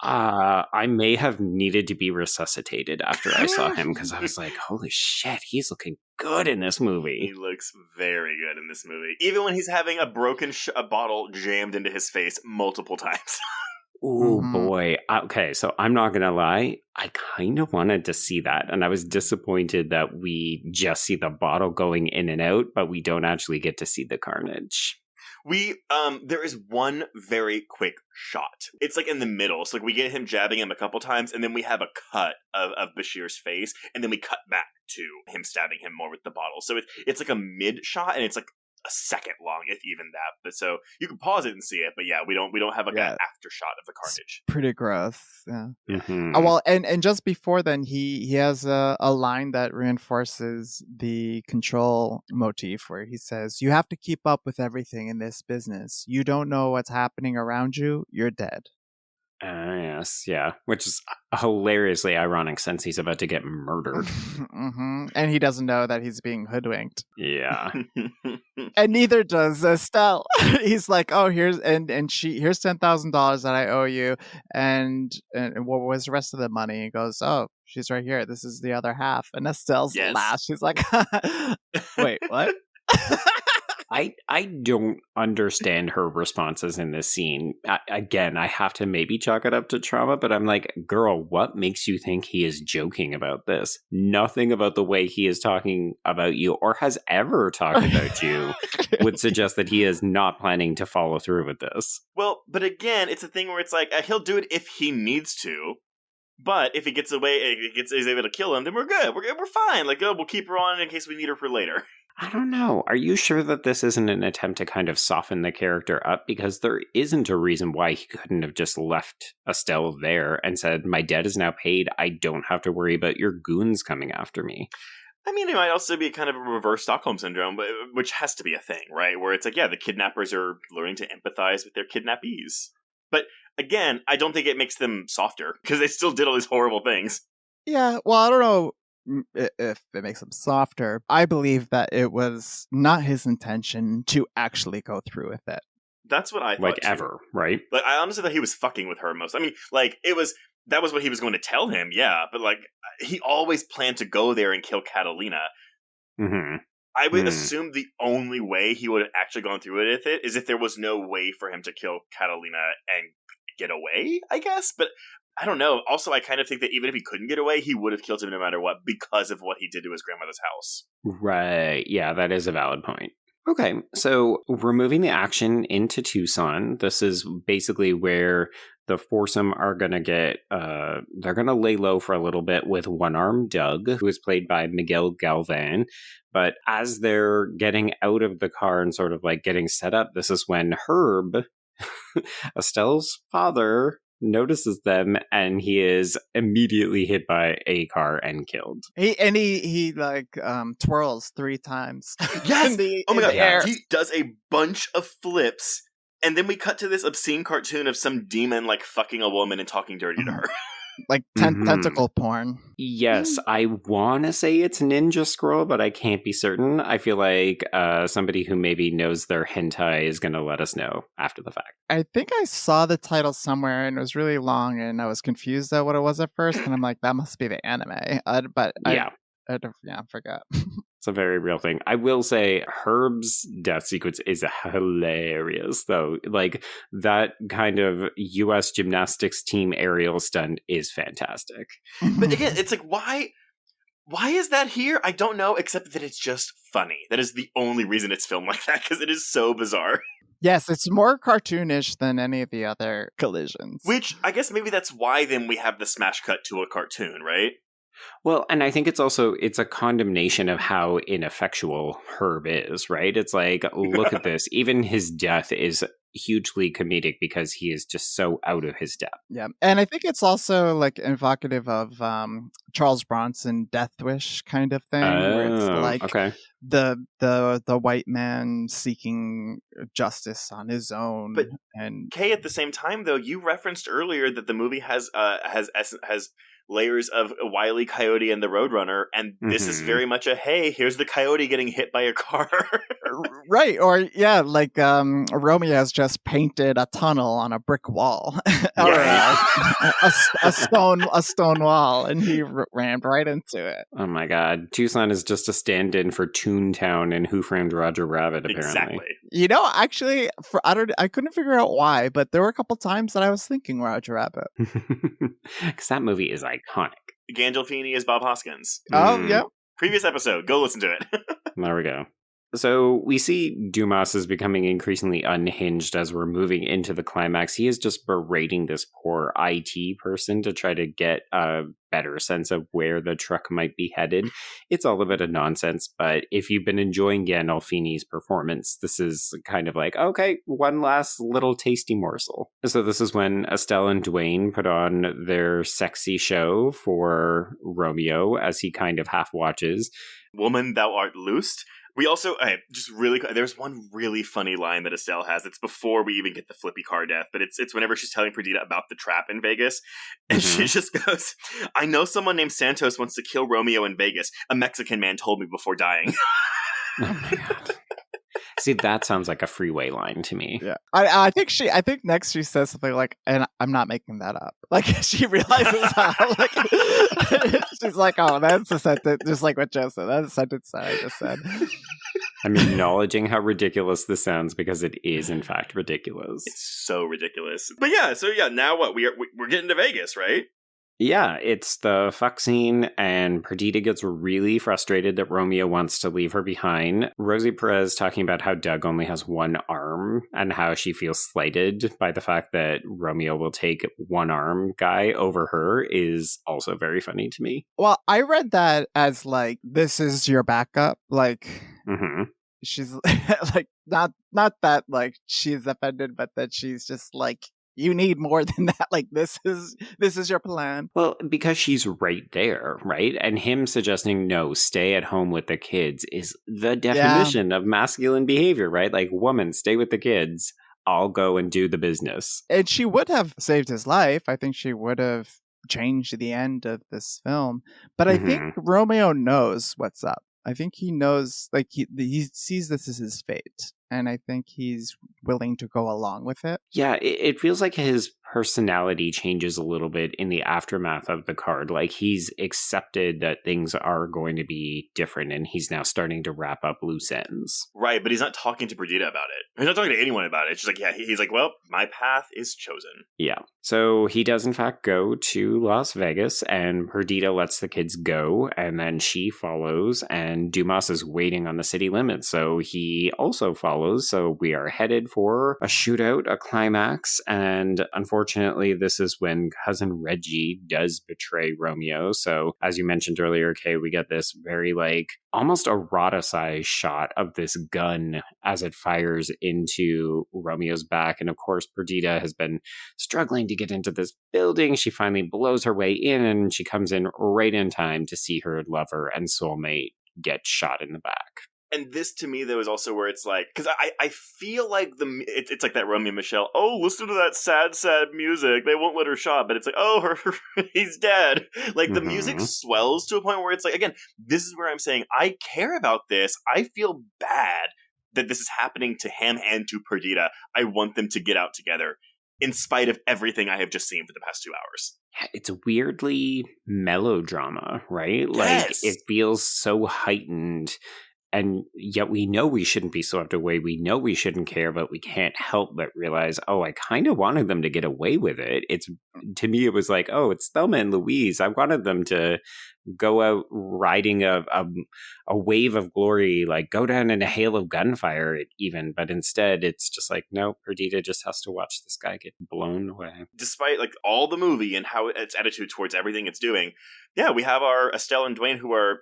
I may have needed to be resuscitated after I saw him because I was like, holy shit, he's looking good in this movie. He looks very good in this movie. Even when he's having a broken a bottle jammed into his face multiple times. Oh boy. Okay, so I'm not going to lie. I kind of wanted to see that. And I was disappointed that we just see the bottle going in and out, but we don't actually get to see the carnage. There is one very quick shot. It's like in the middle. So like we get him jabbing him a couple times, and then we have a cut of Bashir's face, and then we cut back to him stabbing him more with the bottle. So it's like a mid shot, and it's like a second long, if even that. But so you can pause it and see it, but yeah, we don't have an after shot of the carnage. It's pretty gross. Yeah. Well, and just before then, he has a line that reinforces the control motif, where he says, "You have to keep up with everything in this business. You don't know what's happening around you. You're dead." Yes, yeah, which is hilariously ironic since he's about to get murdered. And he doesn't know that he's being hoodwinked. Yeah. And neither does Estelle. He's like, "Oh, here's $10,000 that I owe you, and what was the rest of the money?" He goes, "Oh, she's right here. This is the other half." And Estelle's laughs. She's like, "Wait, what?" I don't understand her responses in this scene. Again, I have to maybe chalk it up to trauma, but I'm like, girl, what makes you think he is joking about this? Nothing about the way he is talking about you or has ever talked about you would suggest that he is not planning to follow through with this. Well, but again, it's a thing where it's like, he'll do it if he needs to. But if he gets away, is able to kill him, then we're good. We're fine. Like, we'll keep her on in case we need her for later. I don't know. Are you sure that this isn't an attempt to kind of soften the character up? Because there isn't a reason why he couldn't have just left Estelle there and said, my debt is now paid. I don't have to worry about your goons coming after me. I mean, it might also be kind of a reverse Stockholm syndrome, which has to be a thing, right? Where it's like, yeah, the kidnappers are learning to empathize with their kidnappees. But again, I don't think it makes them softer because they still did all these horrible things. Yeah, well, I don't know if it makes him softer. I believe that it was not his intention to actually go through with it. That's what I thought, like too. ever, right? Like, I honestly thought he was fucking with her most. I mean, like, that was what he was going to tell him, yeah, but like, he always planned to go there and kill Catalina. Mm-hmm. I would assume the only way he would have actually gone through with it is if there was no way for him to kill Catalina and get away, I guess. But I don't know. Also, I kind of think that even if he couldn't get away, he would have killed him no matter what because of what he did to his grandmother's house. Right. Yeah, that is a valid point. Okay, so we're moving the action into Tucson. This is basically where the foursome are going to get, they're going to lay low for a little bit with one-armed Doug, who is played by Miguel Galvan. But as they're getting out of the car and sort of like getting set up, this is when Herb, Estelle's father, notices them, and he is immediately hit by a car and killed. He twirls 3 times. Yes! Oh my god, air. he does a bunch of flips, and then we cut to this obscene cartoon of some demon like fucking a woman and talking dirty to her. Like tentacle porn. Yes, I want to say it's Ninja Scroll, but I can't be certain. I feel like somebody who maybe knows their hentai is going to let us know after the fact. I think I saw the title somewhere, and it was really long, and I was confused at what it was at first, and I'm like, that must be the anime. I forgot. It's a very real thing. I will say Herb's death sequence is hilarious, though. Like, that kind of U.S. gymnastics team aerial stunt is fantastic. But again, it's like, why is that here? I don't know, except that it's just funny. That is the only reason it's filmed like that, because it is so bizarre. Yes, it's more cartoonish than any of the other collisions. Which, I guess maybe that's why then we have the smash cut to a cartoon, right? Well, and I think it's a condemnation of how ineffectual Herb is, right? It's like, look at this. Even his death is hugely comedic because he is just so out of his depth. Yeah, and I think it's also like evocative of Charles Bronson Death Wish kind of thing, where it's like the white man seeking justice on his own. But and Kay, at the same time, though, you referenced earlier that the movie has layers of Wile E. Coyote and the Roadrunner, and this is very much a, hey, here's the coyote getting hit by a car. Right, or yeah, like Romeo has just painted a tunnel on a brick wall, or a stone wall, and he rammed right into it. Oh my god, Tucson is just a stand-in for Toontown and Who Framed Roger Rabbit, apparently. Exactly. You know, actually, I couldn't figure out why, but there were a couple times that I was thinking Roger Rabbit. Because that movie is iconic. Gandolfini is Bob Hoskins. Oh, yeah. Previous episode. Go listen to it. There we go. So we see Dumas is becoming increasingly unhinged as we're moving into the climax. He is just berating this poor IT person to try to get a better sense of where the truck might be headed. It's all a bit of nonsense, but if you've been enjoying Gandolfini's performance, this is kind of like, okay, one last little tasty morsel. So this is when Estelle and Dwayne put on their sexy show for Romeo as he kind of half watches. Woman, thou art loosed. We also, there's one really funny line that Estelle has. It's before we even get the flippy car death, but it's whenever she's telling Perdita about the trap in Vegas. And she just goes, I know someone named Santos wants to kill Romeo in Vegas. A Mexican man told me before dying. Oh my god. See, that sounds like a Freeway line to me. Yeah, I think next she says something like, and I'm not making that up. Like, she realizes how, like, she's like, oh, that's a sentence, just like what Joe said. That's a sentence that I just said. I'm acknowledging how ridiculous this sounds because it is, in fact, ridiculous. It's so ridiculous. But yeah, now what? We're getting to Vegas, right? Yeah, it's the fuck scene, and Perdita gets really frustrated that Romeo wants to leave her behind. Rosie Perez talking about how Doug only has one arm, and how she feels slighted by the fact that Romeo will take one arm guy over her is also very funny to me. Well, I read that as like, this is your backup, like... Mm-hmm. She's like, not that like she's offended, but that she's just like, you need more than that. Like, this is your plan. Well, because she's right there, right? And him suggesting, no, stay at home with the kids is the definition of masculine behavior, right? Like, woman, stay with the kids. I'll go and do the business. And she would have saved his life. I think she would have changed the end of this film. But I think Romeo knows what's up. I think he knows, like, he sees this as his fate. And I think he's willing to go along with it. Yeah, it feels like his personality changes a little bit in the aftermath of the card. Like, he's accepted that things are going to be different, and he's now starting to wrap up loose ends. Right, but he's not talking to Perdita about it. He's not talking to anyone about it. It's just like, yeah, he's like, well, my path is chosen. Yeah. So he does, in fact, go to Las Vegas, and Perdita lets the kids go, and then she follows, and Dumas is waiting on the city limits, so he also follows. So we are headed for a shootout, a climax, and unfortunately, this is when Cousin Reggie does betray Romeo. So as you mentioned earlier, Kay, we get this very, like, almost eroticized shot of this gun as it fires into Romeo's back. And of course, Perdita has been struggling to get into this building. She finally blows her way in, and she comes in right in time to see her lover and soulmate get shot in the back. And this, to me, though, is also where it's like, because I feel like it's like that Romeo and Michelle, oh, listen to that sad, sad music. They won't let her shot, but it's like, oh, he's dead. Like, the music swells to a point where it's like, again, this is where I'm saying, I care about this. I feel bad that this is happening to him and to Perdita. I want them to get out together, in spite of everything I have just seen for the past 2 hours. It's weirdly melodrama, right? Yes. Like, it feels so heightened. And yet we know we shouldn't be swept away. We know we shouldn't care, but we can't help but realize, oh, I kind of wanted them to get away with it. To me, it was like, oh, it's Thelma and Louise. I wanted them to go out riding a wave of glory, like go down in a hail of gunfire even. But instead, it's just like, no, Perdita just has to watch this guy get blown away. Despite like all the movie and how its attitude towards everything it's doing, yeah, we have our Estelle and Dwayne who are,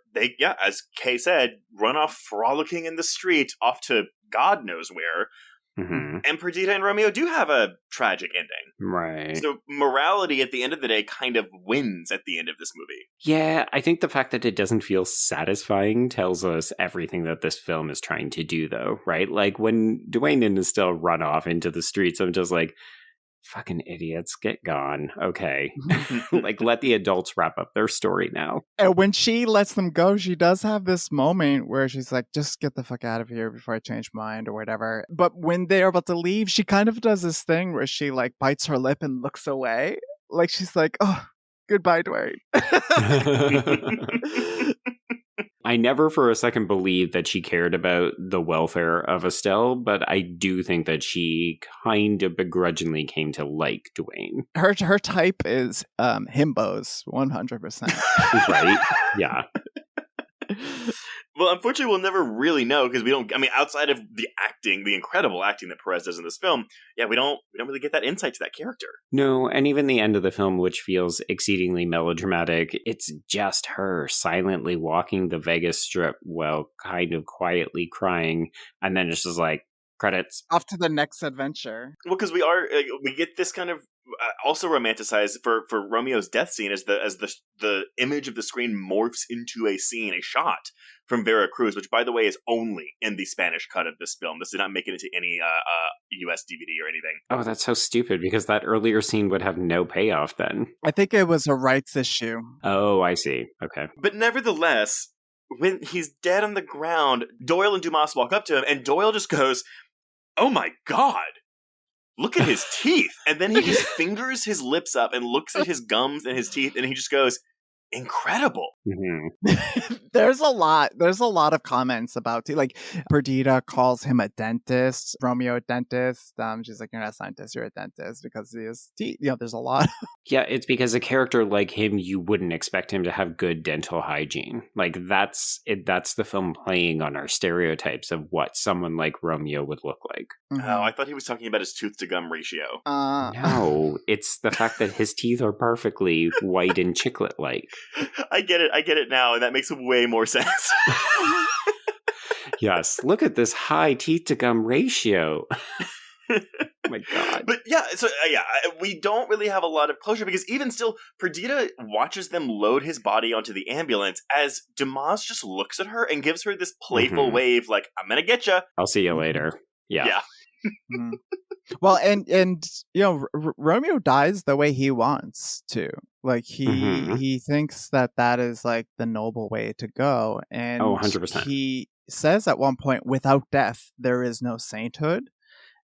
as Kay said, run off frolicking in the street off to God knows where. Mm-hmm. And Perdita and Romeo do have a tragic ending. Right. So morality at the end of the day kind of wins at the end of this movie. Yeah, I think the fact that it doesn't feel satisfying tells us everything that this film is trying to do, though, right? Like when Dwayne and Estelle run off into the streets, I'm just like, fucking idiots, get gone. Okay. Like, let the adults wrap up their story now. And when she lets them go, she does have this moment where she's like, just get the fuck out of here before I change my mind or whatever. But when they're about to leave, she kind of does this thing where she like bites her lip and looks away. Like she's like, oh, goodbye, Dwayne. I never for a second believed that she cared about the welfare of Estelle, but I do think that she kind of begrudgingly came to like Dwayne. Her type is himbos, 100%. Right? Yeah. Well, unfortunately, we'll never really know because we don't. I mean, outside of the acting, the incredible acting that Perez does in this film, yeah, we don't really get that insight to that character. No, and even the end of the film, which feels exceedingly melodramatic, it's just her silently walking the Vegas Strip while kind of quietly crying, and then it's just like credits. Off to the next adventure. Well, because we get this kind of also romanticized for Romeo's death scene as the image of the screen morphs into a scene, a shot from Vera Cruz, which, by the way, is only in the Spanish cut of this film. This did not make it into any US DVD or anything. Oh, that's so stupid, because that earlier scene would have no payoff then. I think it was a rights issue. Oh, I see. Okay. But nevertheless, when he's dead on the ground, Doyle and Dumas walk up to him, and Doyle just goes, oh my God, look at his teeth. And then he just fingers his lips up and looks at his gums and his teeth, and he just goes, incredible. Mm-hmm. There's a lot of comments about like Perdita calls him a dentist, Romeo a dentist. She's like, you're not a scientist, you're a dentist, because he has teeth. There's a lot. Yeah, it's because a character like him, you wouldn't expect him to have good dental hygiene. Like that's the film playing on our stereotypes of what someone like Romeo would look like. Mm-hmm. Oh, I thought he was talking about his tooth to gum ratio. No, it's the fact that his teeth are perfectly white and chiclet-like. I get it now, and that makes way more sense. Yes, look at this high teeth to gum ratio. Oh my God. But yeah, so we don't really have a lot of closure, because even still, Perdita watches them load his body onto the ambulance as Dumas just looks at her and gives her this playful wave like, I'm gonna get you. I'll see you later. Yeah. Mm-hmm. Well, and you know, Romeo dies the way he wants to. Like he thinks that is like the noble way to go, and 100%. he says at one point, "Without death, there is no sainthood."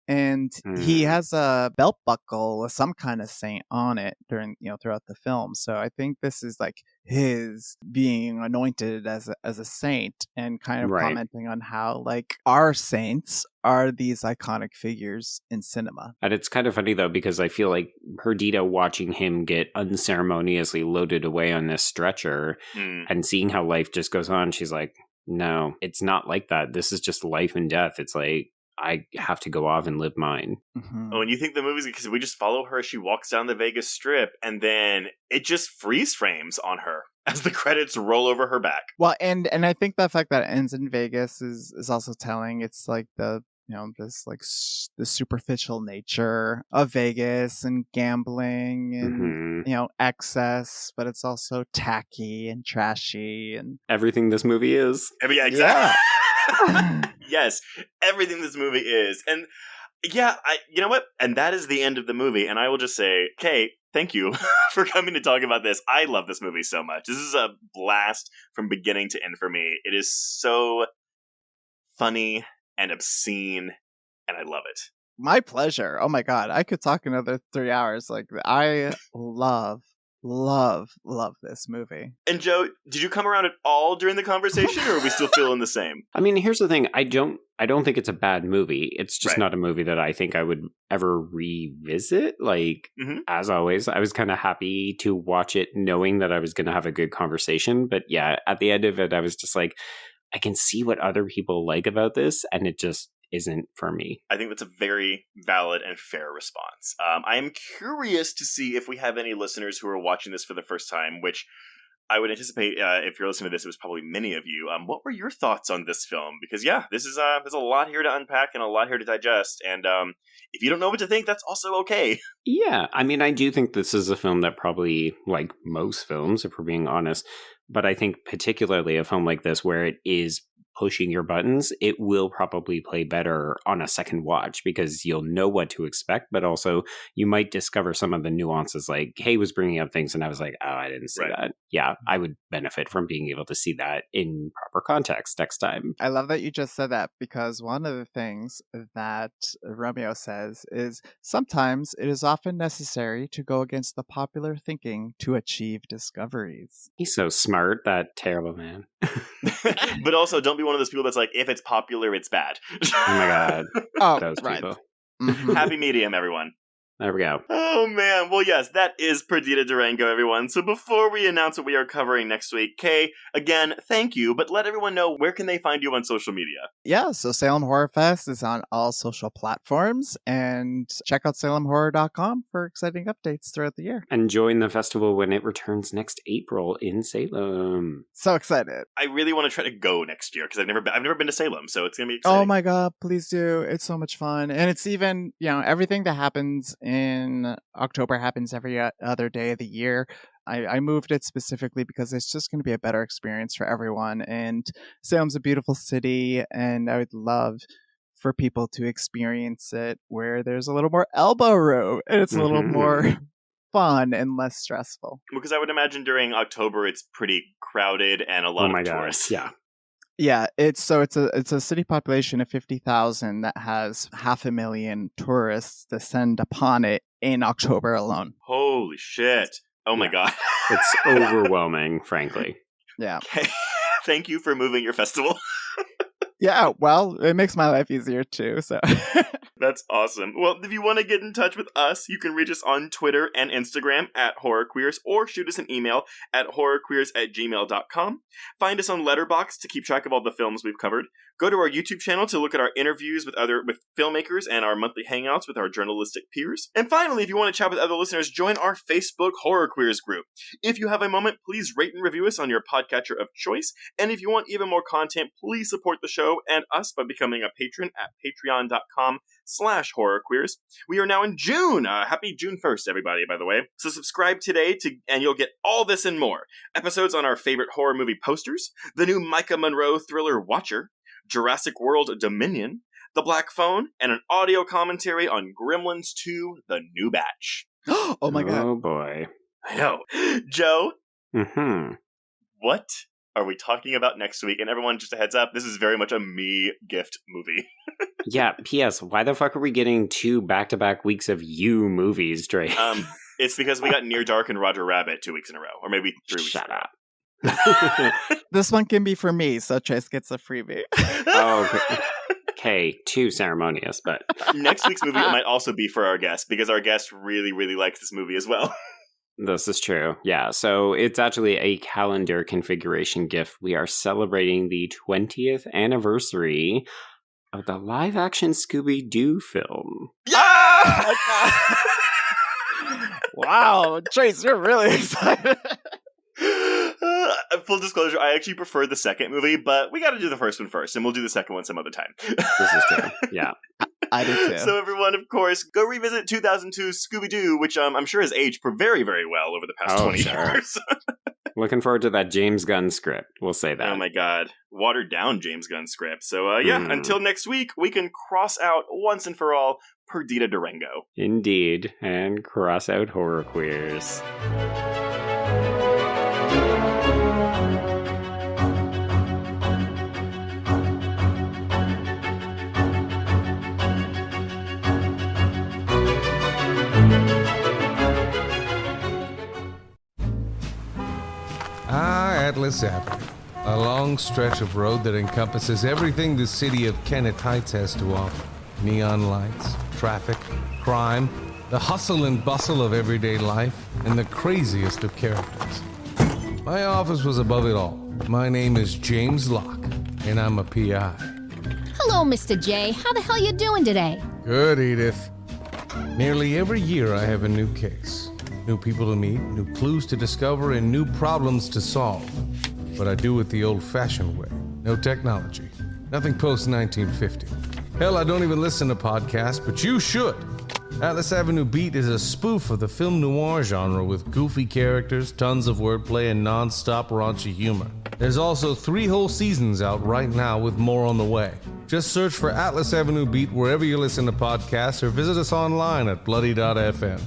And he has a belt buckle with some kind of saint on it throughout the film. So I think this is like his being anointed as a saint, and kind of Right. commenting on how like our saints are these iconic figures in cinema. And it's kind of funny, though, because I feel like Perdita watching him get unceremoniously loaded away on this stretcher and seeing how life just goes on, she's like, no, it's not like that. This is just life and death. It's like, I have to go off and live mine. Oh, and you think the movie's because we just follow her as she walks down the Vegas Strip, and then it just freeze frames on her as the credits roll over her back. Well, and I think the fact that it ends in Vegas is also telling. It's like the this like the superficial nature of Vegas and gambling and excess, but it's also tacky and trashy and everything this movie is. Yeah, exactly. Yes, everything this movie is. And yeah, you know what? And that is the end of the movie. And I will just say, Kay, thank you for coming to talk about this. I love this movie so much. This is a blast from beginning to end for me. It is so funny and obscene, and I love it. My pleasure. Oh my God. I could talk another 3 hours. Like, I love this movie. And Joe, did you come around at all during the conversation, or are we still feeling the same? I mean, here's the thing. I don't think it's a bad movie. It's just not a movie that I think I would ever revisit. Like, as always, I was kind of happy to watch it knowing that I was going to have a good conversation. But yeah, at the end of it, I was just like, I can see what other people like about this, and it just isn't for me. I think that's a very valid and fair response. I am curious to see if we have any listeners who are watching this for the first time, which I would anticipate if you're listening to this, it was probably many of you. What were your thoughts on this film? Because yeah, this is there's a lot here to unpack and a lot here to digest. And if you don't know what to think, that's also okay. Yeah, I mean, I do think this is a film that probably, like most films, if we're being honest, but I think particularly a film like this where it is pushing your buttons, it will probably play better on a second watch because you'll know what to expect, but also you might discover some of the nuances. Like Hay was bringing up things and I was like, oh, I didn't see that. Yeah, I would benefit from being able to see that in proper context next time. I love that you just said that, because one of the things that Romeo says is sometimes it is often necessary to go against the popular thinking to achieve discoveries. He's so smart, that terrible man. But also, don't be one of those people that's like, if it's popular, it's bad. Oh my God. Oh, those people. Happy medium, everyone. There we go. Oh, man. Well, yes, that is Perdita Durango, everyone. So before we announce what we are covering next week, Kay, again, thank you, but let everyone know, where can they find you on social media? Yeah, so Salem Horror Fest is on all social platforms, and check out salemhorror.com for exciting updates throughout the year. And join the festival when it returns next April in Salem. So excited. I really want to try to go next year, because I've never been to Salem, so it's going to be exciting. Oh my God, please do. It's so much fun. And it's even, everything that happens in October happens every other day of the year. I moved it specifically because it's just going to be a better experience for everyone. And Salem's a beautiful city, and I would love for people to experience it where there's a little more elbow room and it's a little more fun and less stressful. Because I would imagine during October it's pretty crowded and a lot of tourists. Yeah. Yeah, it's a city population of 50,000 that has 500,000 tourists descend upon it in October alone. Holy shit. Oh my God. It's overwhelming, frankly. Yeah. Okay. Thank you for moving your festival. Yeah, well, it makes my life easier too, so. That's awesome. Well, if you want to get in touch with us, you can reach us on Twitter and Instagram at HorrorQueers, or shoot us an email at horrorqueers@gmail.com. Find us on Letterboxd to keep track of all the films we've covered. Go to our YouTube channel to look at our interviews with filmmakers and our monthly hangouts with our journalistic peers. And finally, if you want to chat with other listeners, join our Facebook Horror Queers group. If you have a moment, please rate and review us on your podcatcher of choice. And if you want even more content, please support the show and us by becoming a patron at patreon.com/horrorqueers. We are now in June. Happy June 1st, everybody, by the way. So subscribe today and you'll get all this and more. Episodes on our favorite horror movie posters, the new Micah Monroe thriller Watcher, Jurassic World Dominion, The Black Phone, and an audio commentary on Gremlins 2, The New Batch. Oh my god. Oh boy. I know. Joe, Mm-hmm. what are we talking about next week? And everyone, just a heads up, this is very much a me gift movie. Yeah, P.S. Why the fuck are we getting 2 back-to-back weeks of you movies, Dre? It's because we got Near Dark and Roger Rabbit 2 weeks in a row, or maybe 3 weeks Shut in a row. up. This one can be for me, so Trace gets a freebie. Oh, okay. Too ceremonious, but... Next week's movie might also be for our guest, because our guest really, really likes this movie as well. This is true. Yeah, so it's actually a calendar configuration gift. We are celebrating the 20th anniversary of the live-action Scooby-Doo film. Yeah! Wow, Trace, you're really excited. Full disclosure, I actually prefer the second movie, but we got to do the first one first, and we'll do the second one some other time. This is true. Yeah. I do too. So everyone, of course, go revisit 2002 Scooby-Doo, which I'm sure has aged very, very well over the past 20 years. Looking forward to that James Gunn script. We'll say that. Oh my god. Watered down James Gunn script. So until next week, we can cross out once and for all Perdita Durango. Indeed. And cross out horror queers. Atlas Avenue, a long stretch of road that encompasses everything the city of Kennett Heights has to offer. Neon lights, traffic, crime, the hustle and bustle of everyday life, and the craziest of characters. My office was above it all. My name is James Locke, and I'm a PI. Hello, Mr. J. How the hell you doing today? Good, Edith. Nearly every year I have a new case. New people to meet, new clues to discover, and new problems to solve. But I do it the old-fashioned way. No technology. Nothing post-1950. Hell, I don't even listen to podcasts, but you should. Atlas Avenue Beat is a spoof of the film noir genre with goofy characters, tons of wordplay, and non-stop raunchy humor. There's also 3 whole seasons out right now with more on the way. Just search for Atlas Avenue Beat wherever you listen to podcasts or visit us online at bloody.fm.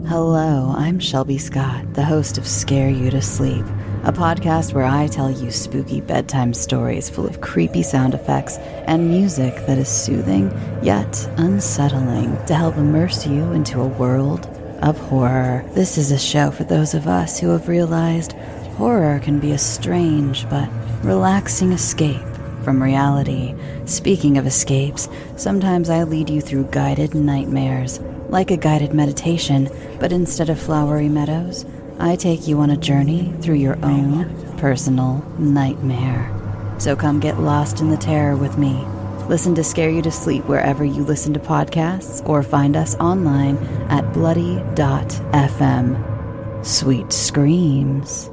Hello, I'm Shelby Scott, the host of Scare You to Sleep, a podcast where I tell you spooky bedtime stories full of creepy sound effects and music that is soothing yet unsettling to help immerse you into a world of horror. This is a show for those of us who have realized horror can be a strange but relaxing escape from reality. Speaking of escapes, sometimes I lead you through guided nightmares, like a guided meditation, but instead of flowery meadows, I take you on a journey through your own personal nightmare. So come get lost in the terror with me. Listen to Scare You to Sleep wherever you listen to podcasts, or find us online at bloody.fm. Sweet screams.